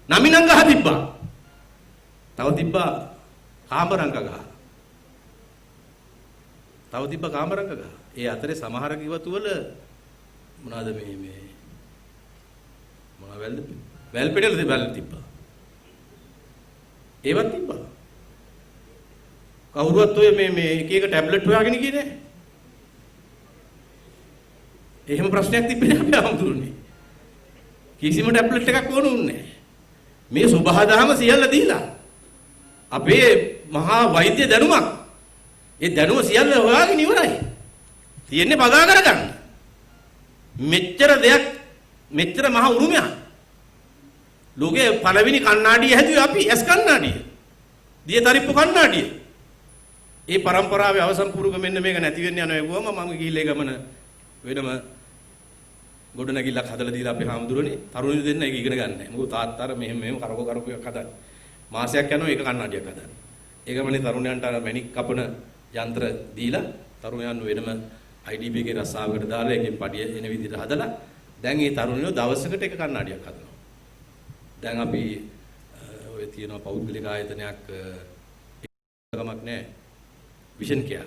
නමිනං ගහ තිබ්බා. තව තිබ්බා කාමරංග ගහ. තව තිබ්බා කාමරංග ගහ. ඒ අතරේ සමහර කිවතු වල මොනවාද මේ මොනවා වැල් පෙඩල තිබ්බා. ඒවත් තිබ්බා. කවුරුවත් ඔය මේ එක එක ටැබ්ලට් හොයාගෙන ගියේ නෑ. එහෙම ප්‍රශ්නයක් තිබ්බේ නෑ අපි අහමුදුනේ. කිසිම ටැබ්ලට් එකක් ඕනුන්නේ නෑ. මේ සුභාදහම සියල්ල දීලා. අපේ මහා වෛද්‍ය දැනුමක්. ඒ දැනුම සියල්ල හොයාගෙන ඉවරයි. තියෙන්නේ පගා කරගන්න. මෙච්චර දෙයක් මෙච්චර මහා උරුමයක්. ලෝකේ පළවෙනි කණ්ණාඩිය හැදුවේ අපි ඇස් කණ්ණාඩිය. දියතරිප්පු කණ්ණාඩිය. ඒ પરම්පරාවේ අවසන් පුරුක මෙන්න මේක නැති වෙන්න යනවා ඒගොම මම ගිහිල්ලා ගමන වෙනම ගොඩනැගිල්ලක් හදලා දීලා අපේ හාමුදුරනේ තරුණියෝ දෙන්න ඒක ඉගෙන ගන්න නැහැ. මොකද තාත්තර මෙහෙම කරකෝ එකක් හදන්නේ. මාසයක් යනවා ඒක කණ්ණාඩියක් හදන්න. ඒකමනේ තරුණයන්ට අර මැණික් කපන යන්ත්‍ර දීලා තරුණයන් වෙනම IDP එකේ රස්සාවකට දාලා ඒකෙන් පඩිය එන විදිහට හදලා දැන් මේ තරුණියෝ දවසකට එක කණ්ණාඩියක් හදනවා. දැන් අපි ඔය තියෙන පෞද්ගලික ආයතනයක් කමක් නැහැ විෂන් කෙයා.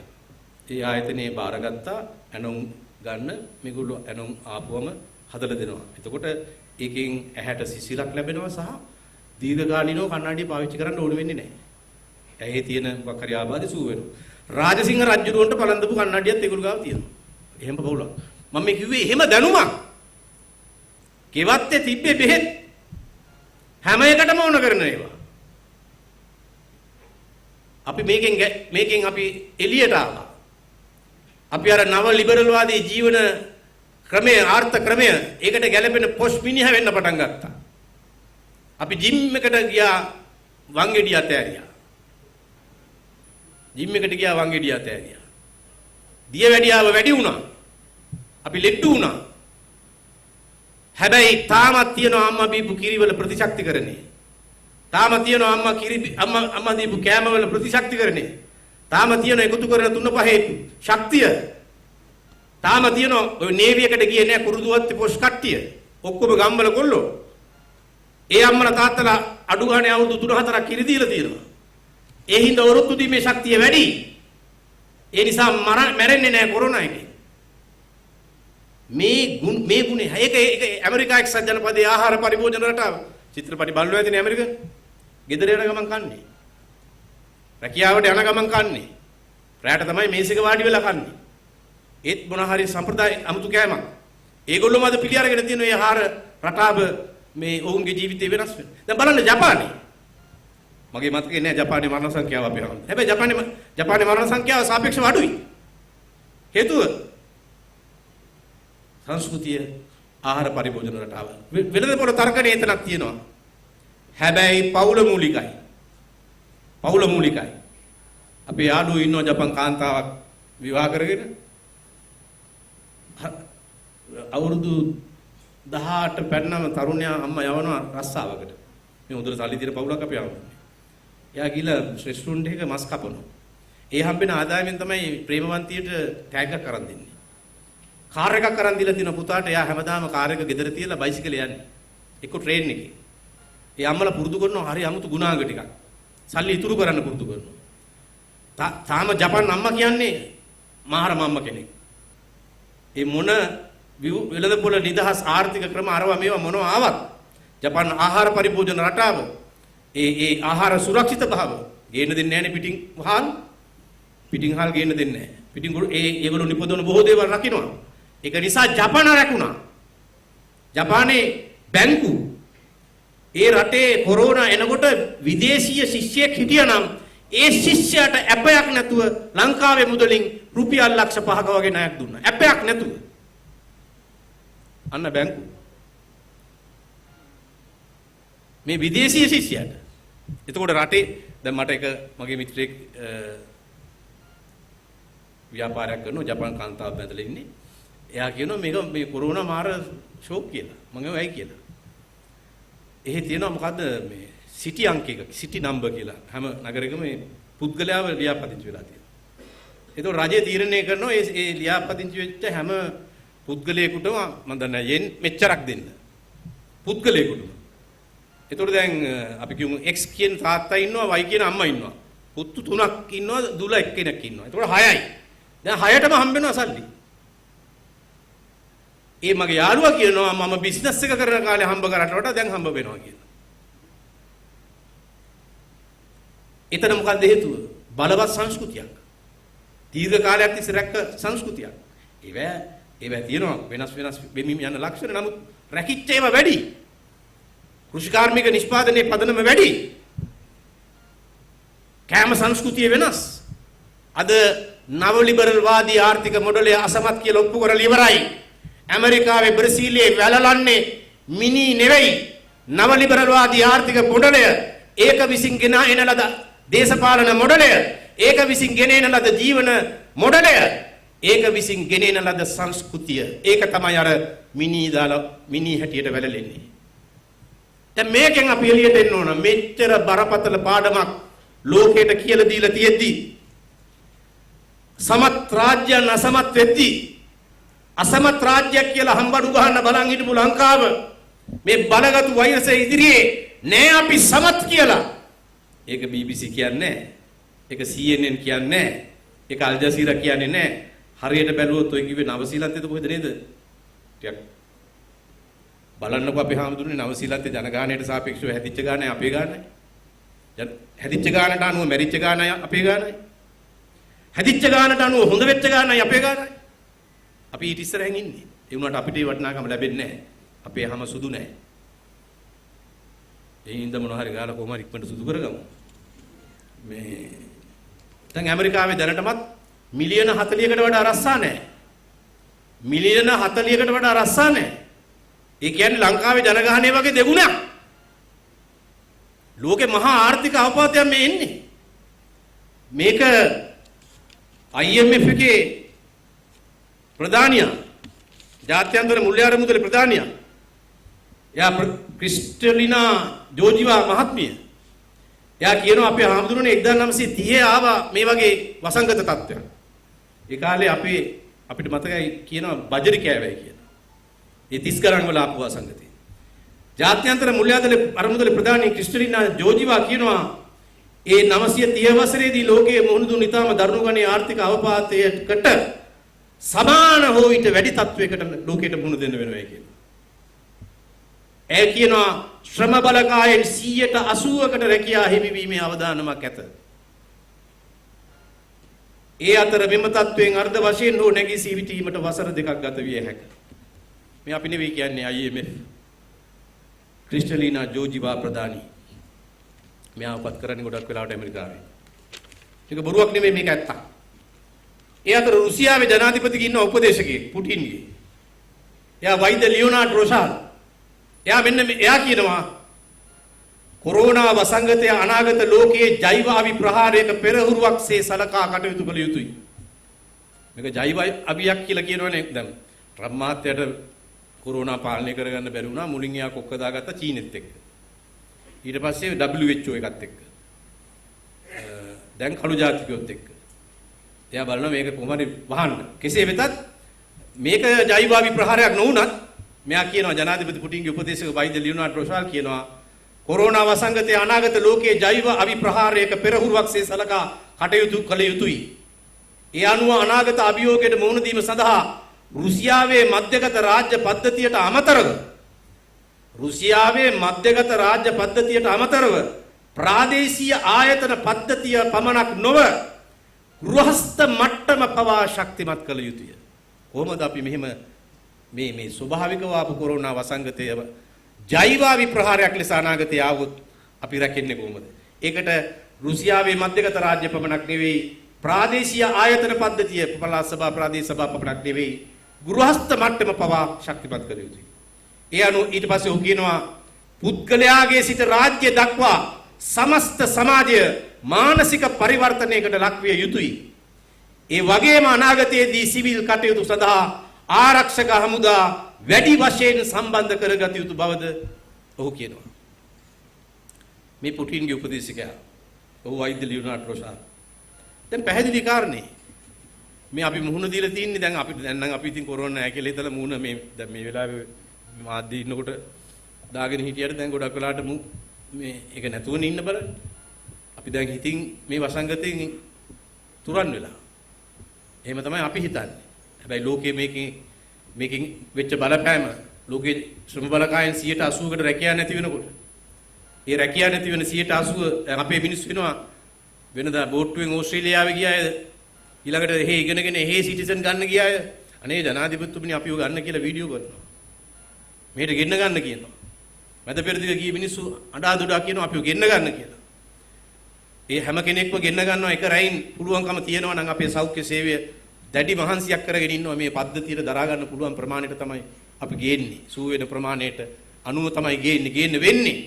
ඒ ආයතනේ බාරගත්තා ඇනොම් ගන්න මේගොල්ලෝ ඇනොම් ආපුවම හදලා දෙනවා. එතකොට ඒකෙන් ඇහැට සිසිලක් ලැබෙනවා සහ දීර්ඝකාලීනව කණ්ණාඩිය පාවිච්චි කරන්න ඕන වෙන්නේ නැහැ. ඇහි තියෙන මොකක් හරි ආබාධ සුව වෙනවා. රාජසිංහ රජුරවන්ට පළඳපු කණ්ණාඩියත් ඒගොල්ලෝ ගාව තියෙනවා. එහෙම බහුලක්. මම මේ කිව්වේ එහෙම දැනුමක්. කෙවත්තේ තිබ්බේ බෙහෙත් හැම එකටම ඕන කරන ඒවා. අපි මේකෙන් අපි එළියට ආවා. අපි අර නව ලිබරල් වාදී ජීවන ක්‍රමයේ ආර්ථ ක්‍රමය ඒකට ගැළපෙන පොෂ් මිනිහ වෙන්න පටන් ගත්තා. අපි ජිම් එකට ගියා වංගෙඩිය අතෑරියා. ජිම් එකට ගියා වංගෙඩිය අතෑරියා. දියවැඩියාව වැඩි වුණා. අපි ලෙඩ්ඩු වුණා. හැබැයි තාමත් තියෙනවා අම්මා බීපු කිරිවල ප්‍රතිශක්තිකරණේ. තාම තියෙනවා අම්මා දීපු කෑමවල ප්‍රතිශක්තිකරණේ. තාම තියෙන එකතු කරන 3-5 ශක්තිය. තාම තියෙනවා ඔය නේවි එකට ගියේ නෑ කුරුදුවත් පොෂ් කට්ටිය. ඔක්කොම ගම්වල කොල්ලෝ. ඒ අම්මලා තාත්තලා අඩු ගානේ අවුරුදු 3-4ක් කිරි දීලා තියෙනවා. ඒ හින්දා වරුත්තු දීමේ ශක්තිය වැඩි. ඒ නිසා මැරෙන්නේ නෑ කොරෝනා එකේ. මේ ගුණේ ඒක ඇමරිකා එක්සත් ජනපදයේ ආහාර පරිභෝජන රටාව චිත්‍රපටි බලනවා ඇතිනේ ඇමරිකා. ගෙදර යන ගමන් කන්නේ. රැකියාවට යන ගමන් කන්නේ. රැයට තමයි මේසෙක වාඩි වෙලා කන්නේ. ඒත් මොන හරි සම්ප්‍රදාය අමුතු කෑමක්. ඒගොල්ලෝම අද පිළි අරගෙන තියෙන මේ ආහාර රටාව මේ ඔවුන්ගේ ජීවිතේ වෙනස් වෙන. දැන් බලන්න ජපානයේ. මගේ මතකේ නෑ ජපානයේ මරණ සංඛ්‍යාව අපි අහන්නේ. හැබැයි ජපානයේ මරණ සංඛ්‍යාව සාපේක්ෂව අඩුයි. හේතුව සංස්කෘතිය ආහාර පරිභෝජන රටාව. වෙළඳ පොළ තර්කණේ එතනක් තියෙනවා. හැබැයි පවුල මූලිකයි. පවුල මූලිකයි. අපේ යාළුවෝ ඉන්නවා ජපන් කාන්තාවක් විවාහ කරගෙන අවුරුදු 18 පැන්නම තරුණයා අම්මා යවනවා රස්සාවකට. මේ හොඳට සල්ලි දින පවුලක් අපි යවනවා. එයා ගිහලා රෙස්ටුරන්ට් එකක මස් කපනවා. ඒ හම්බෙන ආදායමෙන් තමයි ප්‍රේමවන්තියට ටැග් එකක් අරන් දෙන්නේ. කාර් එකක් අරන් දීලා තියෙන පුතාට එයා හැමදාම කාර් එක ගෙදර තියලා බයිසිකලේ යන්නේ. එක්ක ට්‍රේන් එකේ. ඒ අම්මලා පුරුදු කරනවා හරි අමුතු ගුණාංග ටිකක්. සල්ලි ඉතුරු කරන්න පුරුදු කරනවා. තාම ජපන් අම්මා කියන්නේ මාහර මම්ම කෙනෙක්. ඒ මොන වෙළඳපොළ නිදහස් ආර්ථික ක්‍රම අරවා මේවා මොනවා ආවත් ජපන් ආහාර පරිභෝජන රටාව ඒ ආහාර සුරක්ෂිත භාව ගේන්න දෙන්නේ නැහැ නේ පිටින් හාල් ගේන්න දෙන්නේ නැහැ. පිටින් ඒගොල්ලෝ නිපදවන බොහෝ දේවල් රකින්නවා. ඒක නිසා ජපාන රැකුණා. ජපානයේ බැංකු ඒ රටේ කොරෝනා එනකොට විදේශීය ශිෂ්‍යයෙක් හිටියනම් ඒ ශිෂ්‍යයාට ඇපයක් නැතුව ලංකාවේ මුදලින් රුපියල් ලක්ෂ 5ක වගේ ණයක් දුන්නා. ඇපයක් නැතුව. අන්න බැංකු. මේ විදේශීය ශිෂ්‍යයාට. එතකොට රටේ දැන් මට එක මගේ මිත්‍රයෙක් ව්‍යාපාරයක් කරනවා ජපාන් කාන්තාවක් බැඳලා ඉන්නේ. එයා කියනවා මේක මේ කොරෝනා මාර ෂෝක් කියලා. මම ඒවයි කියලා. එහෙ තියෙනවා මොකද්ද මේ සිටි අංක එක සිටි නම්බර් කියලා. හැම නගරයකම මේ පුද්ගලයාව ලියාපදිංචි වෙලා තියෙනවා. ඒතකොට රජය තීරණය කරනවා ඒ ලියාපදිංචි වෙච්ච හැම පුද්ගලයෙකුටම මම දන්නේ යෙන් මෙච්චරක් දෙන්න. පුද්ගලයෙකුටම. ඒතකොට දැන් අපි කියමු X කියන තාත්තා ඉන්නවා Y කියන අම්මා ඉන්නවා. පුතු තුනක් ඉන්නවා දුල එක්කෙනෙක් ඉන්නවා. ඒතකොට 6යි. දැන් 6ටම හම්බ වෙනවා සල්ලි. ඒ මගේ යාළුවා කියනවා මම බිස්නස් එක කරන කාලේ හම්බ කරාට වඩා දැන් හම්බ වෙනවා කියලා. එතන මොකක්ද හේතුව? බලවත් සංස්කෘතියක්. දීර්ඝ කාලයක් තිස්සේ රැක්ක සංස්කෘතියක්. ඒවා තියෙනවා වෙනස් වෙමින් යන ලක්ෂණ. නමුත් රැකිච්ච ඒවා වැඩි. කෘෂිකාර්මික නිෂ්පාදනයේ පදනම වැඩි. කෑම සංස්කෘතිය වෙනස්. අද නව ලිබරල් වාදී ආර්ථික මොඩලය අසමත් කියලා ඔප්පු කරලා ඉවරයි. ඇමරිකාවේ බ්‍රසීලයේ වැළලන්නේ මිනි නෙවෙයි. නව ලිබරල් වාදී ආර්ථික මොඩලය ඒක විසින් ගෙන එන ලද දේශපාලන මොඩලය ඒක විසින් ගෙන එන ලද ජීවන මොඩලය ඒක විසින් ගෙන එන ලද සංස්කෘතිය ඒක තමයි අර මිනි හැටියට වැළලෙන්නේ. දැන් මේකෙන් අපි එළියට එන්න ඕන. මෙච්චර බරපතල පාඩමක් ලෝකයට කියලා දීලා තියෙද්දි සමත් රාජ්‍යයන් අසමත් වෙද්දි අසමත් රාජ්‍යයක් කියලා හම්බඩු ගහන්න බලන් හිටපු ලංකාව මේ බලගත් වෛරසය ඉදිරියේ නෑ අපි සමත් කියලා. ඒක BBC කියන්නේ නෑ. ඒක CNN කියන්නේ නෑ. ඒක අල් ජසීරා කියන්නේ නෑ. හරියට බැලුවොත් ඔය කිව්වේ නවසීලන්තේද කොහෙද නේද? ටිකක් බලන්නකො අපි හාමුදුරනේ නවසීලන්තේ ජනගහනයට සාපේක්ෂව හැදිච්ච ගානයි අපේ ගානයි. හැදිච්ච ගානට අනුව මැරිච්ච ගානයි අපේ ගානයි. හැදිච්ච ගානට අනුව හොඳ වෙච්ච ගානයි අපේ ගානයි. අපි ඊට ඉස්සරහින් ඉන්නේ. ඒ වුණාට අපිට ඒ වටිනාකම ලැබෙන්නේ නැහැ. අපේ හැම සුදු නැහැ. ඒ හින්දා මොනවා හරි ගාලා කොහොම හරි ඉක්මනට සුදු කරගමු. මේ දැන් ඇමරිකාවේ දැනටමත් මිලියන 40කට වඩා රස්සා නැහැ. මිලියන 40කට වඩා රස්සා නැහැ. ඒ කියන්නේ ලංකාවේ ජනගහනය වගේ දෙගුණයක්. ලෝකේ මහා ආර්ථික අවපාතයක් මේ එන්නේ. මේක IMF එකේ ප්‍රධානියා ජාත්‍යන්තර මුල්‍ය ආරමුදල ප්‍රධානියා යා ක්‍රිස්ටලිනා ජෝජිවා මහත්මිය එයා කියනවා අපේ හාමුදුරනේ 1930 ආවා මේ වගේ වසංගත තත්ත්වයක්. ඒ කාලේ අපිට මතකයි කියනවා බජරි කෑවයි කියලා. ඒ 30 ගණන් වල ආපු වසංගතේ. ජාත්‍යන්තර මුල්‍ය ආරමුදල ප්‍රධානී ක්‍රිස්ටලිනා ජෝජිවා කියනවා ඒ 930 වසරේදී ලෝකයේ මුහුණ දුන් ඉතාම දරුණු ගණයේ ආර්ථික අවපාතයකට සමාන හෝ ඊට වැඩි තත්වයකට ලෝකයට මුහුණ දෙන්න වෙනවා කියලා. ඒ කියනවා ශ්‍රම බලකායෙන් 80%කට රැකියා හිමිවීමේ අවදානමක් ඇත. ඒ අතර මෙම තත්වයෙන් අර්ධ වශයෙන් හෝ නැගී සිටීමට වසර 2ක් ගත විය හැක. මේ අපි නෙවෙයි කියන්නේ IMF. ක්‍රිස්ටලිනා ජෝජිවා ප්‍රධානී. මෙයාපත් කරන්නේ ගොඩක් වෙලාවට ඇමරිකාවේ. ඒක බොරුවක් නෙමෙයි මේක ඇත්තක්. ඒ අතර රුසියාවේ ජනාධිපතිගෙ ඉන්න උපදේශකයෙක් පුටින්ගේ. එයා වෛද්‍ය ලියෝනාඩ් රොෂාල්. එයා කියනවා කොරෝනා වසංගතය අනාගත ලෝකයේ ජෛව අවිප්‍රහාරයක පෙරහුරුවක්සේ සලකා කටයුතු කළ යුතුයි. මේක ජෛව අවියක් කියලා කියනවනේ. දැන් ට්‍රම්ප් මහත්තයාට කොරෝනා පාලනය කරගන්න බැරි වුණා. මුලින් එයා කොක්ක දාගත්ත චීනෙත් එක්ක. ඊට පස්සේ WHO එකත් එක්ක. දැන් කළු ජාතිකයොත් එක්ක. එයා බලනවා මේක කොහොමද වහන්න. කෙසේ වෙතත් මේක ජෛව අවිප්‍රහාරයක් නොවුනත් මෙයා කියනවා ජනාධිපති පුටින්ගේ උපදේශක වෛද්‍ය ලියෝනාඩ් රොෂාල් කියනවා කොරෝනා වසංගතයේ අනාගත ලෝකයේ ජෛව අවිප්‍රහාරයක පෙරහුරුවක්සේ සලකා කටයුතු කළ යුතුයි. ඒ අනුව අනාගත අභියෝගයට මුහුණ දීම සඳහා රුසියාවේ මධ්‍යගත රාජ්‍ය පද්ධතියට අමතරව ප්‍රාදේශීය ආයතන පද්ධතිය පමණක් නොව ගෘහස්ත මට්ටම පවා ශක්තිමත් කළ යුතුය. කොහොමද අපි මෙහෙම මේ ස්වභාවිකව ආපු කොරෝනා වසංගතය ජෛව විප්‍රහාරයක් ලෙස අනාගතයේ ආවොත් අපි රැකෙන්නේ කොහොමද? ඒකට රුසියාවේ මධ්‍යගත රාජ්‍ය පමණක් නෙවෙයි ප්‍රාදේශීය ආයතන පද්ධතිය පළාත් සභා ප්‍රාදේශ සභා පමණක් නෙවෙයි ගෘහස්ත මට්ටම පවා ශක්තිමත් කළ යුතුයි. ඒ අනුව ඊට පස්සේ ඔහු කියනවා පුද්ගලයාගේ සිට රාජ්‍ය දක්වා සමස්ත සමාජය මානසික පරිවර්තනයකට ලක්විය යුතුයි. ඒ වගේම අනාගතයේදී සිවිල් කටයුතු සඳහා ආරක්ෂක හමුදා වැඩි වශයෙන් සම්බන්ධ කරගත යුතු බවද ඔහු කියනවා. මේ පුටින්ගේ උපදේශකයා ඔහු වෛද්‍ය ලියෝනාඩ් රොෂාල්. දැන් පැහැදිලි කාරණේ මේ අපි මුහුණ දීලා තින්නේ දැන් නම් අපි ඉතින් කොරෝනා නැහැ කියලා හිතලා මුහුණ මේ දැන් මේ වෙලාවේ මාධ්‍ය ඉන්නකොට දාගෙන හිටියට දැන් ගොඩක් වෙලාට මේ ඒක නැතුවනේ ඉන්න බලන්න. අපි දැන් හිතින් මේ වසංගතයෙන් තුරන් වෙලා. එහෙම තමයි අපි හිතන්නේ. හැබැයි ලෝකයේ මේකෙන් වෙච්ච බලපෑම ලෝකයේ ශ්‍රම බලකායෙන් 80%කට රැකියාව නැති වෙනකොට ඒ රැකියාව නැති වෙන 80% අපේ මිනිස්සු වෙනවා වෙනදා බෝට්ටුවෙන් ඕස්ට්‍රේලියාවේ ගිය අය ඊළඟට එහෙ ඉගෙනගෙන එහෙ සිටිසන් ගන්න ගිය අය අනේ ජනාධිපතිතුමනි අපිව ගන්න කියලා වීඩියෝ කරනවා. මෙහෙට ගෙන්න ගන්න කියනවා. මැද පෙරදිග ගිය මිනිස්සු අඬා දුඩා කියනවා අපිව ගෙන්න ගන්න කියලා. ඒ හැම කෙනෙක්ම ගෙන්න ගන්නවා එක රැයින් පුළුවන්කම තියෙනවා නම් අපේ සෞඛ්‍ය සේවය දැඩි මහන්සියක් කරගෙන ඉන්නවා මේ පද්ධතියට දරා ගන්න පුළුවන් ප්‍රමාණයට තමයි අපි ගේන්නේ. සූ වෙන ප්‍රමාණයට අනුව තමයි ගේන්න වෙන්නේ.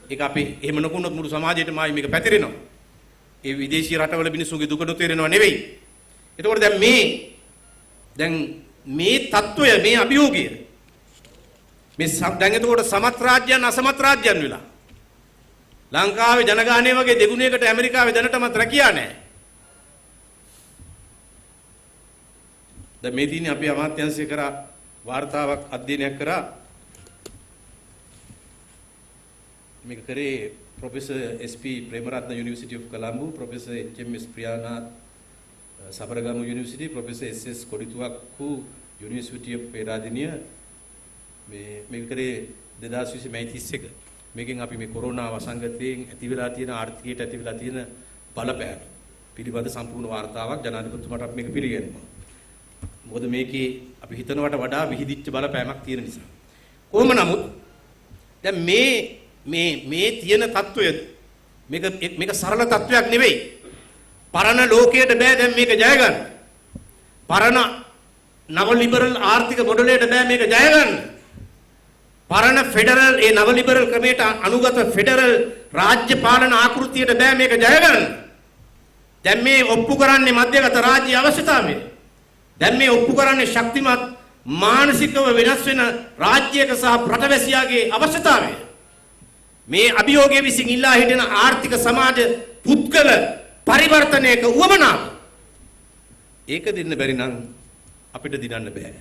ඒක අපි එහෙම නොකුණොත් මුළු සමාජයටම ආයි මේක පැතිරෙනවා. ඒ විදේශීය රටවල මිනිස්සුන්ගේ දුක නොතේරෙනව නෙවෙයි. එතකොට දැන් මේ తত্ত্বය මේ අභියෝගය මේ දැන් එතකොට සමත් රාජ්‍යයන් අසමත් රාජ්‍යයන් වෙලා ලංකාවේ ජනගහනය වගේ දෙගුණයකට ඇමරිකාවේ දැනටමත් රැකියා නැහැ. දැන් මේ දිනේ අපි අමාත්‍යාංශය කරා වාර්තාවක් අධ්‍යයනයක් කරා. මේක කරේ Professor SP Premaratna University of Colombo, Professor HMS Priyanath Sabaragamu University, Professor SS Kodituakku University of Peradeniya මේක කරේ 2020 මැයි 31. මේකෙන් අපි මේ කොරෝනා වසංගතයෙන් ඇති වෙලා තියෙන ආර්ථිකයට ඇති වෙලා තියෙන බලපෑම පිළිබඳ සම්පූර්ණ වාර්තාවක් ජනාධිපතිතුමාට අපි මේක පිළිගන්නවා. මොකද මේකේ අපි හිතනවට වඩා විහිදිච්ච බලපෑමක් තියෙන නිසා. කොහොම නමුත් දැන් මේ තියෙන தত্ত্বය මේක සරල தত্ত্বයක් නෙවෙයි. පරණ ලෝකයට බෑ දැන් මේක ජය ගන්න. පරණ නව ලිබරල් ආර්ථික මොඩලයට බෑ මේක ජය ගන්න. පරණ ෆෙඩරල් ඒ නව ලිබරල් ක්‍රමයට අනුගත ෆෙඩරල් රාජ්‍ය පාලන ආකෘතියට බෑ මේක ජය ගන්න. දැන් මේ ඔප්පු කරන්නේ මධ්‍යගත රාජ්‍ය අවශ්‍යතාවය. දැන් මේ ඔප්පු කරන්නේ ශක්තිමත් මානසිකව වෙනස් වෙන රාජ්‍යයක සහ රටවැසියාගේ අවශ්‍යතාවය. මේ අභියෝගයේ විසින් ඉල්ලා හිටින ආර්ථික සමාජ පුද්ගල පරිවර්තනයක උවමනාව ඒක දෙන්න බැරි නම් අපිට දිනන්න බෑ.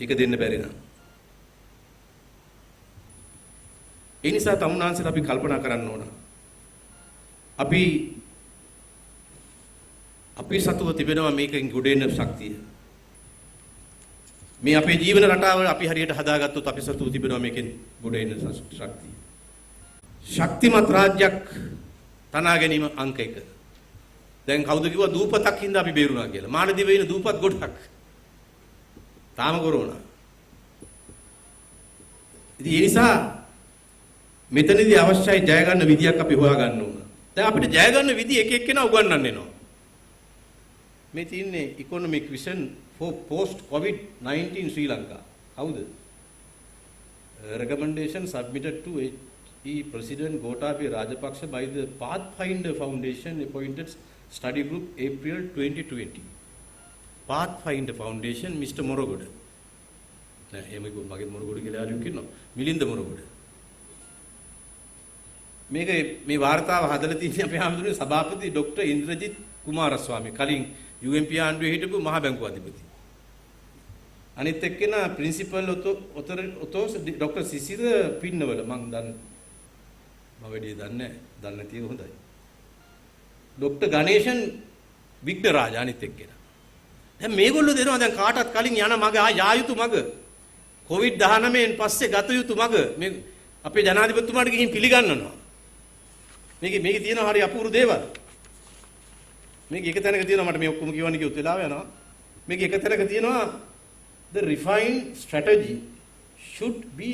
ඒක දෙන්න බැරි නම් ඒ නිසා තමුන්නාන්සලා අපි කල්පනා කරන්න ඕන. අපි සතුව තිබෙනවා මේකෙන් ගොඩ එන ශක්තිය. මේ අපේ ජීවන රටාව අපි හරියට හදාගත්තොත් අපි සතුව තිබෙනවා මේකෙන් ගොඩ එන ශක්තිය. ශක්තිමත් රාජ්‍යයක් තනා ගැනීම අංක 1. දැන් කවුද කිව්වා දූපතක් හින්දා අපි බේරුණා කියලා. මාළදිවයින දූපත් ගොඩක්. තාම කොරෝනා. ඉතින් ඒ නිසා මෙතනදී අවශ්‍යයි ජය ගන්න විදියක් අපි හොයා ගන්න ඕන. දැන් අපිට ජය ගන්න විදිය එක එක්කෙනා උගන්වන්න එනවා. මේ තියෙන්නේ economic vision for post COVID-19 ශ්‍රී ලංකා. කවුද? recommendation submitted to HE President Gotabaya Rajapaksa by the Pathfinder Foundation appointed study group April 2020. Pathfinder Foundation, Mr. Morogoda. මගේ මොරගොඩ කියලා ආරියු කියනවා. මිලින්ද මොරගොඩ. මේක මේ වාර්තාව හදලා තියෙන්නේ අපේ ආමතුනේ සභාපති ડોક્ટર ඉන්ද්‍රජිත් කුමාරස්වාමී කලින් UMP ආණ්ඩුවේ හිටපු මහ බැංකුව අධිපති. අනිත් එක්කෙනා ප්‍රින්සිපල් ඔතෝස් ડોક્ટર සිසිර පින්නවල මං දන්නේ මම වැඩි දන්නේ නැති එක හොඳයි. ડોક્ટર ගණේෂන් වික්ටරාජ අනිත් එක්කෙනා. දැන් මේගොල්ලෝ දෙනවා දැන් කාටවත් කලින් යන මග යා යුතු මග COVID-19න් පස්සේ ගත යුතු මග මේ අපේ ජනාධිපතිතුමාට ගිහින් පිළිගන්නනවා. මේකේ තියෙනවා හරි අපූර්ව දේවල්. මේක එක තැනක තියෙනවා මට මේ ඔක්කොම කියවන්න කිව්වොත් වෙලාව යනවා. මේක එක තැනක තියෙනවා the refined strategy should be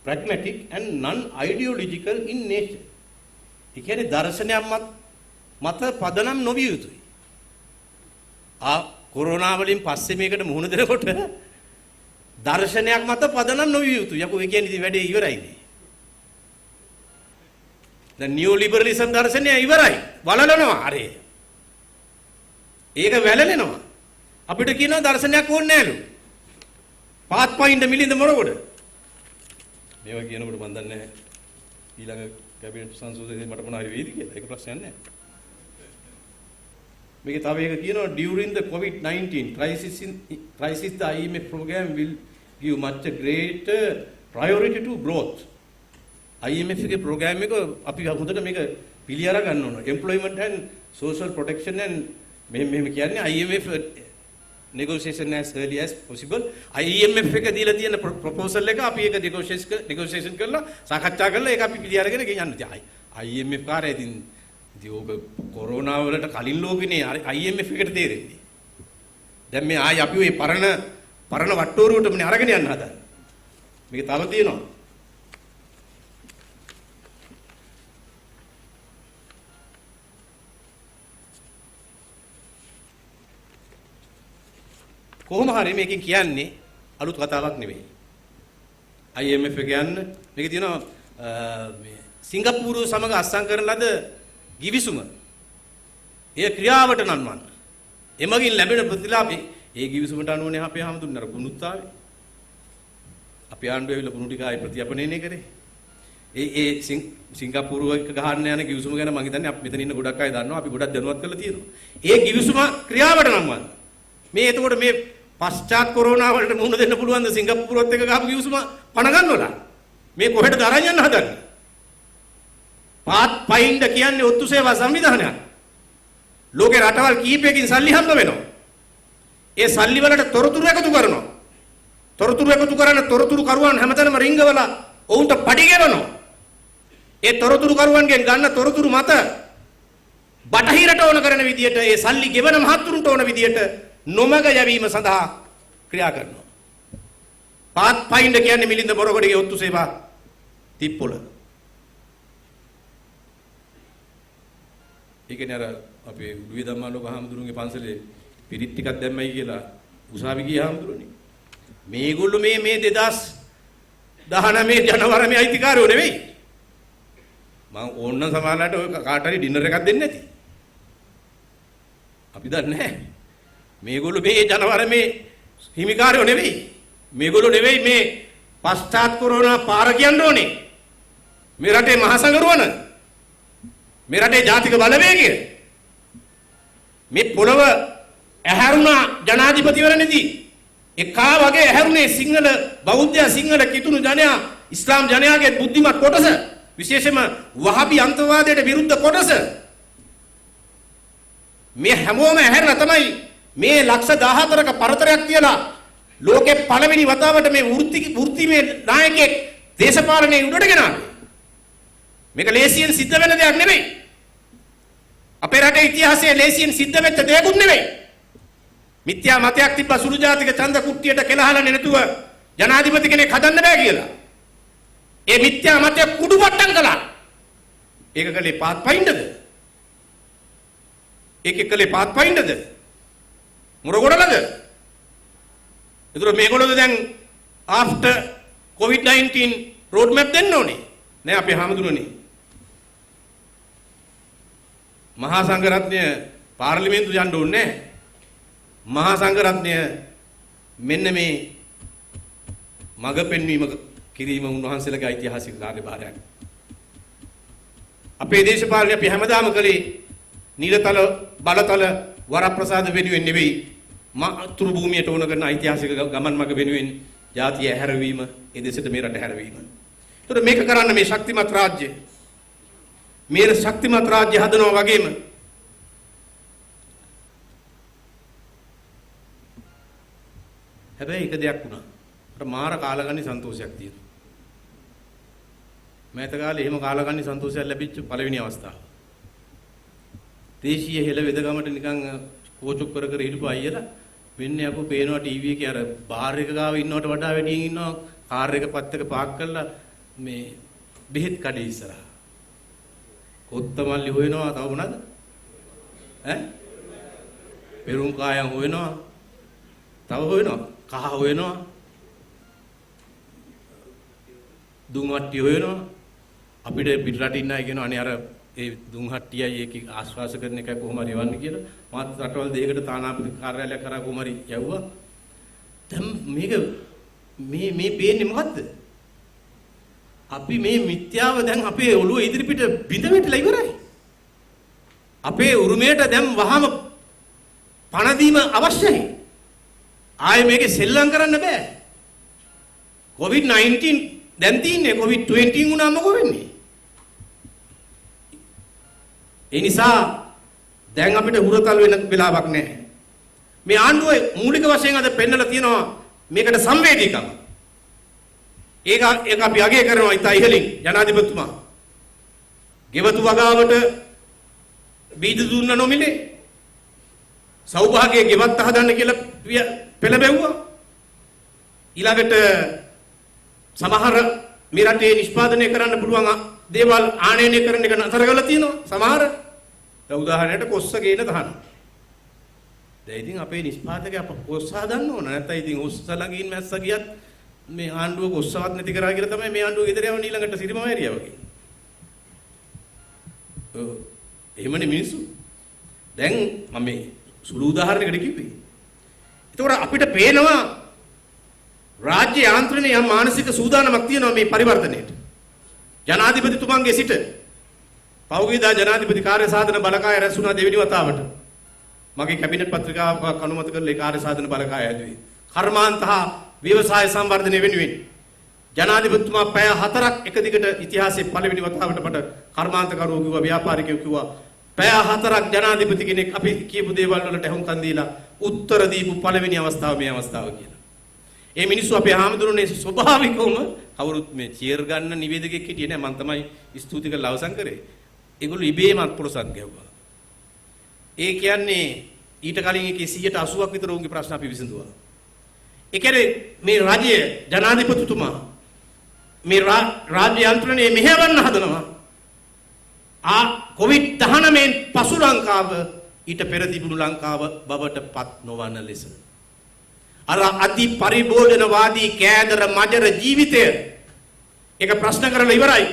pragmatic and non-ideological in nature. ඒ කියන්නේ දර්ශනයක් මත පදනම් නොවිය යුතුයි. කොරෝනා වලින් පස්සේ මේකට මුහුණ දෙනකොට දර්ශනයක් මත පදනම් නොවිය යුතුයි. යකෝ ඒ කියන්නේ ඉතින් වැඩේ ඉවරයිනේ. දැන් නියෝ ලිබරලිසම් දර්ශනය ඉවරයි. වලලනවා අරේ. ඒක වැළලෙනවා. අපිට කියනවා දර්ශනයක් ඕනේ නෑලු. පාත්පයින්ද මිලින්ද මොරගොඩ. මේවා කියනකොට මන් දන්නේ නැහැ. ඊළඟ කැබිනට් සංසෝධනයේ මට මොනවා හරි වෙයිද කියලා. ඒක ප්‍රශ්නයක් නෑ. මේකේ තව එක කියනවා during the COVID-19 crisis the IMF program will give much greater priority to growth. IMF එකේ program එක අපි හොඳට මේක පිළිඅර ගන්න ඕන. employment and social protection and මෙහෙම කියන්නේ IMF negotiation as early as possible. IMF එක දීලා තියෙන proposal එක අපි ඒක negotiation කරලා සාකච්ඡා කරලා ඒක අපි පිළිඅරගෙන ගෙනියන්න තියයි. IMF කාර්යය ඉතින් ඔබ කොරෝනා වලට කලින් ලෝකෙනේ IMF එකට තේරෙන්නේ. දැන් මේ ආයි අපි ওই පරණ වට්ටෝරුවටමනේ අරගෙන යන්න හදන්නේ. මේක තව තියෙනවා. කොහොම හරි මේකෙන් කියන්නේ අලුත් කතාවක් නෙවෙයි. IMF එක කියන්නේ මේකේ තියෙනවා මේ සිංගප්පූරුව සමග අත්සන් කරන ලද ගිවිසුම එය ක්‍රියාවට නන්වන්න. එමගින් ලැබෙන ප්‍රතිලාභේ ඒ ගිවිසුමට අනුවනේ අපේ හැමතුන් අර ගුණුත් ආවේ. අපේ ආණ්ඩුව ඇවිල්ලා ගුණු ටික ආයි ප්‍රතිඅපනයනේ කරේ. ඒ සිංගප්පූරුව එක ගහන්න යන ගිවිසුම ගැන මම හිතන්නේ අපි මෙතන ඉන්න ගොඩක් අය දන්නවා. අපි ගොඩක් දැනුවත් කරලා තියෙනවා. ඒ ගිවිසුම ක්‍රියාවට නන්වන්න. මේ එතකොට මේ පශ්චාත් කොරෝනා වලට මුහුණ දෙන්න පුළුවන් ද සිංගප්පූරුවත් එක ගහපු ගිවිසුම පණ ගන්නවලා. මේ කොහෙටද අරන් යන්න හදන්නේ? පාත්ෆයින්ඩර් කියන්නේ ඔත්තු සේවා සංවිධානයක්. ලෝකේ රටවල් කීපයකින් සල්ලි හම්බ වෙනවා. ඒ සල්ලි වලට තොරතුරු එකතු කරනවා. තොරතුරු එකතු කරන තොරතුරු කරුවන් හැමතැනම රිංගවලා ඔවුන්ට පඩි ගෙවනවා. ඒ තොරතුරු කරුවන්ගෙන් ගන්න තොරතුරු මත බටහිරට ඕන කරන විදියට ඒ සල්ලි ගෙවන මහත්තුරුන්ට ඕන විදියට නොමග යැවීම සඳහා ක්‍රියා කරනවා. පාත්ෆයින්ඩර් කියන්නේ මිලින්ද මොරගොඩගේ ඔත්තු සේවා තිප්පොළ. ඒකනේ අර අපේ උඩුවේ ධම්මාලෝක හාමුදුරුවන්ගේ පන්සලේ පිරිත් ටිකක් දැම්මයි කියලා උසාවි ගිය හාමුදුරුවනේ. මේගොල්ලෝ මේ 2019 ජනවරමේ අයිතිකාරයෝ නෙවෙයි. මම ඕන්න සමාජලට ඔය කාට හරි ඩිනර් එකක් දෙන්න නැති. අපි දන්නේ නැහැ. මේගොල්ලෝ මේ ජනවරමේ හිමිකාරයෝ නෙවෙයි. මේගොල්ලෝ නෙවෙයි මේ පශ්චාත් කොරෝනා පාර කියන්න ඕනේ. මේ රටේ මහසඟරුවන මේ රටේ ජාතික බලවේගය මේ පොළව ඇහැරුණා ජනාධිපතිවරණේදී එකා වගේ ඇහැරුණේ සිංහල බෞද්ධ සිංහල කිතුණු ජනයා ඉස්ලාම් ජනයාගේ බුද්ධිමත් කොටස විශේෂයෙන්ම වහබි අන්තවාදයට විරුද්ධ කොටස මේ හැමෝම ඇහැරලා තමයි මේ ලක්ෂ 14ක පරතරයක් තියලා ලෝකේ පළවෙනි වතාවට මේ වෘත්තිමේ නායකයෙක් දේශපාලනයේ උඩට ගෙනාවේ. මේක ලේසියෙන් සිද්ධ වෙන දෙයක් නෙවෙයි. අපේ රටේ ඉතිහාසයේ ලේසියෙන් සිද්ධ වෙච්ච දෙයක් නෙවෙයි. මිත්‍යා මතයක් තිබ්බ සුළු ජාතික ඡන්ද කුට්ටියට කෙලහලන්නේ නැතුව ජනාධිපති කෙනෙක් හදන්න බෑ කියලා. ඒ මිත්‍යා මතය කුඩුපට්ටම් කළා. ඒක කලේ පාත්ෆයින්ඩර්ද? ඒක කලේ පාත්ෆයින්ඩර්ද? මොරගොඩලද? ඒතර මේගොල්ලෝ දැන් after COVID-19 road map දෙන්න ඕනේ. නෑ අපේ හාමුදුරනේ. මහා සංඝරත්නය පාර්ලිමේන්තු යන්න ඕනේ නෑ. මහා සංඝරත්නය මෙන්න මේ මඟ පෙන්වීම කිරීම උන්වහන්සේලාගේ ඓතිහාසික කාර්යභාරයක්. අපේ දේශපාලනය අපි හැමදාම කළේ නිලතල බලතල වරප්‍රසාද වෙනුවෙන් නෙවෙයි මාතෘ භූමියට ඕන කරන ඓතිහාසික ගමන් මඟ වෙනුවෙන් ජාතිය හැරවීම එදෙසට මේ රට හැරවීම. ඒතකොට මේක කරන්න මේ ශක්තිමත් රාජ්‍ය මේ ශක්තිමත් රාජ්‍ය හදනවා වගේම හැබැයි එක දෙයක් වුණා. අර මාර කාලගන්නේ සන්තෝෂයක් තියෙනවා. මෑත කාලේ එහෙම කාලගන්නේ සන්තෝෂයක් ලැබිච්ච පළවෙනි අවස්ථාව. දේශීය හෙළ වෙදගමට නිකන් කෝචුක් කර කර හිටපු අයියලා වෙන්නේ අපෝ පේනවා ටීවී එකේ අර බාර් එක ගාව ඉන්නවට වඩා වැඩියෙන් ඉන්නවා කාර් එක පත්තක පාක් කරලා මේ බෙහෙත් කඩේ ඉස්සරහා. කොත්තමල්ලි හොයනවා තව මොනවද? පෙරුම් කායන් හොයනවා. තව හොයනවා. කහ හොයනවා. දුම් හට්ටිය හොයනවා. අපිට පිටරටින් ඉන්න අය කියනවා අනේ අර ඒ දුම් හට්ටියයි ඒකේ ආශ්වාස කරන එකයි කොහොම හරි යවන්නේ කියලා. මාත් රටවල් දෙකකට තානාපති කාර්යාලයක් කරා කොහොම හරි යවුවා. දැන් මේක මේ පේන්නේ මොකද්ද? අපි මේ මිත්‍යාව දැන් අපේ ඔළුව ඉදිරිපිට බිඳ වැටලා ඉවරයි. අපේ උරුමයට දැන් වහම පණ දීම අවශ්‍යයි. ආයේ මේකේ සෙල්ලම් කරන්න බෑ. COVID-19 දැන් තියන්නේ COVID-20 වුණාම මොකෝ වෙන්නේ? ඒ නිසා දැන් අපිට හුරතල් වෙන වෙලාවක් නැහැ. මේ ආණ්ඩුවේ මූලික වශයෙන් අද පෙන්නලා තියෙනවා මේකට සංවේදීකම. ඒක අපි අගය කරනවා ඉතින් ඉහලින් ජනාධිපතිතුමා. ගෙවතු වගාවට බීජ දුන්න නොමිලේ සෞභාග්‍යයේ ගෙවත්ත හදන්න කියලා පෙළඹෙව්වා. ඊළඟට සමහර මේ රටේ නිෂ්පාදනය කරන්න පුළුවන් දේවල් ආනයනය කරන එක නතර කරලා තියෙනවා. සමහර උදාහරණයට කොස්ස ගේන තහනම්. දැන් ඉතින් අපේ නිෂ්පාදකයා කොස්ස හදන්න ඕන. නැත්නම් ඉතින් ඔස්ස ළඟින් මැස්ස ගියත් මේ ආණ්ඩුව කොස්සවත් නැති කරා කියලා තමයි මේ ආණ්ඩුව ගෙදර යවන්නේ ඊළඟට සිරිම වෑරියා වගේ. එහෙමනේ මිනිස්සු. දැන් මම මේ සුළු උදාහරණයකට කිව්වේ. ඒතකොට අපිට පේනවා රාජ්‍ය යාන්ත්‍රණයේ යම් මානසික සූදානමක් තියෙනවා මේ පරිවර්තනයේට. ජනාධිපතිතුමන්ගේ සිට පෞගීදා ජනාධිපති කාර්ය සාධන බලකාය රැස්ුණා දෙවෙනි වතාවට. මගේ කැබිනට් පත්‍රිකාවක් අනුමත කරලා ඒ කාර්ය සාධන බලකාය ඇදුවේ. කර්මාන්ත හා ව්‍යවසාය සංවර්ධනය වෙනුවෙන් ජනාධිපතිතුමා පැය 4ක් එක දිගට ඉතිහාසයේ පළවෙනි වතාවට මට කර්මාන්තකරුවෝ කිව්වා ව්‍යාපාරිකයෝ කිව්වා පැය 4ක් ජනාධිපති කෙනෙක් අපි කියපු දේවල් වලට හුම්කන් දීලා උත්තර දීපු පළවෙනි අවස්ථාව මේ අවස්ථාව කියලා. ඒ මිනිස්සු අපේ ආමඳුරනේ ස්වභාවිකවම කවුරුත් මේ චියර් ගන්න නිවේදකෙක් හිටියේ නෑ. මම තමයි ස්තුති කරලා අවසන් කරේ. ඒගොල්ලෝ ඉබේම අත්පොරසක් ගැව්වා. ඒ කියන්නේ ඊට කලින් එකේ 180ක් විතර උන්ගේ ප්‍රශ්න අපි විසඳුවා. ඒ කියන්නේ මේ රාජ්‍ය ජනාධිපතිතුමා මේ රාජ්‍ය යන්ත්‍රණයේ මෙහෙවන්න හදනවා. COVID-19 පසු ලංකාව ඊට පෙර තිබුණු ලංකාව බවට පත් නොවන ලෙස. අර අති පරිභෝජනවාදී කෑදර මජර ජීවිතය ඒක ප්‍රශ්න කරලා ඉවරයි.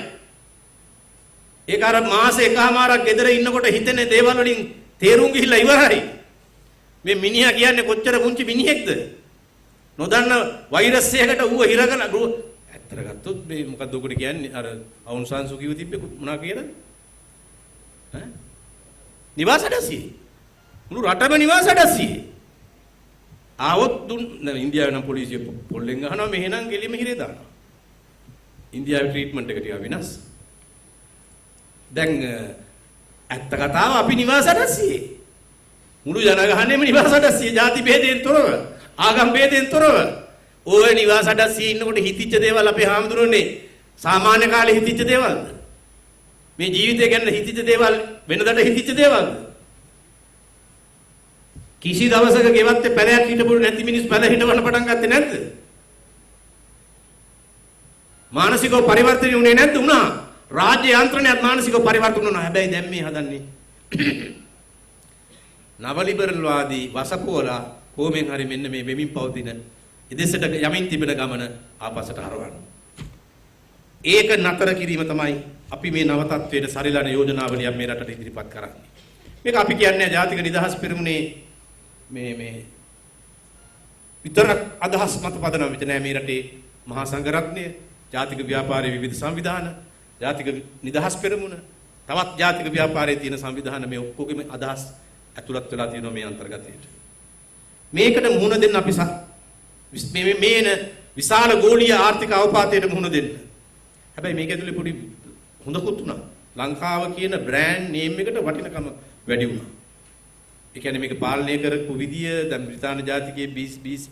ඒක අර මාස එකමාරක් ගෙදර ඉන්නකොට හිතෙන දේවල් වලින් තේරුම් ගිහිල්ලා ඉවරයි. මේ මිනිහා කියන්නේ කොච්චර පුංචි මිනිහෙක්ද? නොදන්න වෛරස් එකකට ඌව හිරගලා ඇත්තට ගත්තොත් මේ මොකක්ද උකට කියන්නේ අර අවුන් සංසු කිව්ව තිබ්බේ මොනවා කියලාද? ඈ? නිවාසඩසිය. මුළු රටම නිවාසඩසිය. ආවොත් ඉන්දියාවේ නම් පොලිසිය පොල්ලෙන් ගහනවා මෙහෙනම් ගෙලිම හිරේ දානවා. ඉන්දියාවේ ට්‍රීට්මන්ට් එක ටිකක් වෙනස්. දැන් ඇත්ත කතාව අපි නිවාසඩසියේ. මුළු ජනගහනයම නිවාසඩසියේ ಜಾති ભેදයෙන් තොරව, ආගම් ભેදයෙන් තොරව. ඔය නිවාසඩසියේ ඉන්නකොට හිතිච්ච දේවල් අපේ හාමුදුරනේ සාමාන්‍ය කාලේ හිතිච්ච දේවල්ද? මේ ජීවිතය ගැන හිතිච්ච දේවල් වෙනදට හිතිච්ච දේවල්ද? කිසි දවසක ගෙවත්තේ පැලයක් හිටපු නැති මිනිස් පැල හිටවන්න පටන් ගත්තේ නැද්ද? මානසිකව පරිවර්තනය වුණේ නැද්ද? වුණා. රාජ්‍ය යන්ත්‍රණයත් මානසිකව පරිවර්තන වුණා. හැබැයි දැන් මේ හදන්නේ නව ලිබරල් වාදී වසපුවලා කොහොමෙන් හරි මෙන්න මේ වෙමින් පවතින ඉදෙසට යමින් තිබෙන ගමන ආපස්සට හරවන්න. ඒක නතර කිරීම තමයි අපි මේ නව තත්වයට සරිලන යෝජනාවලියක් මේ රටට ඉදිරිපත් කරන්නේ. මේක අපි කියන්නේ ජාතික නිදහස් පෙරමුණේ මේ විතරක් අදහස් මත පදනම් විතර නෑ මේ රටේ මහා සංඝරත්නය, ජාතික ව්‍යාපාරයේ විවිධ සංවිධාන, ජාතික නිදහස් පෙරමුණ, තවත් ජාතික ව්‍යාපාරයේ තියෙන සංවිධාන මේ ඔක්කොගෙම අදහස් ඇතුළත් වෙලා තියෙනවා මේ අන්තර්ගතයට. මේකට මුහුණ දෙන්න අපි මේන විශාල ගෝලීය ආර්ථික අවපාතයට මුහුණ දෙන්න. හැබැයි මේක ඇතුලේ පොඩි හොඳකුත් උනා. ලංකාව කියන බ්‍රෑන්ඩ් නේම් එකට වටිනකම වැඩි වුණා. ඒ කියන්නේ මේක පාලනය කරපු විදිය දැන් බ්‍රිතාන්‍ය ජාතිකයේ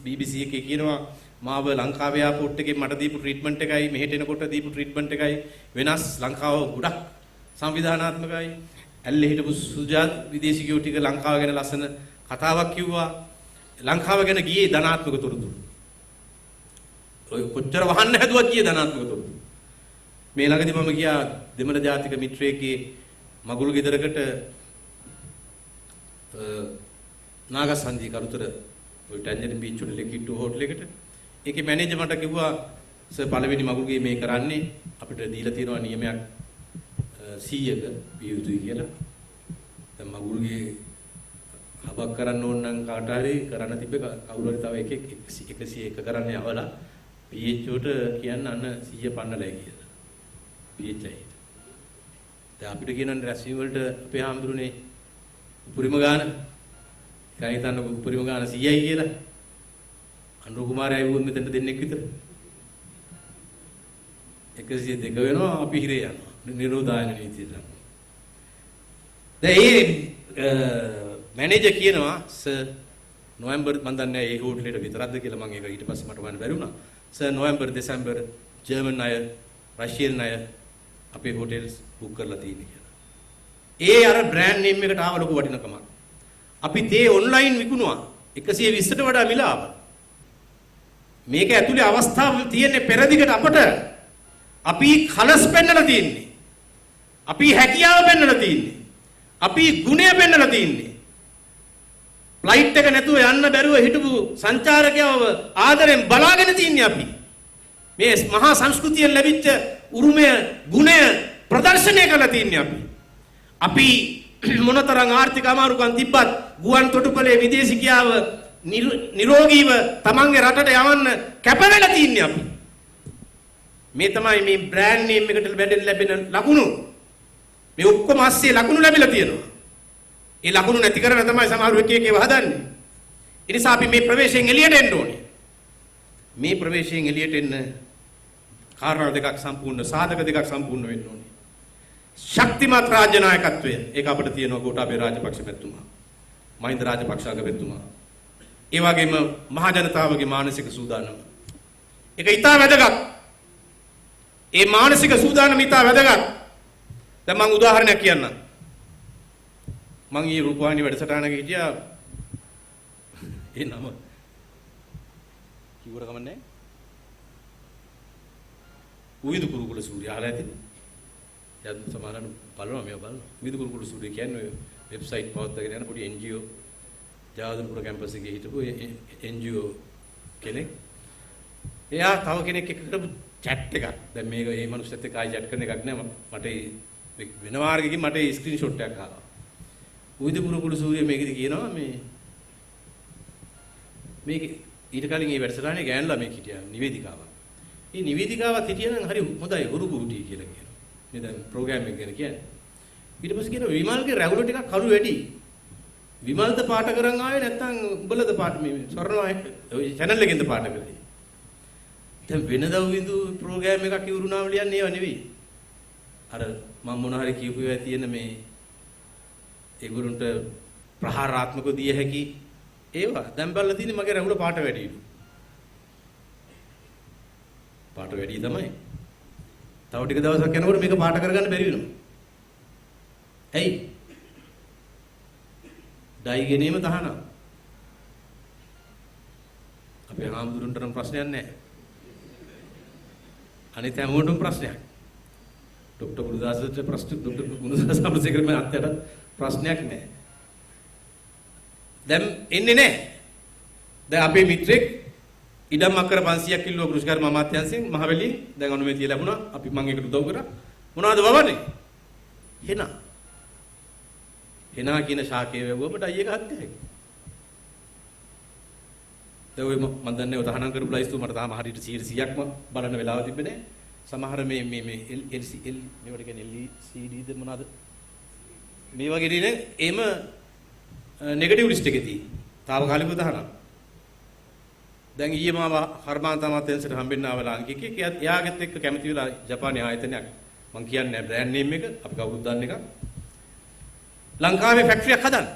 BBC එකේ කියනවා මාව ලංකාවේ එයාපෝට් එකේ මට දීපු ට්‍රීට්මන්ට් එකයි මෙහෙට එනකොට දීපු ට්‍රීට්මන්ට් එකයි වෙනස්. ලංකාව ගොඩක් සංවිධානාත්මකයි. ඇල්ලේ හිටපු සුජාත් විදේශිකයෝ ටික ලංකාව ගැන ලස්සන කතාවක් කිව්වා. ලංකාව ගැන ගියේ ධනාත්මක තොරතුරු. ඔය කොච්චර වහන්න හැදුවත් ගියේ ධනාත්මක තොරතුරු. මේ ළඟදී මම ගියා දෙමළ ජාතික මිත්‍රයෙක්ගේ මගුල් ගෙදරකට නාගසන්ධි කරුතර ඔය ටැන්ජරින් බීච් වල ලෙකිට්ටු හෝටල් එකට. ඒකේ මැනේජර් මට කිව්වා සර් පළවෙනි මගුල් ගේ මේ කරන්නේ අපිට දීලා තියෙනවා නියමයක් 100ක විය යුතුයි කියලා. දැන් මගුල් ගේ හබක් කරන්න ඕන නම් කාට හරි කරන්න තිබ්බ කවුරු හරි තව එකෙක් 101 කරන්න යවලා PH උට කියන්න අන්න 100 පන්නලයි කියලා. PH ඇයි. දැන් අපිට කියනන්නේ රැස්වීම වලට අපේ හාමුදුරනේ උපරිම ගාන කයි හිතන්න උපරිම ගාන 100යි කියලා. අනුර කුමාරයයි වුන් මෙතන දෙන්නෙක් විතර. 102 වෙනවා අපි හිරේ යනවා. නිරෝධායන නීතියට. දැන් මැනේජර් කියනවා සර් නොවැම්බර් මන් දන්නේ ඒ හෝටලෙට විතරක්ද කියලා මම ඒක ඊට පස්සේ මට හොයන්න බැරි වුණා. සර් නොවැම්බර් දෙසැම්බර් ජර්මන් අය රෂියන් අය අපේ හෝටල්ස් බුක් කරලා තියෙන්නේ කියලා. ඒ අර බ්‍රෑන්ඩ් නේම් එකට ආව ලොකු වටිනකමක්. අපි තේ ඔන්ලයින් විකුණුවා 120ට වඩා මිලාව. මේක ඇතුලේ අවස්ථාව තියෙන්නේ පෙරදිගට අපට. අපි කලස් පෙන්නලා තියෙන්නේ. අපි හැකියාව පෙන්නලා තියෙන්නේ. අපි ගුණය පෙන්නලා තියෙන්නේ. ෆ්ලයිට් එක නැතුව යන්න බැරුව හිටපු සංචාරකයව ආදරෙන් බලාගෙන තින්නේ අපි. මේ මහා සංස්කෘතියෙන් ලැබිච්ච උරුමය, ගුණය ප්‍රදර්ශනය කරලා තින්නේ අපි. අපි මොනතරම් ආර්ථික අමාරුකම් තිබ්බත් ගුවන් තොටුපළේ විදේශිකයාව නිරෝගීව තමන්ගේ රටට යවන්න කැපවෙලා තින්නේ අපි. මේ තමයි මේ බ්‍රෑන්ඩ් නේම් එකට ලැබෙන ලකුණු. මේ ඔක්කොම ASCII ලකුණු ලැබිලා තියෙනවා. ඒ ලකුණු නැති කරන තමයි සමහර එක එකව හදන්නේ. ඒ නිසා අපි මේ ප්‍රවේශයෙන් එළියට එන්න ඕනේ. මේ ප්‍රවේශයෙන් එළියට එන්න කාරණා දෙකක් සම්පූර්ණ සාධක දෙකක් සම්පූර්ණ වෙන්න ඕනේ. ශක්තිමත් රාජ්‍ය නායකත්වය ඒක අපිට තියෙනවා ගෝඨාභය රාජපක්ෂ මැතිතුමා. මහින්ද රාජපක්ෂගේ මැතිතුමා. ඒ වගේම මහ ජනතාවගේ මානසික සූදානම. ඒක ඉතා වැදගත්. ඒ මානසික සූදානම ඉතා වැදගත්. දැන් මම උදාහරණයක් කියන්නම්. මම ඊ රූපවාහිනී වැඩසටහනක හිටියා. ඒ නම කිව්වට කමන්නේ. උවිදු කුරුකුල සූර්ය අහලා ඇතිද? දැන් සමහරවල් බලනවා මේව බලනවා. උවිදු කුරුකුල සූර්ය කියන්නේ වෙබ්සයිට් පවත්වාගෙන යන පොඩි NGO ජාවදනපුර කැම්පස් එකේ හිටපු NGO කෙනෙක්. එයා තව කෙනෙක් එක්ක කරපු chat එකක්. දැන් මේක මේ මිනිස්සුත් එක්ක ආයි chat කරන එකක් නෑ. මට වෙන මාර්ගයකින් මට ස්ක්‍රීන්ෂොට් එකක් ආවා. උවිදු කුරුකුල සූර්ය මේකෙදි කියනවා මේක ඊට කලින් මේ වැඩසටහනේ ගෑනුලා මේක හිටියා නිවේදිකාවක්. මේ නිවේදිකාවත් හිටියනම් හරි හොඳයි හුරු කුරුටි කියලා කියනවා. මේ දැන් ප්‍රෝග්‍රෑම් එක ගැන කියන්නේ. ඊට පස්සේ කියනවා විමල්ගේ රැවුල ටිකක් කළු වැඩි. විමල්ද පාට කරන් ආවේ නැත්නම් උඹලද පාට මේ ස්වර්ණවාහිනී ඔය channel එකෙන්ද පාට කරේ. දැන් වෙනදා විඳු ප්‍රෝග්‍රෑම් එකක් ඉවරුනාම ලියන්නේ ඒව නෙවෙයි. අර මම මොන හරි කියපු ඒවා තියෙන මේ ඒගොල්ලන්ට ප්‍රහාරාත්මකව දිය හැකි ඒවා දැන් බලලා තියෙන්නේ මගේ රැවුල පාට වැඩිලු. පාට වැඩි තමයි. තව ටික දවසක් යනකොට මේක පාට කරගන්න බැරි වෙනවා. ඇයි? ඩයි ගෙනීම තහනම්. අපේ හාමුදුරන්ට නම් ප්‍රශ්නයක් නැහැ. අනිත් හැමෝටම ප්‍රශ්නයක්. ડોક્ટર ගුණදාසට ප්‍රශ්න ડોક્ટર ගුණදාස අමරසේකර මම අත්යට ප්‍රශ්නයක් නැහැ. දැන් එන්නේ නැහැ. දැන් අපේ මිත්‍රෙක් ඉඩම් අක්කර 500ක් කිල්ලුව කෘෂිකර්ම අමාත්‍යාංශයෙන් මහවැලි දැන් අනුමැතිය ලැබුණා. අපි මම ඒකට උදව් කරා. මොනවද වවන්නේ? හෙනා කියන ශාකයේ වැවුවම ඩයි එක හත්යයි. දැන් ඔය මම දන්නේ ඔය තහනම් කරපු ලයිස්තු මට තාම හරියට 100%ක්ම බලන්න වෙලාව තිබ්බේ නැහැ. සමහර මේ LCL මේවට කියන්නේ LCD ද මොනවාද? මේ වගේ දිනේ එම නෙගටිව් ලිස්ට් එකේ තියෙන්නේ. తాවකාලිකව තහනම්. දැන් ඊයේ මාව කර්මාන්ත අමාත්‍යාංශයට හම්බෙන්න ආවලා අංකිකේ එයාගෙත් එක්ක කැමති වෙලා ජපානයේ ආයතනයක් මම කියන්නේ බ්‍රෑන්ඩ් නේම් එක අපි කවුරුත් දන්න එක. ලංකාවේ ෆැක්ටරියක් හදන්න.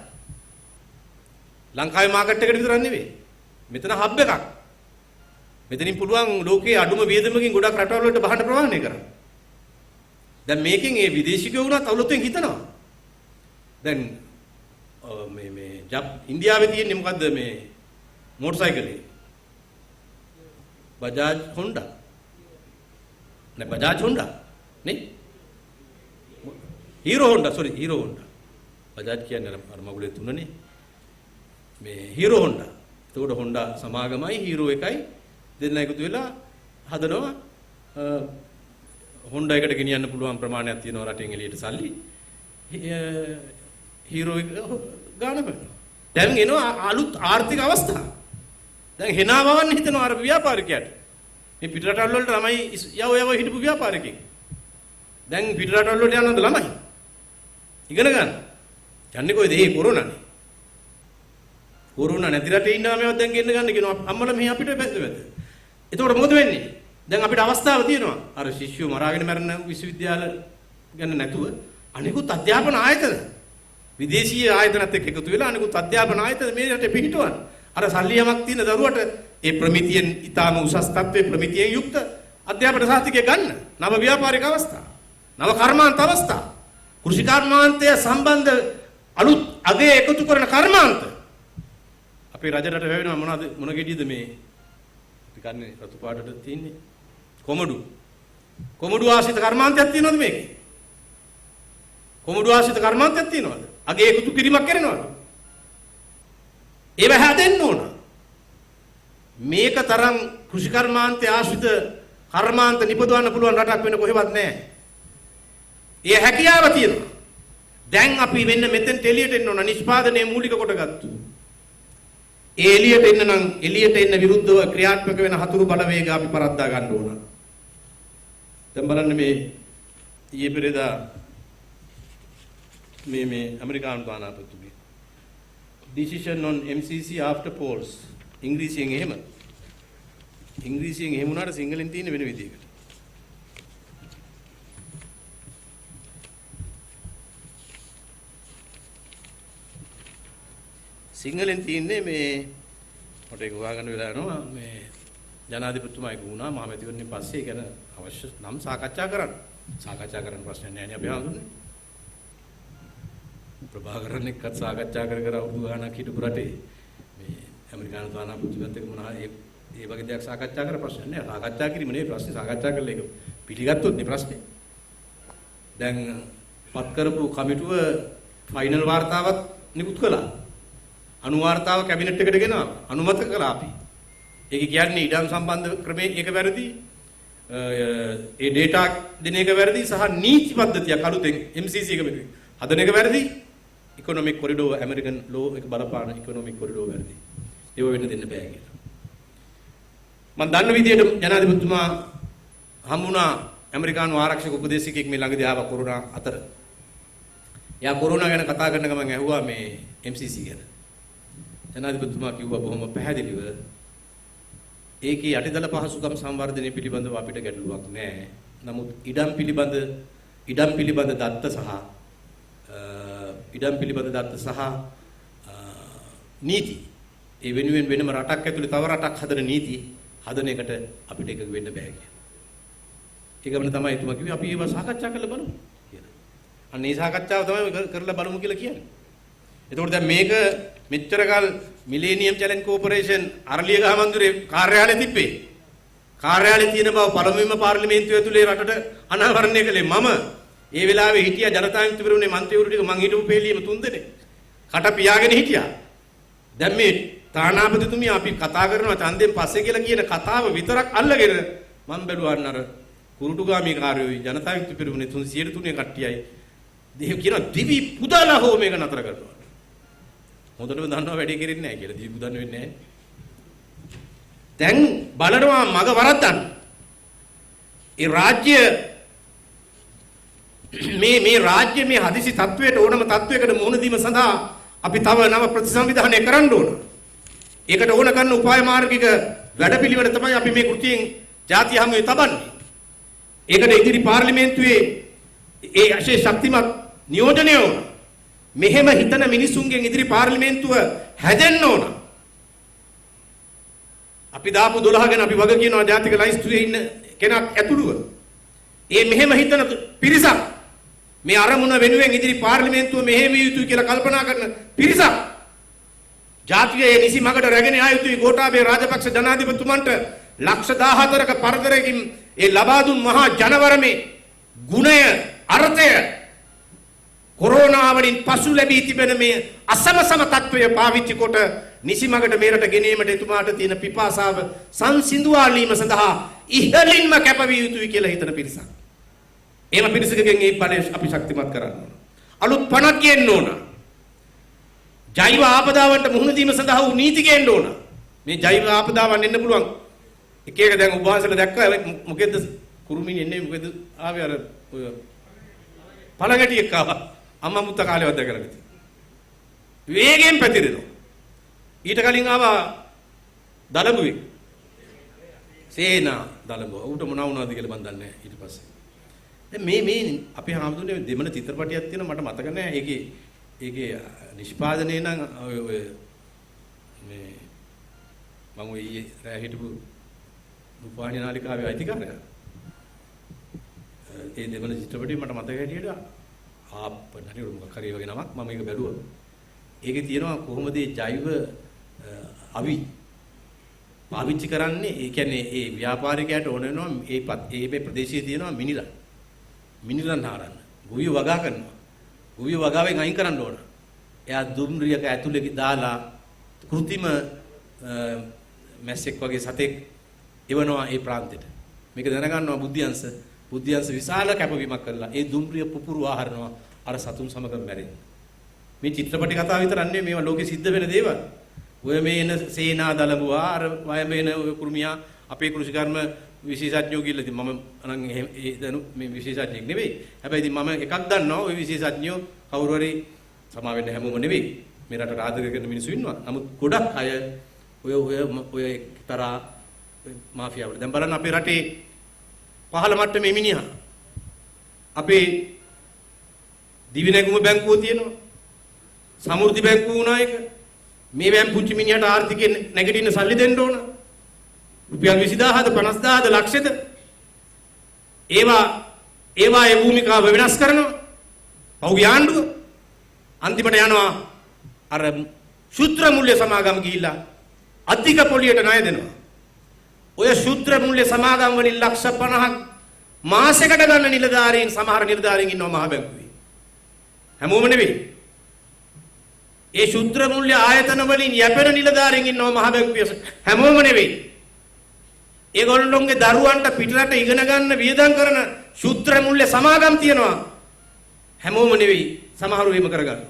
ලංකාවේ මාකට් එකට විතරක් නෙවෙයි. මෙතන හබ් එකක්. මෙතනින් පුළුවන් ලෝකයේ අඩුම වියදමකින් ගොඩක් රටවල් වලට බහන ප්‍රවාහනය කරන්න. දැන් මේකෙන් ඒ විදේශිකයෝ වුණත් අවුලෙන් හිතනවා. දැන් මේ ඉන්දියාවේ තියෙන්නේ මොකද්ද මේ මෝටර් සයිකලේ? බජාජ් හොන්ඩා. නෑ බජාජ් හොන්ඩා නේ? Hero Honda. බජාජ් කියන්නේ අර මගුලේ තුනනේ. මේ හීරෝ හොන්ඩා. එතකොට හොන්ඩා සමාගමයි හීරෝ එකයි දෙන්නා එකතු වෙලා හදනවා හොන්ඩා එකට ගෙනියන්න පුළුවන් ප්‍රමාණයක් තියෙනවා රටෙන් එළියට සල්ලි. හීරෝ එක ගාන කරනවා. දැන් එනවා අලුත් ආර්ථික අවස්ථා. දැන් හෙනාවවන්න හිතනවා අර ව්‍යාපාරිකයාට. මේ පිට රටවල් වලට ළමයි යව හිටපු ව්‍යාපාරිකෙක්. දැන් පිට රටවල් වලට යනවද ළමයි? ඉගෙන ගන්න. යන්නේ කොයිද? ඒ කොරෝනානේ. කොරෝනා නැති රටේ ඉන්නවා මේවත් දැන් ගෙන්න ගන්න කියනවා අම්මලා මෙහි අපිට බැද්ද. එතකොට මොකද වෙන්නේ? දැන් අපිට අවස්ථාව තියෙනවා. අර ශිෂ්‍යෝ මරාගෙන මැරෙන විශ්වවිද්‍යාල ගන්න නැතුව අනිකුත් අධ්‍යාපන ආයතන විදේශීය ආයතනත් එක්ක එකතු වෙලා අනිකුත් අධ්‍යාපන ආයතන මේ රටේ පිහිටවන්න. අර සල්ලි යමක් තියෙන දරුවට ඒ ප්‍රමිතියෙන් ඊටාම උසස් තත්ත්වයේ ප්‍රමිතියෙන් යුක්ත අධ්‍යාපන සාහිත්‍යය ගන්න. නව ව්‍යාපාරික අවස්ථා. නව කර්මාන්ත අවස්ථා. කෘෂි කර්මාන්තය සම්බන්ධ අලුත් අගේ එකතු කරන කර්මාන්ත. අපේ රජරට වැවෙනවා මොනවද මොන ගෙඩියද මේ අපි කන්නේ රතු පාටට තියෙන්නේ කොමඩු ආශ්‍රිත කර්මාන්තයක් තියෙනවද මේකේ? කොමඩු ආශ්‍රිත කර්මාන්තයක් තියෙනවද? අගේ එකතු කිරීමක් කරනවද? ඒව හැදෙන්න ඕන. මේක තරම් කෘෂි කර්මාන්තය ආශ්‍රිත කර්මාන්ත නිපදවන්න පුළුවන් රටක් වෙන කොහෙවත් නැහැ. ඒ හැකියාව තියෙනවා. දැන් අපි වෙන්න මෙතෙන් එළියට එන්න ඕන නිෂ්පාදනයේ මූලික කොටගත්තු. ඒ එළියට එන්න විරුද්ධව ක්‍රියාත්මක වෙන හතුරු බලවේග අපි පරද්දා ගන්න ඕන. දැන් බලන්න මේ ඊයේ පෙරේදා මේ ඇමරිකානු තානාපතිතුමී decision on MCC after polls ඉංග්‍රීසියෙන් එහෙම වුණාට සිංහලෙන් තියෙන වෙන විදිහකට. සිංහලෙන් තියෙන්නේ මේ මට ඒක හොයාගන්න වෙලා යනවා මේ ජනාධිපතිතුමා ඒක වුණා මහමැතිවරණයෙන් පස්සේ ගැන අවශ්‍ය නම් සාකච්ඡා කරන්න ප්‍රශ්න නැහැ නේ අපි හඳුන්නේ. ප්‍රභාකරන් එක්කත් සාකච්ඡා කර අවුරුදු ගාණක් හිටපු රටේ මේ ඇමරිකානු තානාපතිතුමත් එක්ක මොනවා ඒ වගේ දෙයක් සාකච්ඡා කර ප්‍රශ්න නැහැ. සාකච්ඡා කිරීම නෙවෙයි ප්‍රශ්නේ සාකච්ඡා කරලා ඒක පිළිගත්තොත් නේ ප්‍රශ්නේ. දැන් පත් කරපු කමිටුව ෆයිනල් වාර්තාවක් නිකුත් කළා. අනුවාර්තාව කැබිනට් එකට ගෙනාවා. අනුමත කළා අපි. ඒක කියන්නේ ඉඩම් සම්බන්ධ ක්‍රමයේ එක වැරදි ඒ ඩේටා දෙන එක වැරදි සහ නීති පද්ධතියක් අලුතෙන් MCC එක මෙතන හදන එක වැරදි. ඉකොනොමික් කොරිඩෝර් ඇමරිකන් ලෝ එක බලපාන ඉකොනොමික් කොරිඩෝර් වැරදි. ඒව වෙන්න දෙන්න බෑ කියලා. මම දන්න විදිහට ජනාධිපතිතුමා හම්බුණා ඇමරිකානු ආරක්ෂක උපදේශකයෙක් මේ ළඟදී ආවා කොරෝනා අතර. එයා කොරෝනා ගැන කතා කරන ගමන් ඇහුවා මේ MCC ගැන. ජනාධිපතිතුමා කිව්වා බොහොම පැහැදිලිව ඒකේ යටිදල පහසුකම් සංවර්ධනය පිළිබඳව අපිට ගැටලුවක් නැහැ. නමුත් ඉඩම් පිළිබඳ දත්ත සහ නීති ඒ වෙනුවෙන් වෙනම රටක් ඇතුලේ තව රටක් හදන නීති හදන එකට අපිට එකග වෙන්න බෑ කියලා. ඒ ගමන තමයි එතුමා කිව්වේ අපි ඒව සාකච්ඡා කරලා බලමු කියලා. අන්න ඒ සාකච්ඡාව තමයි කරලා බලමු කියලා කියන්නේ. එතකොට දැන් මේක මෙච්චර කල් මිලේනියම් චැලෙන්ජ් කෝපරේෂන් අරලියගහ මන්දිරේ කාර්යාලය තිබ්බේ. කාර්යාලේ තියෙන බව පළමුවෙන්ම පාර්ලිමේන්තුව ඇතුලේ රටට අනාවරණය කළේ මම. ඒ වෙලාවේ හිටියා ජනතා විමුක්තිපෙරමුණේ මන්ත්‍රීවරු ටික මං හිටපු පෙළියම 3 දෙනෙක්. කට පියාගෙන හිටියා. දැන් මේ තානාපතිතුමිය අපි කතා කරනවා ඡන්දයෙන් පස්සේ කියලා කියන කතාව විතරක් අල්ලගෙන මම බැලුවා අර කුරුටුගාමී කාර්යෝයි ජනතා විමුක්ති පෙරමුණේ 303 කට්ටියයි දෙව කියන දිවි පුදාලා හෝ මේක නතර කරනවා. හොඳටම දන්නවා වැඩේ කෙරෙන්නේ නැහැ කියලා. දිවි පුදන්න වෙන්නේ නැහැ. දැන් බලනවා මග වරද්දන්න. ඒ රාජ්‍ය මේ රාජ්‍ය මේ හදිසි තත්වයට ඕනම තත්වයකට මුහුණ දීම සඳහා අපි තව නව ප්‍රතිසංවිධානය කරන්න ඕන. ඒකට ඕන කරන උපාය මාර්ගික වැඩපිළිවෙල තමයි අපි මේ කෘතියෙන් ජාතිය හමුවේ තබන්නේ. ඒකට ඉදිරි පාර්ලිමේන්තුවේ ඒ අශේ ශක්තිමත් නියෝජනය ඕන. මෙහෙම හිතන මිනිසුන්ගෙන් ඉදිරි පාර්ලිමේන්තුව හැදෙන්න ඕන. අපි දාපු 12 ගැන අපි වග කියනවා ජාතික ලයිස්තුවේ ඉන්න කෙනෙක් ඇතුළුව. ඒ මෙහෙම හිතන පිරිසක් මේ අරමුණ වෙනුවෙන් ඉදිරි පාර්ලිමේන්තුව මෙහෙවිය යුතුයි කියලා කල්පනා කරන පිරිසක් ජාතියේ නිසි මගට රැගෙන ආ යුතුයි. ගෝඨාභය රාජපක්ෂ ජනාධිපතිතුමන්ට ලක්ෂ 14ක පරතරයකින් ඒ ලබා දුන් මහා ජනවරමේ ගුණය අර්ථය කොරෝනා වලින් පසු ලැබී තිබෙන මේ අසමසම තත්වය පාවිච්චි කොට නිසි මගට මේරට ගෙනීමට එතුමාට තියෙන පිපාසාව සංසිඳුවාලීම සඳහා ඉහළින්ම කැපවිය යුතුයි කියලා හිතන පිරිසක්. එහෙම පිරිසකගෙන් මේ බලය අපි ශක්තිමත් කරන්න ඕන. අලුත් පණක් ගේන්න ඕන. ජෛව ආපදාවන්ට මුහුණ දීම සඳහා වූ නීති ගේන්න ඕන. මේ ජෛව ආපදාවන් එන්න පුළුවන්. එක එක දැන් උභාසල දැක්කා මොකෙද්ද කුරුමින් එන්නේ මොකෙද ආවේ අර ඔය පළගැටියෙක් ආවා. අම්මා මුත්ත කාලේවත් දැකලා නැති. වේගෙන් පැතිරෙනවා. ඊට කලින් ආවා දලඹුවේ. සේනා දලඹුව. ඌට මොනවා වුණාද කියලා මන් දන්නේ නැහැ ඊට පස්සේ. දැන් මේ අපේ හාමුදුරනේ දෙමළ චිත්‍රපටියක් තියෙනවා මට මතක නැහැ. ඒකේ නිෂ්පාදනයේ නම් ඔය මේ මම ඔය රැ හිටපු රූපවාහිනී නාලිකාවේ අයිතිකාරයා. ඒ දෙමළ චිත්‍රපටිය මට මතක හැටියට ආප්පනරි මොකක් හරි වගේ නමක් මම ඒක බැලුවා. ඒකේ තියෙනවා කොහොමද මේ ජෛව අවි පාවිච්චි කරන්නේ. ඒ කියන්නේ ඒ ව්‍යාපාරිකයාට ඕන වෙනවා මේ ප්‍රදේශයේ තියෙනවා මිනිරන් හරන්න. ගුවිය වගා කරනවා. ගුවිය වගාවෙන් අයින් කරන්න ඕන. එයා දුම්රියක ඇතුලේ දාලා කෘතිම මැස්සෙක් වගේ සතෙක් එවනවා ඒ ප්‍රාන්තෙට. මේක දැනගන්නවා බුද්ධියංශ විශාල කැපවීමක් කරලා ඒ දුම්රිය පුපුරු ආහාරනවා අර සතුන් සමග මැරෙන්න. මේ චිත්‍රපටි කතාව විතරක් නෙමෙයි මේවා ලෝකෙ සිද්ධ වෙන දේවල්. ඔය මේ එන සේනා දලබුවා අර වයඹේන ඔය කුරුමියා අපේ කෘෂිකර්ම විශේෂඥයෝ කියලා ඉතින් මම අනන් ඒ දනු මේ විශේෂඥයෙක් නෙවෙයි. හැබැයි ඉතින් මම එකක් දන්නවා ඔය විශේෂඥයෝ කවුරු හරි සමා වෙන්න හැමෝම නෙවෙයි. මේ රටට ආදරය කරන මිනිස්සු ඉන්නවා. නමුත් ගොඩක් අය ඔය එක්තරා මාෆියා වල. දැන් බලන්න අපේ රටේ පහළ මට්ටමේ මිනිහා අපේ දිවිනැගුම බැංකුව තියෙනවා. සමෘද්ධි බැංකුව වුණා එක. මේ වැම් පුංචි මිනිහට ආර්ථිකයෙන් නැගිටින්න සල්ලි දෙන්න ඕන. රුපියල් 20000ද 50000ද ලක්ෂෙද ඒවා ඒ භූමිකාව වෙනස් කරනවා. පෞගේ ආණ්ඩුව අන්තිමට යනවා අර ශුද්‍ර මූල්‍ය සමාගම් ගිහිල්ලා අධික පොලියට ණය දෙනවා. ඔය ශුද්‍ර මූල්‍ය සමාගම් වලින් ලක්ෂ 50ක් මාසෙකට ගන්න නිලධාරීන් සමහර නිලධාරීන් ඉන්නවා මහ බැංකුවේ. හැමෝම නෙවෙයි. ඒ ශුද්‍ර මූල්‍ය ආයතන වලින් යැපෙන නිලධාරීන් ඉන්නවා මහ බැංකුවේ. හැමෝම නෙවෙයි. ඒගොල්ලොන්ගේ දරුවන්ට පිටරට ඉගෙන ගන්න වියදම් කරන ශුද්‍ර මූල්‍ය සමාගම් තියෙනවා. හැමෝම නෙවෙයි. සමහරව එහෙම කරගන්න.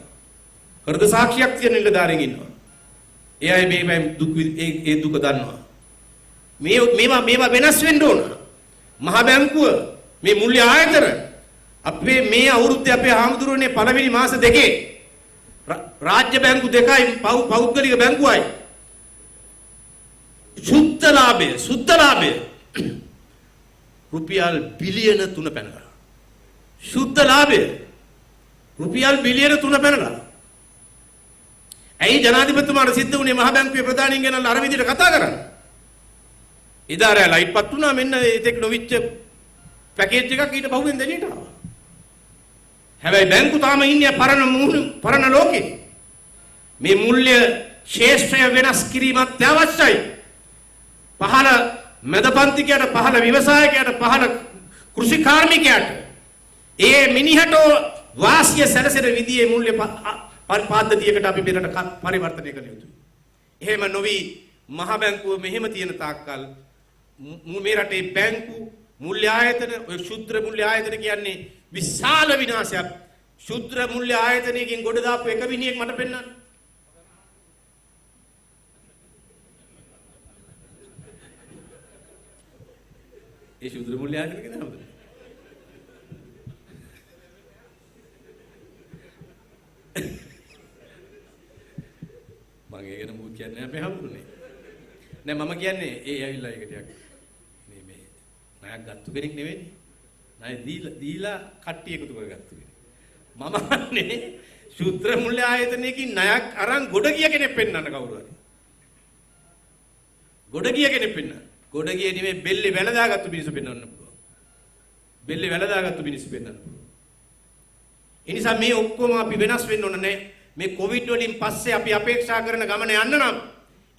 හෘද සාක්ෂියක් තියෙන නිලධාරීන් ඉන්නවා. ඒ අය මේ දුක දන්නවා. මේවා වෙනස් වෙන්න ඕන. මහ බැංකුව මේ මූල්‍ය ආයතන අපේ මේ අවුරුද්දේ අපේ ආමතුරුනේ පළවෙනි මාස දෙකේ රාජ්‍ය බැංකු දෙකයි පෞද්ගලික බැංකුවයි සුද්ධ ලාභය රුපියල් බිලියන 3 පැනලා. සුද්ධ ලාභය රුපියල් බිලියන 3 පැනලා. ඇයි ජනාධිපතිතුමාට සිද්ධ වුණේ මහ බැංකුවේ ප්‍රධානීන් ගැන අර විදිහට කතා කරන්නේ? ඉදාරය ලයිට්පත් වුණා මෙන්න ඒතෙක් නොවිච්ච පැකේජ් එකක් ඊට පහුවෙන් දෙන්නට ආවා. හැබැයි බැංකු තාම ඉන්නේ පරණ ලෝකේ. මේ මූල්‍ය ශේෂ්ත්‍රය වෙනස් කිරීමත් අවශ්‍යයි. පහළ මැදපන්තිකයට පහළ ව්‍යවසායකයට පහළ කෘෂි කාර්මිකයට ඒ මිනිහට වාසිය සැලසෙන විදිහේ මූල්‍ය පද්ධතියකට අපි මෙරට පරිවර්තනය කළ යුතුයි. එහෙම නොවි මහ බැංකුව මෙහෙම තියෙන තාක්කල් මේ රටේ බැංකු මුල්‍ය ආයතන ඔය ශුද්‍ර මුල්‍ය ආයතන කියන්නේ විශාල විනාශයක්. ශුද්‍ර මුල්‍ය ආයතනයකින් ගොඩ දාපු එක විනියෙක් මට පෙන්නන්න. ඒ ශුද්‍ර මුල්‍ය ආයතන කියන්නේ මොකද? මම ඒ ගැන මුත් කියන්නේ නැහැ හම්බුනේ. නෑ මම කියන්නේ ඒ ඇවිල්ලා ඒක ටිකක් මේ ණයක් ගත්තු කෙනෙක් නෙවෙයි. ණය දීලා කට්ටිය එකතු කරගත්තු කෙනෙක්. මම අහන්නේ ශුද්‍ර මුල්‍ය ආයතනයකින් ණයක් අරන් ගොඩ ගිය කෙනෙක් පෙන්වන්න කවුරු හරි. ගොඩ ගිය කෙනෙක් පෙන්වන්න. ගොඩ ගියේ නෙමෙයි බෙල්ලේ වැලදාගත්තු මිනිස්සු පෙන්වන්න පුළුවන්. බෙල්ලේ වැලදාගත්තු මිනිස්සු පෙන්වන්න පුළුවන්. ඒ නිසා මේ ඔක්කොම අපි වෙනස් වෙන්න ඕන නේ. මේ කොවිඩ් වලින් පස්සේ අපි අපේක්ෂා කරන ගමන යන්න නම්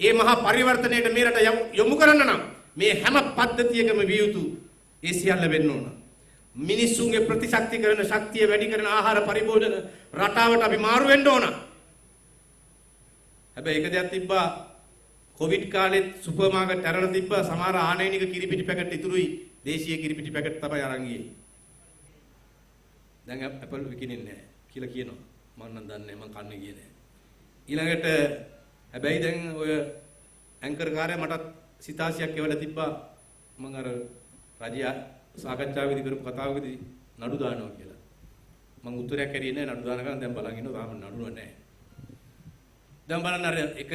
ඒ මහා පරිවර්තනයට මේ රට යොමු කරන්න නම් මේ හැම පද්ධතියකම විය යුතු ඒ සියල්ල වෙන්න ඕන. මිනිස්සුන්ගේ ප්‍රතිශක්තිකරණ ශක්තිය වැඩි කරන ආහාර පරිභෝජන රටාවට අපි මාරු වෙන්න ඕන. හැබැයි එක දෙයක් තිබ්බා කොවිඩ් කාලෙත් සුපර් මාකට් තරණ තිබ්බා සමහර ආනයනික කිරිපිටි පැකට් ඉතුරුයි දේශීය කිරිපිටි පැකට් තමයි අරන් ගියේ. දැන් ඇපල් විකින්නේ නැහැ කියලා කියනවා. මම නම් දන්නේ නැහැ මං කන්නේ ගියේ නැහැ. ඊළඟට හැබැයි දැන් ඔය ඇන්කර් කාර්යය මටත් සිතාසියක් එවලා තිබ්බා මම අර රජය සාකච්ඡාවේදී කරපු කතාවකදී නඩු දානවා කියලා. මම උත්තරයක් ඇරියේ නැහැ නඩු දාන ගමන් දැන් බලන් ඉන්නවා තාම නඩුව නැහැ. දැන් බලන්න අර එක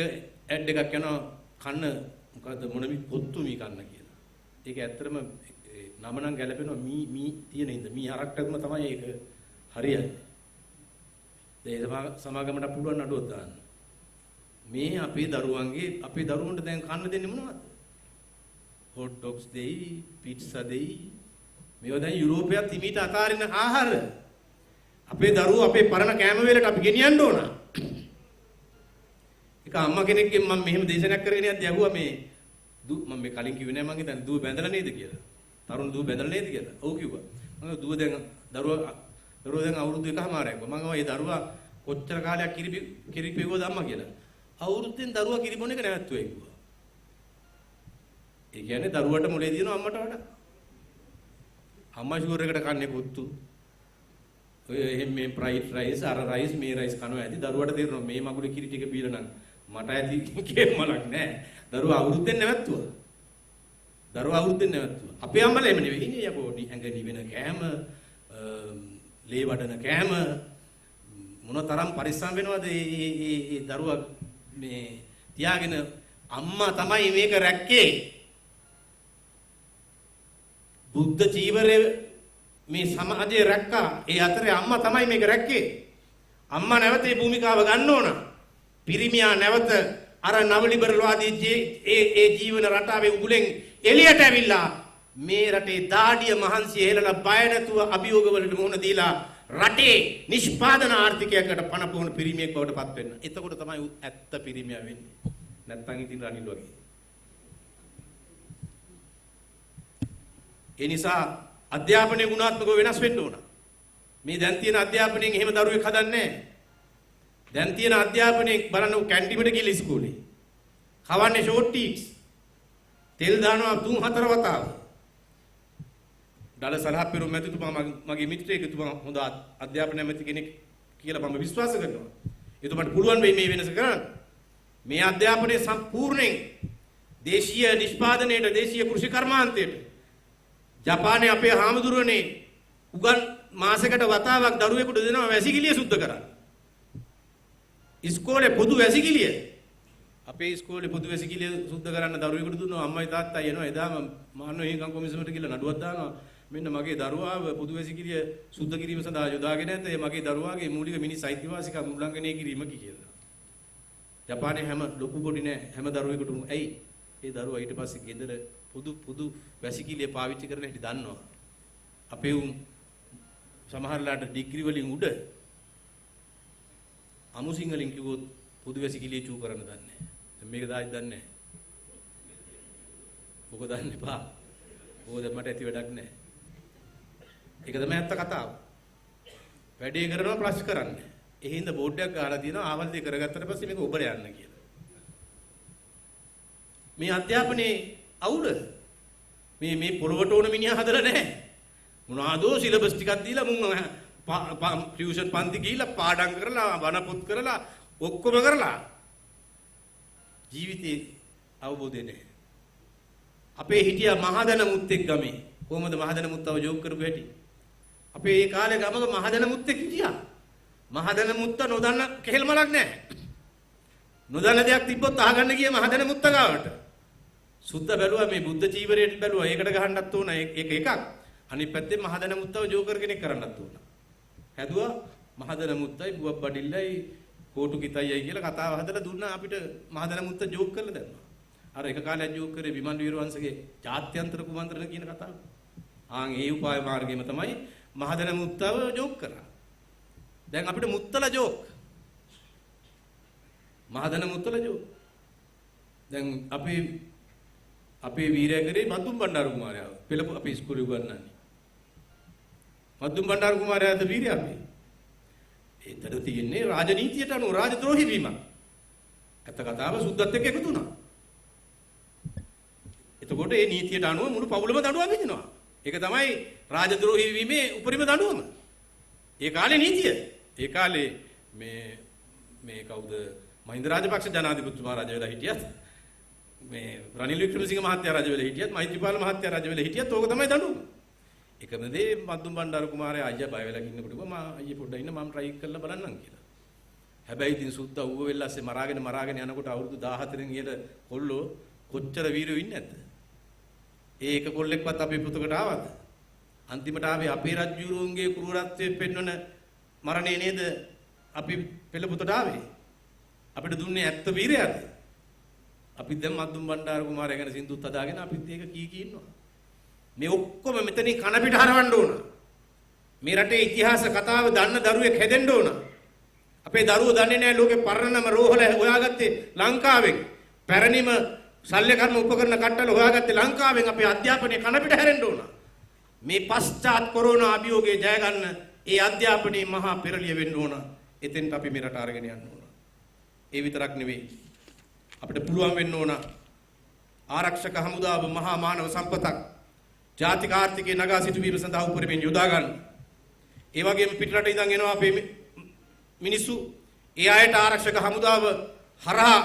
ඇඩ් එකක් යනවා කන්න මොකද්ද මොනමි පොත්තු මී කන්න කියලා. ඒක ඇත්තටම නම නම් ගැලපෙනවා මී තියෙන ඉඳ මී හරක්ටම තමයි ඒක හරියන්නේ. ඒ සමාගමට පුළුවන් නඩුවක් දාන්න. මේ අපේ දරුවන්ට දැන් කන්න දෙන්නේ මොනවද? හොට් ඩොග්ස් දෙයි, පිට්සා දෙයි. මේවා දැන් යුරෝපයත් හිමීට අතාරින ආහාර. අපේ දරුවෝ අපේ පරණ කෑම වේලට අපි ගෙනියන්න ඕන. එක අම්මා කෙනෙක්ගෙන් මම මෙහෙම දේශනයක් කරගෙන යද්දී ඇහුවා මේ මම මේ කලින් කිව්වේ නෑ මං හිතන්නේ දුව බැඳලා නේද කියලා. තරුණ දුව බැඳලා නේද කියලා. ඔව් කිව්වා. මම දුව දැන් දරුවා දැන් අවුරුදු 1කමාරක්. මම ගම ඒ දරුවා කොච්චර කාලයක් කිරිපෙව්වද අම්මා කියලා. අවුරුද්දෙන් දරුවා කිරිබොන එක නැවැත්තුවා කිව්වා. ඒ කියන්නේ දරුවට මොලේ දිනන අම්මට වඩා. අම්මා ෂුගර් එකට කන්නේ කොත්තු. ඔය එහෙම මේ ෆ්‍රයිඩ් රයිස් අර රයිස් මේ රයිස් කනවා ඇති දරුවට තේරෙනවා මේ මගුලේ කිරි ටික බීලා නම් මට ඇති කේමලක් නෑ. දරුවා අවුරුද්දෙන් නැවැත්තුවා. අපේ අම්මලා එහෙම නෙවෙයි ඉන්නේ යකෝ ඇඟ නිවෙන කෑම ලේ වඩන කෑම මොන තරම් පරිස්සම් වෙනවද ඒ දරුවා මේ තියාගෙන අම්මා තමයි මේක රැක්කේ. බුද්ධ චීවරය මේ සමාජයේ රැක්කා. ඒ අතරේ අම්මා තමයි මේක රැක්කේ. අම්මා නැවත මේ භූමිකාව ගන්න ඕන. පිරිමියා නැවත අර නව ලිබරල් වාදී ඒ ජීවන රටාවේ උගුලෙන් එළියට ඇවිල්ලා මේ රටේ දාඩිය මහන්සිය හෙලලා බය නැතුව අභියෝග වලට මුහුණ දීලා රටේ නිෂ්පාදන ආර්ථිකයකට පණ පොහොන පිරිමියෙක් බවට පත් වෙන්න. එතකොට තමයි ඇත්ත පිරිමියා වෙන්නේ. නැත්තම් ඉතින් රනිල් වගේ. ඒ නිසා අධ්‍යාපනයේ ගුණාත්මකව වෙනස් වෙන්න ඕන. මේ දැන් තියෙන අධ්‍යාපනයෙන් එහෙම දරුවෙක් හදන්නේ නැහැ. දැන් තියෙන අධ්‍යාපනයේ බලන්න කැන්ටිමට ගිහලා ඉස්කෝලේ. කවන්නේ ෂෝට් ටීක්ස්. තෙල් දානවා 3-4 වතාව. ඩල සලහප්පිරු මැතිතුමා මගේ මිත්‍රයෙක් එතුමා හොඳ අධ්‍යාපන ඇමති කෙනෙක් කියලා මම විශ්වාස කරනවා. එතුමාට පුළුවන් වෙයි මේ වෙනස කරන්න. මේ අධ්‍යාපනයේ සම්පූර්ණයෙන් දේශීය නිෂ්පාදනයේට දේශීය කෘෂි කර්මාන්තයට ජපානයේ අපේ හාමුදුරුවනේ උගන් මාසයකට වතාවක් දරුවෙකුට දෙනවා වැසිකිළිය සුද්ධ කරන්න. ඉස්කෝලේ පොදු වැසිකිළිය අපේ ඉස්කෝලේ පොදු වැසිකිළිය සුද්ධ කරන්න දරුවෙකුට දුන්නා අම්මයි තාත්තයි එනවා එදාම මානව හිමිකම් කොමිසමට ගිහලා නඩුවක් දානවා මෙන්න මගේ දරුවාව පොදු වැසිකිළිය සුද්ධ කිරීම සඳහා යොදාගෙන නැත ඒ මගේ දරුවාගේ මූලික මිනිස් අයිතිවාසිකම් උල්ලංඝනය කිරීම කියලා. ජපානයේ හැම ලොකු පොඩි නෑ හැම දරුවෙකුටම ඇයි ඒ දරුවා ඊට පස්සේ ගෙදර පොදු වැසිකිළිය පාවිච්චි කරන හැටි දන්නවා. අපේ සමහරලාට ඩිග්‍රී වලින් උඩ අමු සිංහලෙන් කිව්වොත් පොදු වැසිකිළිය චූ කරන්න දන්නේ නැහැ. දැන් මේක දායි දන්නේ නැහැ. ඔක දන්න එපා. ඕක දැන් මට ඇති වැඩක් නැහැ. ඒක තමයි ඇත්ත කතාව. වැඩේ කරනවා ප්‍රශ් කරන්නේ. ඒ හින්දා බෝඩ් එකක් ගහලා තියෙනවා ආවල් දෙක කරගත්තට පස්සේ මේක ඔබට යන්න කියලා. මේ අධ්‍යාපනයේ අවුල මේ පොළොවට ඕන මිනිහා හදලා නැහැ. මොනවාදෝ සිලබස් ටිකක් දීලා මුන් ටියුෂන් පන්ති ගිහිල්ලා පාඩම් කරලා වනපොත් කරලා ඔක්කොම කරලා ජීවිතේ අවබෝධය නැහැ. අපේ හිටියා මහදන මුත්තෙක් ගමේ. කොහොමද මහදන මුත්තව ජෝක් කරපු හැටි? අපේ ඒ කාලේ ගමක මහදන මුත්තෙක් හිටියා. මහදන මුත්ත නොදන්න කෙහෙල් මලක් නැහැ. නොදන්න දෙයක් තිබ්බොත් අහගන්න ගියේ මහදන මුත්ත ගාවට. සුද්ධ බැලුවා මේ බුද්ධ චීවරයට බැලුවා. ඒකට ගහන්නත් ඕන ඒක එකක්. අනිත් පැත්තේ මහදන මුත්තව ජෝකර් කෙනෙක් කරන්නත් ඕන. හැදුවා මහදන මුත්තයි බුවක් බඩිල්ලයි කෝටු කිතයියි කියලා කතාව හදලා දුන්නා අපිට මහදන මුත්ත ජෝක් කරලා දැම්මා. අර එක කාලයක් ජෝක් කරේ විමන් වීරවංශගේ ජාත්‍යන්තර කුමන්ත්‍රණ කියන කතාව. ආන් ඒ උපාය මාර්ගෙම තමයි මහදන මුත්තව ජෝක් කරා. දැන් අපිට මුත්තල ජෝක්. මහදන මුත්තල ජෝක්. දැන් අපේ වීරයා කරේ මද්දුම් බණ්ඩාර කුමාරයා. පෙළ අපි ඉස්කෝලේ උගන්වන්නේ. මද්දුම් බණ්ඩාර කුමාරයාද වීරයා අපි. ඒතර තියෙන්නේ රාජනීතියට අනුව රාජද්‍රෝහී වීම. ඇත්ත කතාව සුද්දත් එක්ක එකතු වුණා. එතකොට මේ නීතියට අනුව මුළු පවුලම දඬුවම් විඳිනවා. ඒක තමයි රාජද්‍රෝහී වීමේ උපරිම දඬුවම. ඒ කාලේ නීතිය. ඒ කාලේ මේ කවුද මහින්ද රාජපක්ෂ ජනාධිපතිතුමා රජ වෙලා හිටියත් මේ රනිල් වික්‍රමසිංහ මහත්තයා රජ වෙලා හිටියත් මෛත්‍රීපාල මහත්තයා රජ වෙලා හිටියත් ඕක තමයි දඬුවම. එකම දේ මද්දුම් බණ්ඩාර කුමාරයා අයියා බය වෙලා ඉන්නකොට කිව්වා මම අයියේ පොඩ්ඩක් ඉන්න මම try කරලා බලන්නම් කියලා. හැබැයි ඉතින් සුද්දා ඌව වෙල්ලස්සේ මරාගෙන යනකොට අවුරුදු 14 ඉහළ කොල්ලෝ කොච්චර වීරයෝ ඉන්නේ නැද්ද? ඒ එක කොල්ලෙක්වත් අපේ පුතකට ආවද? අන්තිමට ආවේ අපේ රජුරුවන්ගේ කුරුරත්වයේ පෙන්වන මරණේ නේද අපි පෙළ පුතට ආවේ. අපිට දුන්නේ ඇත්ත වීරයද? අපි දැන් මද්දුම් බණ්ඩාර කුමාරයා ගැන සින්දුත් හදාගෙන අපිත් ඒක කී ඉන්නවා. මේ ඔක්කොම මෙතනින් කන පිට හරවන්න ඕන. මේ රටේ ඉතිහාස කතාව දන්න දරුවෙක් හැදෙන්න ඕන. අපේ දරුවෝ දන්නේ නැහැ ලෝකේ පරණම රෝහල හොයාගත්තේ ලංකාවෙන්. පැරණිම ශල්‍ය කර්ම උපකරණ කට්ටල හොයාගත්තේ ලංකාවෙන්. අපේ අධ්‍යාපනය කන පිට හැරෙන්න ඕන. මේ පශ්චාත් කොරෝනා අභියෝගයේ ජය ගන්න ඒ අධ්‍යාපනයේ මහා පෙරළිය වෙන්න ඕන. එතෙන්ට අපි මේ රට අරගෙන යන්න ඕන. ඒ විතරක් නෙවෙයි. අපිට පුළුවන් වෙන්න ඕන ආරක්ෂක හමුදාව මහා මානව සම්පතක් ජාතික ආර්ථිකයේ නගා සිටුවීම සඳහා උපරිමයෙන් යොදා ගන්න. ඒ වගේම පිටරට ඉඳන් එනවා අපේ මිනිස්සු. ඒ අයට ආරක්ෂක හමුදාව හරහා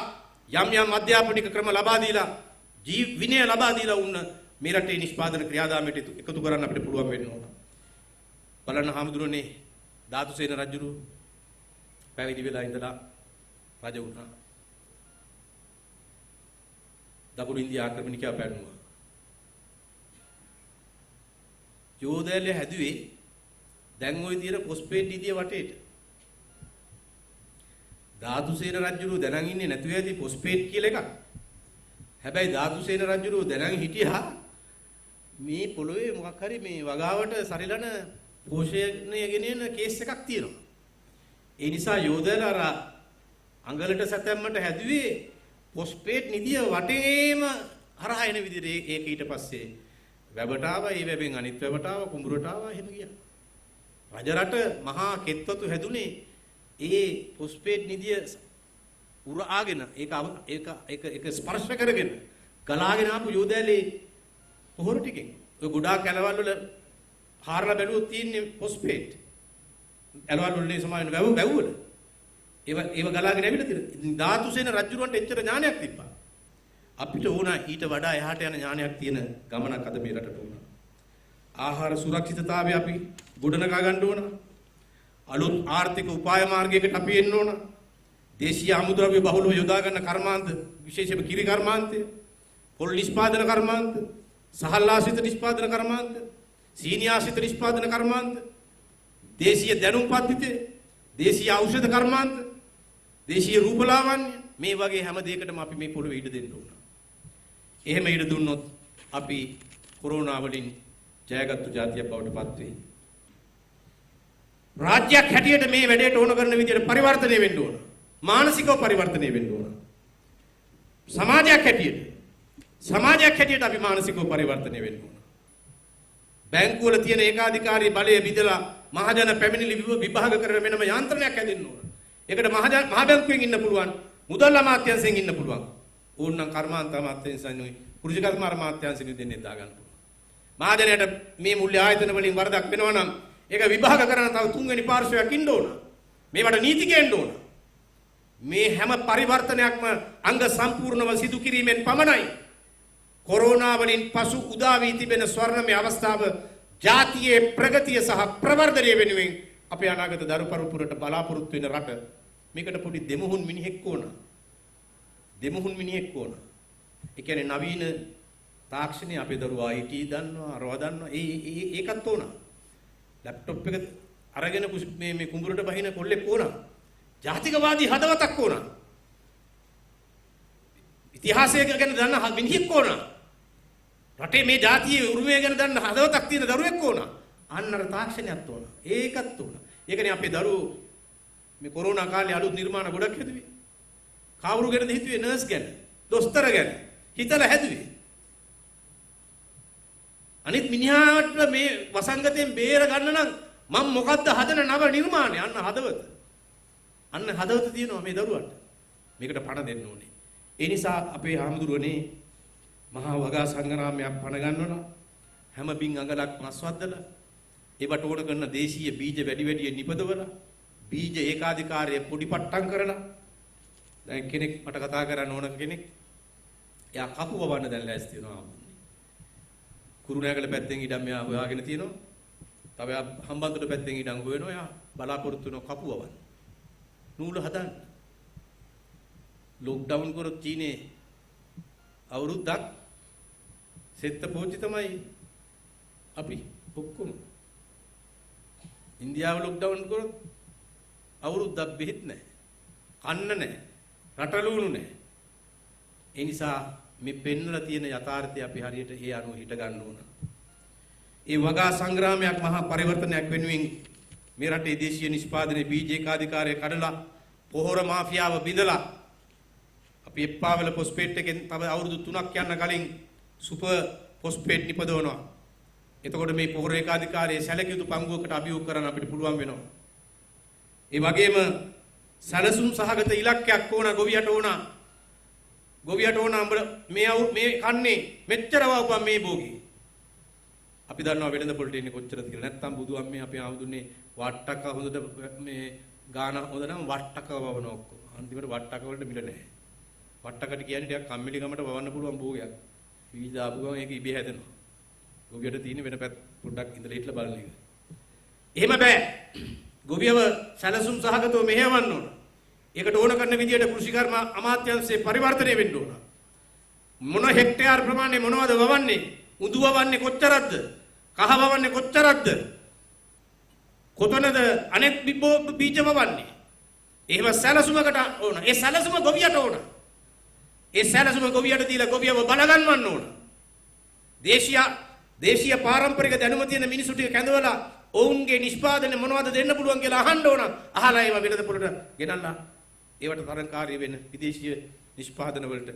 යම් අධ්‍යාපනික ක්‍රම ලබා දීලා විනය ලබා දීලා උන්න මේ රටේ නිෂ්පාදන ක්‍රියාදාමයට එකතු කරන්න අපිට පුළුවන් වෙන්න ඕන. බලන්න හාමුදුරනේ ධාතුසේන රජුරු පැවිදි වෙලා ඉඳලා රජ වුණා. දකුණු ඉන්දියා ආක්‍රමණිකයා පැන්නුවා. යෝධයල හැදුවේ දැන් ওই තියෙන පොස්පේට් නිදිය වටේට. ධාතුසේන රජුරු දැනන් ඉන්නේ නැතුව ඇති පොස්පේට් කියලා එකක්. හැබැයි ධාතුසේන රජුරු දැනන් හිටියා මේ පොළොවේ මොකක් හරි මේ වගාවට සරිලන පෝෂණය ගෙනෙන කේස් එකක් තියෙනවා. ඒ නිසා යෝධයලා අර අඟලට සැතැම්මට හැදුවේ පොස්පේට් නිදිය වටේම හරහා එන විදිහට ඒක ඊට පස්සේ වැබට ආවා. ඒ වැබෙන් අනිත් වැබට ආවා, කුඹුරට ආවා, එහෙම ගියා. රජරට මහා කෙත්වතු හැදුනේ ඒ පොස්පේට් නිදිය උරාගෙන ඒක ස්පර්ශ කරගෙන ගලාගෙන ආපු යෝධයලේ පොහොර ටිකෙන්. ඔය ගොඩාක් ඇලවල් වල හාරලා බැලුවොත් තියෙන්නේ පොස්පේට්. ඇලවල් වලනේ සමාන වැව්වල. ඒව ගලාගෙන ඇවිල්ලා තියෙනවා. ධාතුසේන රජුරවන්ට එච්චර ඥානයක් තිබ්බා. අපිට ඕන ඊට වඩා එහාට යන ඥානයක් තියෙන ගමනක් අද මේ රටට ඕන. ආහාර සුරක්ෂිතතාවය අපි ගොඩනගා ගන්න ඕන. අලුත් ආර්ථික උපාය මාර්ගයකට අපි එන්න ඕන. දේශීය අමුද්‍රව්‍ය බහුලව යොදා ගන්න කර්මාන්ත, විශේෂයෙන්ම කිරි කර්මාන්තය, පොල් නිෂ්පාදන කර්මාන්ත, සහල් ආශ්‍රිත නිෂ්පාදන කර්මාන්ත, සීනි ආශ්‍රිත නිෂ්පාදන කර්මාන්ත, දේශීය දැනුම් පද්ධතිය, දේශීය ඖෂධ කර්මාන්ත, දේශීය රූපලාවන්‍ය, මේ වගේ හැම දෙයකටම අපි මේ පොළොවේ ඉඩ දෙන්න ඕන. එහෙම ඉඩ දුන්නොත් අපි කොරෝනා වලින් ජයගත්තු ජාතියක් බවට පත් වෙයි. රාජ්‍යයක් හැටියට මේ වැඩේට ඕන කරන විදිහට පරිවර්තනය වෙන්න ඕන. මානසිකව පරිවර්තනය වෙන්න ඕන. සමාජයක් හැටියට අපි මානසිකව පරිවර්තනය වෙන්න ඕන. බැංකුවල තියෙන ඒකාධිකාරී බලය බිඳලා මහජන පැමිණිලි විභාග කරන වෙනම යාන්ත්‍රණයක් හැදෙන්න ඕන. ඒකට මහ බැංකුවෙන් ඉන්න පුළුවන්, මුදල් අමාත්‍යාංශයෙන් ඉන්න පුළුවන්. ඕනනම් කර්මාන්ත අමාත්‍යාංශයෙන් පුරුෂ කර්ම අමාත්‍යාංශයෙන් දෙන්නේ දා ගන්න පුළුවන්. මහජනයාට මේ මුල්‍ය ආයතන වලින් වරදක් වෙනවා නම් ඒක විභාග කරන තව තුන්වෙනි පාර්ශවයක් ඉන්න ඕන. මේවට නීතිකයෙන්ද ඕන. මේ හැම පරිවර්තනයක්ම අංග සම්පූර්ණව සිදු කිරීමෙන් පමණයි කොරෝනා වලින් පසු උදා වී තිබෙන ස්වර්ණමය අවස්ථාව ජාතියේ ප්‍රගතිය සහ ප්‍රවර්ධනය වෙනුවෙන් අපේ අනාගත දරු පරපුරට බලාපොරොත්තු වෙන රට. මේකට පොඩි දෙමුහුන් මිනිහෙක් ඕන. දෙමුහුන් මිනිහෙක් ඕන. ඒ කියන්නේ නවීන තාක්ෂණය අපේ දරුවා IT දන්නවා, අරව දන්නවා. ඒකත් ඕන. ලැප්ටොප් එක අරගෙන මේ කුඹුරට බහින කොල්ලෙක් ඕන. ජාතිකවාදී හදවතක් ඕන. ඉතිහාසය ගැන දන්න මිනිහෙක් ඕන. රටේ මේ ජාතියේ උරුමය ගැන දන්න හදවතක් තියෙන දරුවෙක් ඕන. අන්නර තාක්ෂණයක් ඕන. ඒකත් ඕන. ඒකනේ අපේ දරුවෝ මේ කොරෝනා කාලේ අලුත් නිර්මාණ ගොඩක් හැදුවේ. කවුරු ගැනද හිතුවේ? නර්ස් ගැන, දොස්තර ගැන හිතලා හැදුවේ. අනිත් මිනිහාට මේ වසංගතයෙන් බේර ගන්න නම් මම මොකද්ද හදන නව නිර්මාණය? අන්න හදවත. අන්න හදවත තියෙනවා මේ දරුවන්ට. මේකට පණ දෙන්න ඕනේ. ඒ නිසා අපේ හාමුදුරුවනේ මහා වගා සංග්‍රාමයක් පණ ගන්නවා. හැම බින් අඟලක් මස් වද්දලා ඒවට ඕන කරන දේශීය බීජ වැඩි වැඩියෙන් නිපදවලා බීජ ඒකාධිකාරය පොඩි පට්ටම් කරලා දැන් කෙනෙක් මට කතා කරන්න ඕන කෙනෙක් එයා කපුව වවන්න දැන් ලෑස්ති වෙනවා. කුරුණෑගල පැත්තෙන් ඉඩම් මෙයා හොයාගෙන තියෙනවා. තව එයා හම්බන්තොට පැත්තෙන් ඉඩම් හොයනවා. එයා බලාපොරොත්තු වෙනවා කපුව වවන්න. නූල හදන්න. ලොක්ඩවුන් කරොත් චීනේ අවුරුද්දක් සෙත්ත පෝච්චි තමයි අපි ඔක්කොම. ඉන්දියාව ලොක්ඩවුන් කරොත් අවුරුද්දක් බෙහෙත් නැහැ. කන්න නැහැ. රටලුණු නැහැ. ඒ නිසා මේ පෙන්නලා තියෙන යථාර්ථය අපි හරියට ඒ අනුව හිට ගන්න ඕන. ඒ වගා සංග්‍රාමයක් මහා පරිවර්තනයක් වෙනුවෙන් මේ රටේ දේශීය නිෂ්පාදනයේ බීජ ඒකාධිකාරය කඩලා පොහොර මාෆියාව බිඳලා අපි එප්පාවල ෆොස්ෆේට් එකෙන් තව අවුරුදු 3ක් යන කලින් සුපර් ෆොස්ෆේට් නිපදවනවා. එතකොට මේ පොහොර ඒකාධිකාරයේ සැලකිය යුතු පංගුවකට අභියෝග කරන්න අපිට පුළුවන් වෙනවා. ඒ වගේම සැලසුම් සහගත ඉලක්කයක් ඕන ගොවියට ඕන. ගොවියට ඕන මේ කන්නේ මෙච්චර වවපන් මේ භෝගේ. අපි දන්නවා වෙළඳ පොළට ඉන්නේ කොච්චරද කියලා. නැත්තම් බුදුහාමේ අපි ආවුදුන්නේ වට්ටක හොඳට මේ ගාන හොඳ නම් වට්ටක වවන ඔක්කොම. අන්තිමට වට්ටක වලට මිල නැහැ. වට්ටකට කියන්නේ ටිකක් කම්මැලි ගමට වවන්න පුළුවන් භෝගයක්. වීජ ආපු ගමන් ඒක ඉබේ හැදෙනවා. ගොවියට තියෙන වෙන පැත්ත පොඩ්ඩක් ඉඳලා හිටලා බලන එක. එහෙම බෑ. ගොවියව සැලසුම් සහගතව මෙහෙවන්න ඕන. ඒකට ඕන කරන විදියට කෘෂිකර්ම අමාත්‍යාංශයේ පරිවර්තනය වෙන්න ඕන. මොන හෙක්ටයාර් ප්‍රමාණය මොනවද වවන්නේ? උදු වවන්නේ කොච්චරක්ද? කහ වවන්නේ කොච්චරක්ද? කොතනද අනෙක් බීජ වවන්නේ? එහෙම සැලසුමකට ඕන. ඒ සැලසුම ගොවියට ඕන. ඒ සැලසුම ගොවියට දීලා ගොවියව බලගන්නවන්න ඕන. දේශීය පාරම්පරික දැනුම තියෙන මිනිසු ටික කැඳවලා ඔවුන්ගේ නිෂ්පාදනය මොනවද දෙන්න පුළුවන් කියලා අහන්න ඕන. අහලා ඒවා වෙළඳ පොළට ගෙනල්ලා ඒවට තරංකාරී වෙන විදේශීය නිෂ්පාදන වලට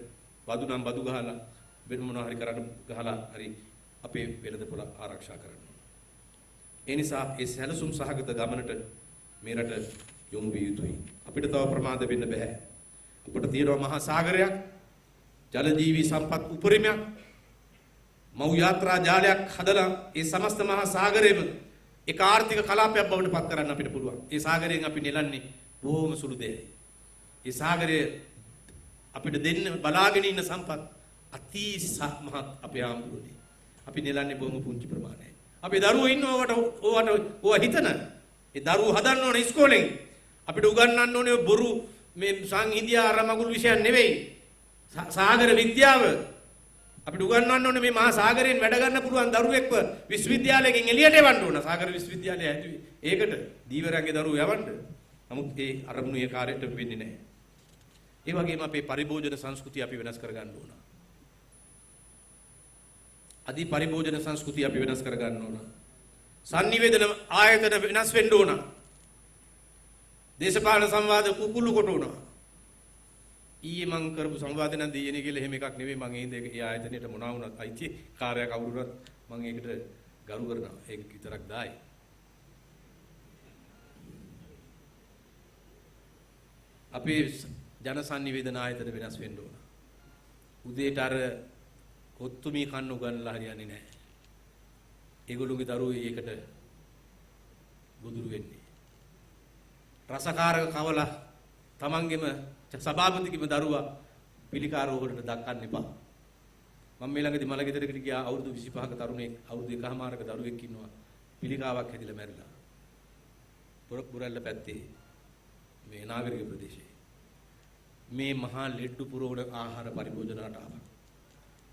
බදු නම් බදු ගහලා වෙන මොනවා හරි කරන්න ගහලා හරි අපේ වෙළඳ පොළ ආරක්ෂා කරන්න. ඒ නිසා ඒ සැලසුම් සහගත ගමනට මේ රට යොමු විය යුතුයි. අපිට තව ප්‍රමාද වෙන්න බෑ. අපිට තියෙනවා මහා සාගරයක්, ජල ජීවි සම්පත් උපරිමයක්, මව් යාත්‍රා ජාලයක් හදලා ඒ සමස්ත මහා සාගරයේම ඒක ආර්ථික කලාපයක් බවට පත් කරන්න අපිට පුළුවන්. ඒ සාගරයෙන් අපි නෙලන්නේ බොහොම සුළු දෙයක්. ඒ සාගරය අපිට දෙන්න බලාගෙන ඉන්න සම්පත් අතිමහත් අපේ ආම්බුනේ. අපි නෙලන්නේ බොහොම පුංචි ප්‍රමාණයක්. අපේ දරුවෝ ඉන්නවට ඕවා හිතන. ඒ දරුවෝ හදන්න ඕන ඉස්කෝලෙන්. අපිට උගන්වන්න ඕනේ බොරු මේ සංහිඳියා අරමගුල් විෂයන් නෙවෙයි. සාගර විද්‍යාව අපිට උගන්වන්න ඕනේ මේ මහා සාගරයෙන් වැඩ ගන්න පුළුවන් දරුවෙක්ව විශ්වවිද්‍යාලයකින් එළියට එවන්න ඕන. සාගර විශ්වවිද්‍යාලය ඇදුවේ ඒකට දීවරයන්ගේ දරුවෝ යවන්න. නමුත් ඒ අරමුණු ඒ කාර්යයට වෙන්නේ නැහැ. ඒ වගේම අපේ පරිභෝජන සංස්කෘතිය අපි වෙනස් කර ගන්න ඕන. අදී පරිභෝජන සංස්කෘතිය අපි වෙනස් කර ගන්න ඕන. sannivedana ආයතන වෙනස් වෙන්න ඕන. දේශපාලන සංවාද කුකුළු කොට උනා. ඊයේ මං කරපු සංවාදේ නම් දෙයනේ කියලා එහෙම එකක් නෙවෙයි. මං ඒ ආයතනයට මොනවා වුණත් අයිති කාර්යයක් අවුරුද්දක් මං ඒකට ගරු කරනවා. ඒක විතරක් දායි. අපේ ජන sannivedana ආයතන වෙනස් වෙන්න ඕන. උදේට අර ඔත්තුමී කන්න උගන්ලා හරියන්නේ නැහැ. ඒගොල්ලෝගේ දරුවෝ ඒකට ගොදුරු වෙන්නේ. රසකාරක කවලා තමන්ගේම සභාපතිගේම දරුවා පිළිකාරෝහලට දක්වන්න එපා. මම මේ ළඟදී මල ගෙදරකට ගියා අවුරුදු 25ක තරුණයෙක් අවුරුදු 1කමාරක දරුවෙක් ඉන්නවා පිළිකාවක් හැදිලා මැරිලා. පුරල්ල පැත්තේ මේ නාගරික ප්‍රදේශයේ මේ මහා ලෙඩ්ඩු පුරවන ආහාර පරිභෝජනට ආවා.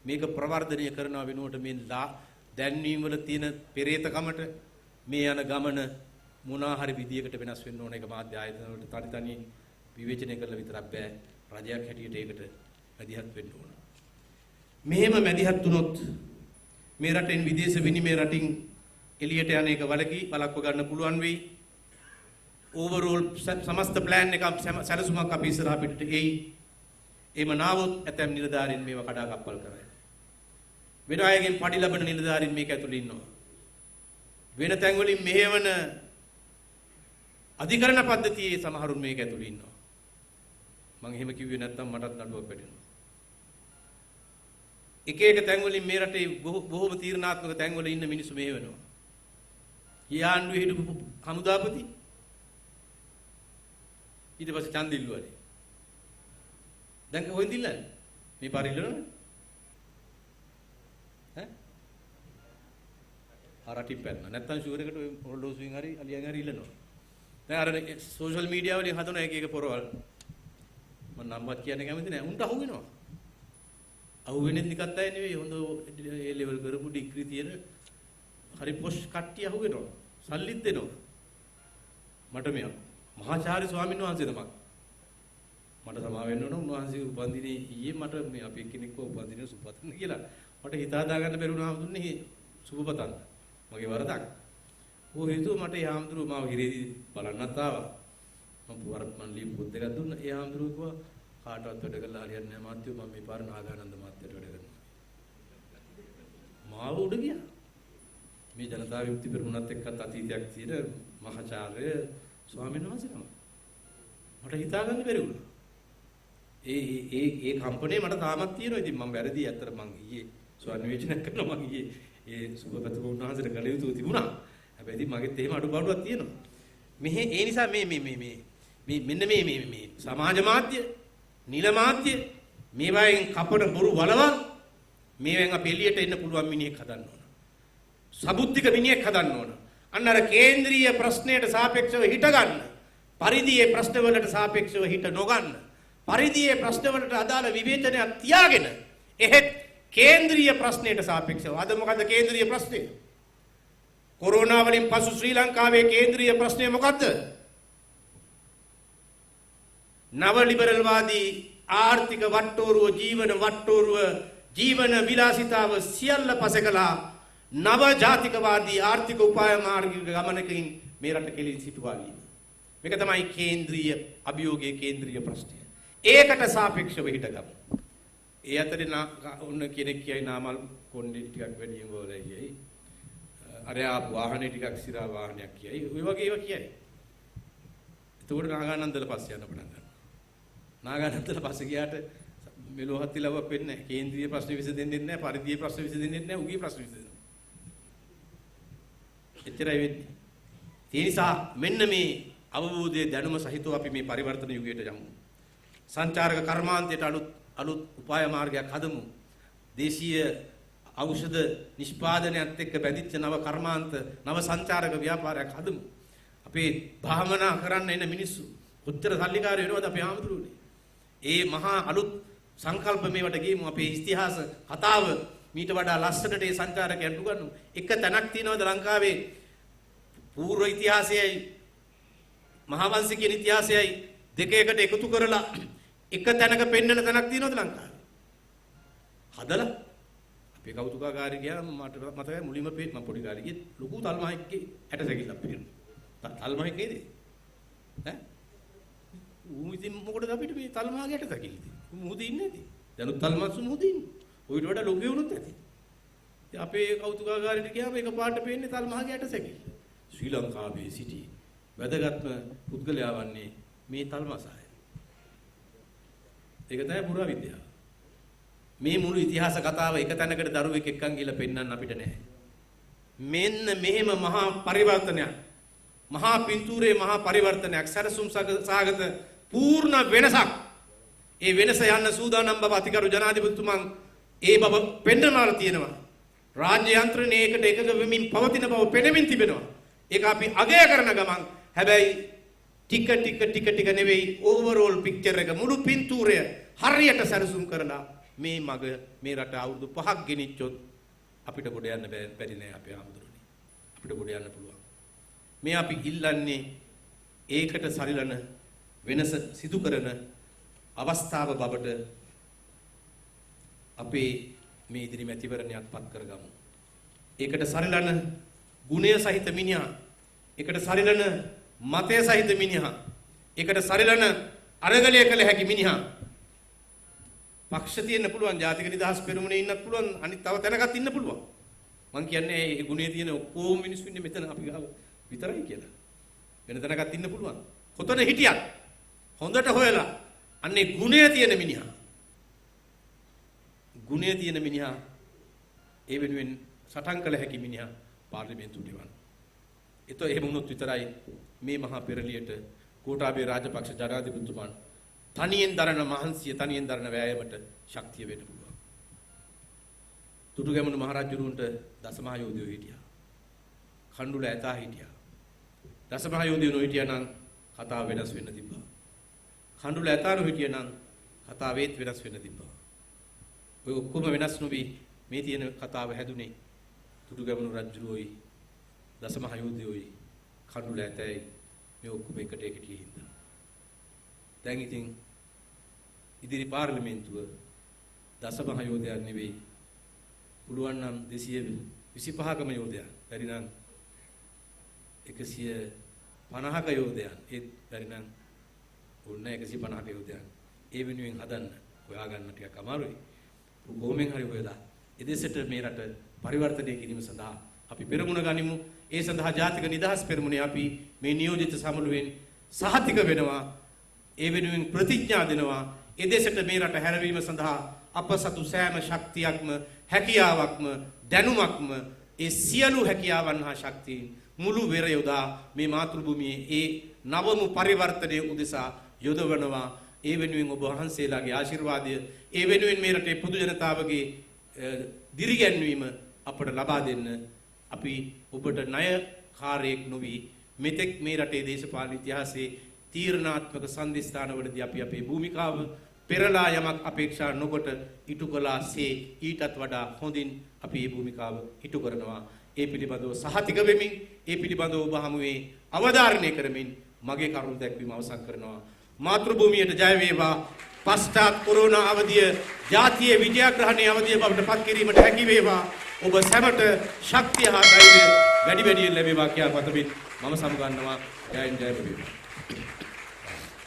මේක ප්‍රවර්ධනය කරනවා වෙනුවට මේ දැන්වීම වල තියෙන පෙරේතකමට මේ යන ගමන මොනවා හරි විදියකට වෙනස් වෙන්න ඕන. ඒක මාධ්‍ය ආයතන වලට තනි විවේචනය කරලා විතරක් බෑ. රජයක් හැටියට ඒකට මැදිහත් වෙන්න ඕන. මෙහෙම මැදිහත් වුණොත් මේ රටෙන් විදේශ විනිමය රටින් එළියට යන එක වළක්ව ගන්න පුළුවන් වෙයි. ඕවරෝල් සමස්ත ප්ලෑන් එක සැලසුමක් අපි ඉස්සරහ පිටට එයි. එහෙම නාවොත් ඇතැම් නිලධාරීන් මේව කඩාකප්පල් කරයි. වෙන අයගෙන් පඩි ලබන නිලධාරීන් මේක ඇතුළේ ඉන්නවා. වෙන තැන් වලින් මෙහෙවන අධිකරණ පද්ධතියේ සමහරුන් මේක ඇතුළේ ඉන්නවා. මම එහෙම කිව්වේ නැත්නම් මටත් නඩුවක් වැටෙනවා. එක එක තැන් වලින් මේ රටේ බොහෝම තීරණාත්මක තැන් වල ඉන්න මිනිස්සු මෙහෙවනවා. ඊයාන්ඩුවේ හිටපු හමුදාපති ඊට පස්සේ චන්දිල්ලුවනේ. දැන් කොහෙන්ද ඉල්ලන්නේ? මේ පරිල්ලනනේ. ඈ? ආරටින් පැන්න. නැත්තම් ෂුවර් එකට ඔය ඔරලෝසුවෙන් හරි අලියන් හරි ඉල්ලනවා. දැන් අර සෝෂල් මීඩියා වලින් හදන එක පොරවල්. මම නම්වත් කියන්න කැමති නෑ. උන්ට අහුවෙනවා. අහුවෙන්නේ නිකත් අය නෙවෙයි. හොඳ ඒ ලෙවල් කරපු ඩිග්‍රී තියෙන හරි පොෂ් කට්ටිය අහුවෙනවා. සල්ලිත් දෙනවා. මට මෙයා මහාචාර්ය ස්වාමීන් වහන්සේ තමයි. මට සමා වෙන්න ඕන උන්වහන්සේ උපන්දිනේ ඊයේ මට මේ අපි එක්කෙනෙක්ව උපන්දිනේ සුබපතන්න කියලා. මට හිත හදා ගන්න බැරි වුණා හඳුන්නේ සුබපතන්න. මගේ වරදක්. ਉਹ හේතුව මට ඒ ආම්දුරු මාව හිරේදී බලන්නත් ආවා. මම ලියපු පොත් දෙකක් දුන්නා. ඒ ආම්දුරු කිව්වා කාටවත් වැඩ කරලා හරියන්නේ නැහැ මාත්‍යෝ මම මේ පාර නාගානන්ද මාත්‍යට වැඩ කරනවා. මාව උඩ ගියා. මේ ජනතා විමුක්ති පෙරමුණත් එක්කත් අතීතයක් තියෙන මහාචාර්ය ස්වාමීන් වහන්සේ තමයි. මට හිතා ගන්න බැරි වුණා. ඒ කම්පණේ මට තාමත් තියෙනවා. ඉතින් මම වැරදි ඇත්තට මං ඊයේ ස්වනිවේචනයක් කරනවා. මං ඊයේ ඒ සුබපත වුණාන්සට කළ යුතු තිබුණා. හැබැයි ඉතින් මගෙත් එහෙම අඩුපාඩුවක් තියෙනවා. මෙහි ඒ නිසා මේ මෙන්න මේ සමාජ මාධ්‍ය, නිල මාධ්‍ය මේවායින් කපන බොරු වලවල් මේවෙන් අපි එළියට එන්න පුළුවන් මිනිහෙක් හදන්න ඕන. සබුද්ධික මිනිහෙක් හදන්න ඕන. අන්න අර කේන්ද්‍රීය ප්‍රශ්නයට සාපේක්ෂව හිට ගන්න. පරිධියේ ප්‍රශ්නවලට සාපේක්ෂව හිට නොගන්න. පරිධියේ ප්‍රශ්නවලට අදාළ විවේචනයක් තියාගෙන එහෙත් කේන්ද්‍රීය ප්‍රශ්නයට සාපේක්ෂව අද මොකද කේන්ද්‍රීය ප්‍රශ්නය? කොරෝනා වලින් පසු ශ්‍රී ලංකාවේ කේන්ද්‍රීය ප්‍රශ්නය මොකද්ද? නව ලිබරල් වාදී ආර්ථික වට්ටෝරුව ජීවන විලාසිතාව සියල්ල පසකලා නව ජාතිකවාදී ආර්ථික උපාය මාර්ගික ගමනකින් මේ රට කෙලින් සිටුවා වීම. මේක තමයි කේන්ද්‍රීය අභියෝගයේ කේන්ද්‍රීය ප්‍රශ්නය. ඒකට සාපේක්ෂව හිටගමු. ඒ අතරේ ඔන්න කෙනෙක් කියයි නාමල් කොණ්ඩේ ටිකක් වැඩියෙන් ගෝලයි. අරයා වාහනේ ටිකක් සිරා වාහනයක් කියයි. ඔය වගේ ඒවා කියයි. එතකොට නාගානන්දල පස්සේ යන්න පටන් ගන්නවා. නාගානන්දල පස්සේ ගියාට මෙලොවත් ඉලව්වක් වෙන්නේ නැහැ. කේන්ද්‍රීය ප්‍රශ්න විසඳෙන්නේ නැහැ. පරිධියේ ප්‍රශ්න විසඳෙන්නේ නැහැ. උගේ ප්‍රශ්න විසඳෙනවා. එච්චරයි වෙන්නේ. ඒ නිසා මෙන්න මේ අවබෝධයේ දැනුම සහිතව අපි මේ පරිවර්තන යුගයට යමු. සංචාරක කර්මාන්තයට අලුත් උපාය මාර්ගයක් හදමු. දේශීය ඖෂධ නිෂ්පාදනයත් එක්ක බැඳිච්ච නව කර්මාන්ත නව සංචාරක ව්‍යාපාරයක් හදමු. අපේ භාවනා කරන්න එන මිනිස්සු කොච්චර සල්ලිකාරයෝ වෙනවද අපේ ආමතුරුනේ. ඒ මහා අලුත් සංකල්ප මේවට ගේමු. අපේ ඉතිහාස කතාව මීට වඩා ලස්සනට ඒ සංචාරකයන්ට උගන්වමු. එක තැනක් තියෙනවද ලංකාවේ පූර්ව ඉතිහාසයයි මහාවංශිකයන් ඉතිහාසයයි දෙක එකට එකතු කරලා එක තැනක පෙන්වන තැනක් තියෙනවද ලංකාවේ? හදලා අපේ කෞතුකාගාරේ ගියාම මට මතකයි මුලින්ම මම පොඩි කාලේ ගියේ ලොකු තල්මහක්ගේ ඇට සැකිල්ලක් පේනවා. තල්මහක් නේද? ඈ ඌ ඉතින් මොකටද අපිට මේ තල්මහගේ ඇට සැකිල්ල තියෙන්නේ? මුහුදේ ඉන්නේ නැති. දැනුත් තල්මහසු මුහුදේ ඉන්නේ. ඔයිට වඩා ලොකු වුණොත් ඇති. ඉතින් අපේ කෞතුකාගාරේට ගියාම එක පාට පේන්නේ තල්මහගේ ඇට සැකිල්ල. ශ්‍රී ලංකාවේ සිටි වැදගත්ම පුද්ගලයා වන්නේ මේ තල්මසාය. ඒක තමයි පුරා විද්‍යාව. මේ මුළු ඉතිහාස කතාව එක තැනකට දරුවෙක් එක්කන් ගිහලා පෙන්වන්න අපිට නැහැ. මෙන්න මෙහෙම මහා පරිවර්තනයක්, මහා පින්තූරේ මහා පරිවර්තනයක්, සරසුම් සාගත පූර්ණ වෙනසක්. ඒ වෙනස යන්න සූදානම් බව අතිගරු ජනාධිපතිතුමන් ඒ බව පෙන්වනවා තියෙනවා. රාජ්‍ය යන්ත්‍රණයේ එකට එකග වෙමින් පවතින බව පෙනෙමින් තිබෙනවා. ඒක අපි අගය කරන ගමන් හැබැයි ටික නෙවෙයි ඕවරෝල් පික්චර් එක මුළු පින්තූරය හරියට සැලසුම් කරලා මේ මග මේ රට අවුරුදු 5ක් ගෙනිච්චොත් අපිට ගොඩ යන්න බැරි නෑ අපේ ආමුදුරනේ. අපිට ගොඩ යන්න පුළුවන්. මේ අපි ඉල්ලන්නේ ඒකට සරිලන වෙනස සිදු කරන අවස්ථාව බවට අපේ මේ ඉදිරි මැතිවරණයක් පත් කරගමු. ඒකට සරිලන ගුණය සහිත මිනිහා, ඒකට සරිලන මතය සහිත මිනිහා, ඒකට සරිලන අරගලය කළ හැකි මිනිහා. පක්ෂ තියෙන්න පුළුවන්, ජාතික නිදහස් පෙරමුණේ ඉන්නත් පුළුවන්, අනිත් තව තැනකත් ඉන්න පුළුවන්. මං කියන්නේ මේ ගුණේ තියෙන ඔක්කොම මිනිස්සු ඉන්නේ මෙතන අපි ගාව විතරයි කියලා. වෙන තැනකත් ඉන්න පුළුවන්. කොතන හිටියත් හොඳට හොයලා අන්නේ ගුණය තියෙන මිනිහා, ගුණය තියෙන මිනිහා, ඒ වෙනුවෙන් සටන් කළ හැකි මිනිහා පාර්ලිමේන්තුවට එවන්න. ඒතෝ එහෙම වුණොත් විතරයි මේ මහා පෙරළියට ගෝඨාභය රාජපක්ෂ ජනාධිපතිතුමන් තනියෙන් දරන මහන්සිය, තනියෙන් දරන වෑයමට ශක්තිය වෙන්න පුළුවන්. තුටුගැමුණු මහරජුරුවන්ට දසමහා යෝධයෝ හිටියා. කණ්ඩුල ඇතා හිටියා. දසමහා යෝධයෝ නොහිටියා නම් කතාව වෙනස් වෙන්න තිබ්බා. කණ්ඩුල ඇතා නොහිටියා නම් කතාවෙත් වෙනස් වෙන්න තිබ්බා. ඔය ඔක්කොම වෙනස් නොවි මේ තියෙන කතාව හැදුනේ තුටුගැමුණු රජුරුවෝයි දසමහා යෝධයෝයි කණ්ඩුල ඇතයි මේ ඔක්කොම එකට හිටියේ හින්දා. දැන් ඉතින් ඉදිරි පාර්ලිමේන්තුව දසමහා යෝධයන් නෙවෙයි, පුළුවන් නම් 225කම යෝධයන්, බැරි නම් 150ක යෝධයන්, ඒත් බැරි නම් ඕන 150ක යෝධයන් ඒ වෙනුවෙන් හදන්න හොයාගන්න ටිකක් අමාරුයි. කොහොමෙන් හරි හොයලා එදෙසට මේ රට පරිවර්තනය කිරීම සඳහා අපි පෙරමුණ ගනිමු. ඒ සඳහා ජාතික නිදහස් පෙරමුණේ අපි මේ නියෝජිත සමුළුවෙන් සහතික වෙනවා. ඒ වෙනුවෙන් ප්‍රතිඥා දෙනවා. එදෙසට මේ රට හැරවීම සඳහා අප සතු සෑම ශක්තියක්ම, හැකියාවක්ම, දැනුමක්ම, ඒ සියලු හැකියාවන් හා ශක්තියින් මුළු වෙර යොදා මේ මාතෘ භූමියේ ඒ නවමු පරිවර්තනයේ උදෙසා යොදවනවා. ඒ වෙනුවෙන් ඔබ වහන්සේලාගේ ආශිර්වාදය, ඒ වෙනුවෙන් මේ රටේ පොදු ජනතාවගේ දිරිගැන්වීම අපට ලබා දෙන්න. අපි ඔබට ණයකාරයෙක් නොවි මෙතෙක් මේ රටේ දේශපාලන ඉතිහාසයේ තීරණාත්මක සම්දිස්ථානවලදී අපි අපේ භූමිකාව පෙරලා යමක් අපේක්ෂා නොකොට ඉටු කළාසේ ඊටත් වඩා හොඳින් අපි මේ භූමිකාව ඉටු කරනවා. ඒ පිළිබඳව සහතික වෙමින්, ඒ පිළිබඳව ඔබ හමුවේ අවධාරණය කරමින් මගේ කරුණ දැක්වීම අවසන් කරනවා. මාතෘ භූමියට ජය වේවා. පශ්චාත් කොරෝනා අවධිය ජාතිය විජයග්‍රහණයේ අවධිය බවට පත් කිරීමට හැකි වේවා. ඔබ සැමට ශක්තිය හා ධෛර්යය වැඩි වැඩියෙන් ලැබේවා කියා පතමින් මම සමුගන්නවා. ජයෙන් ජය වේවා.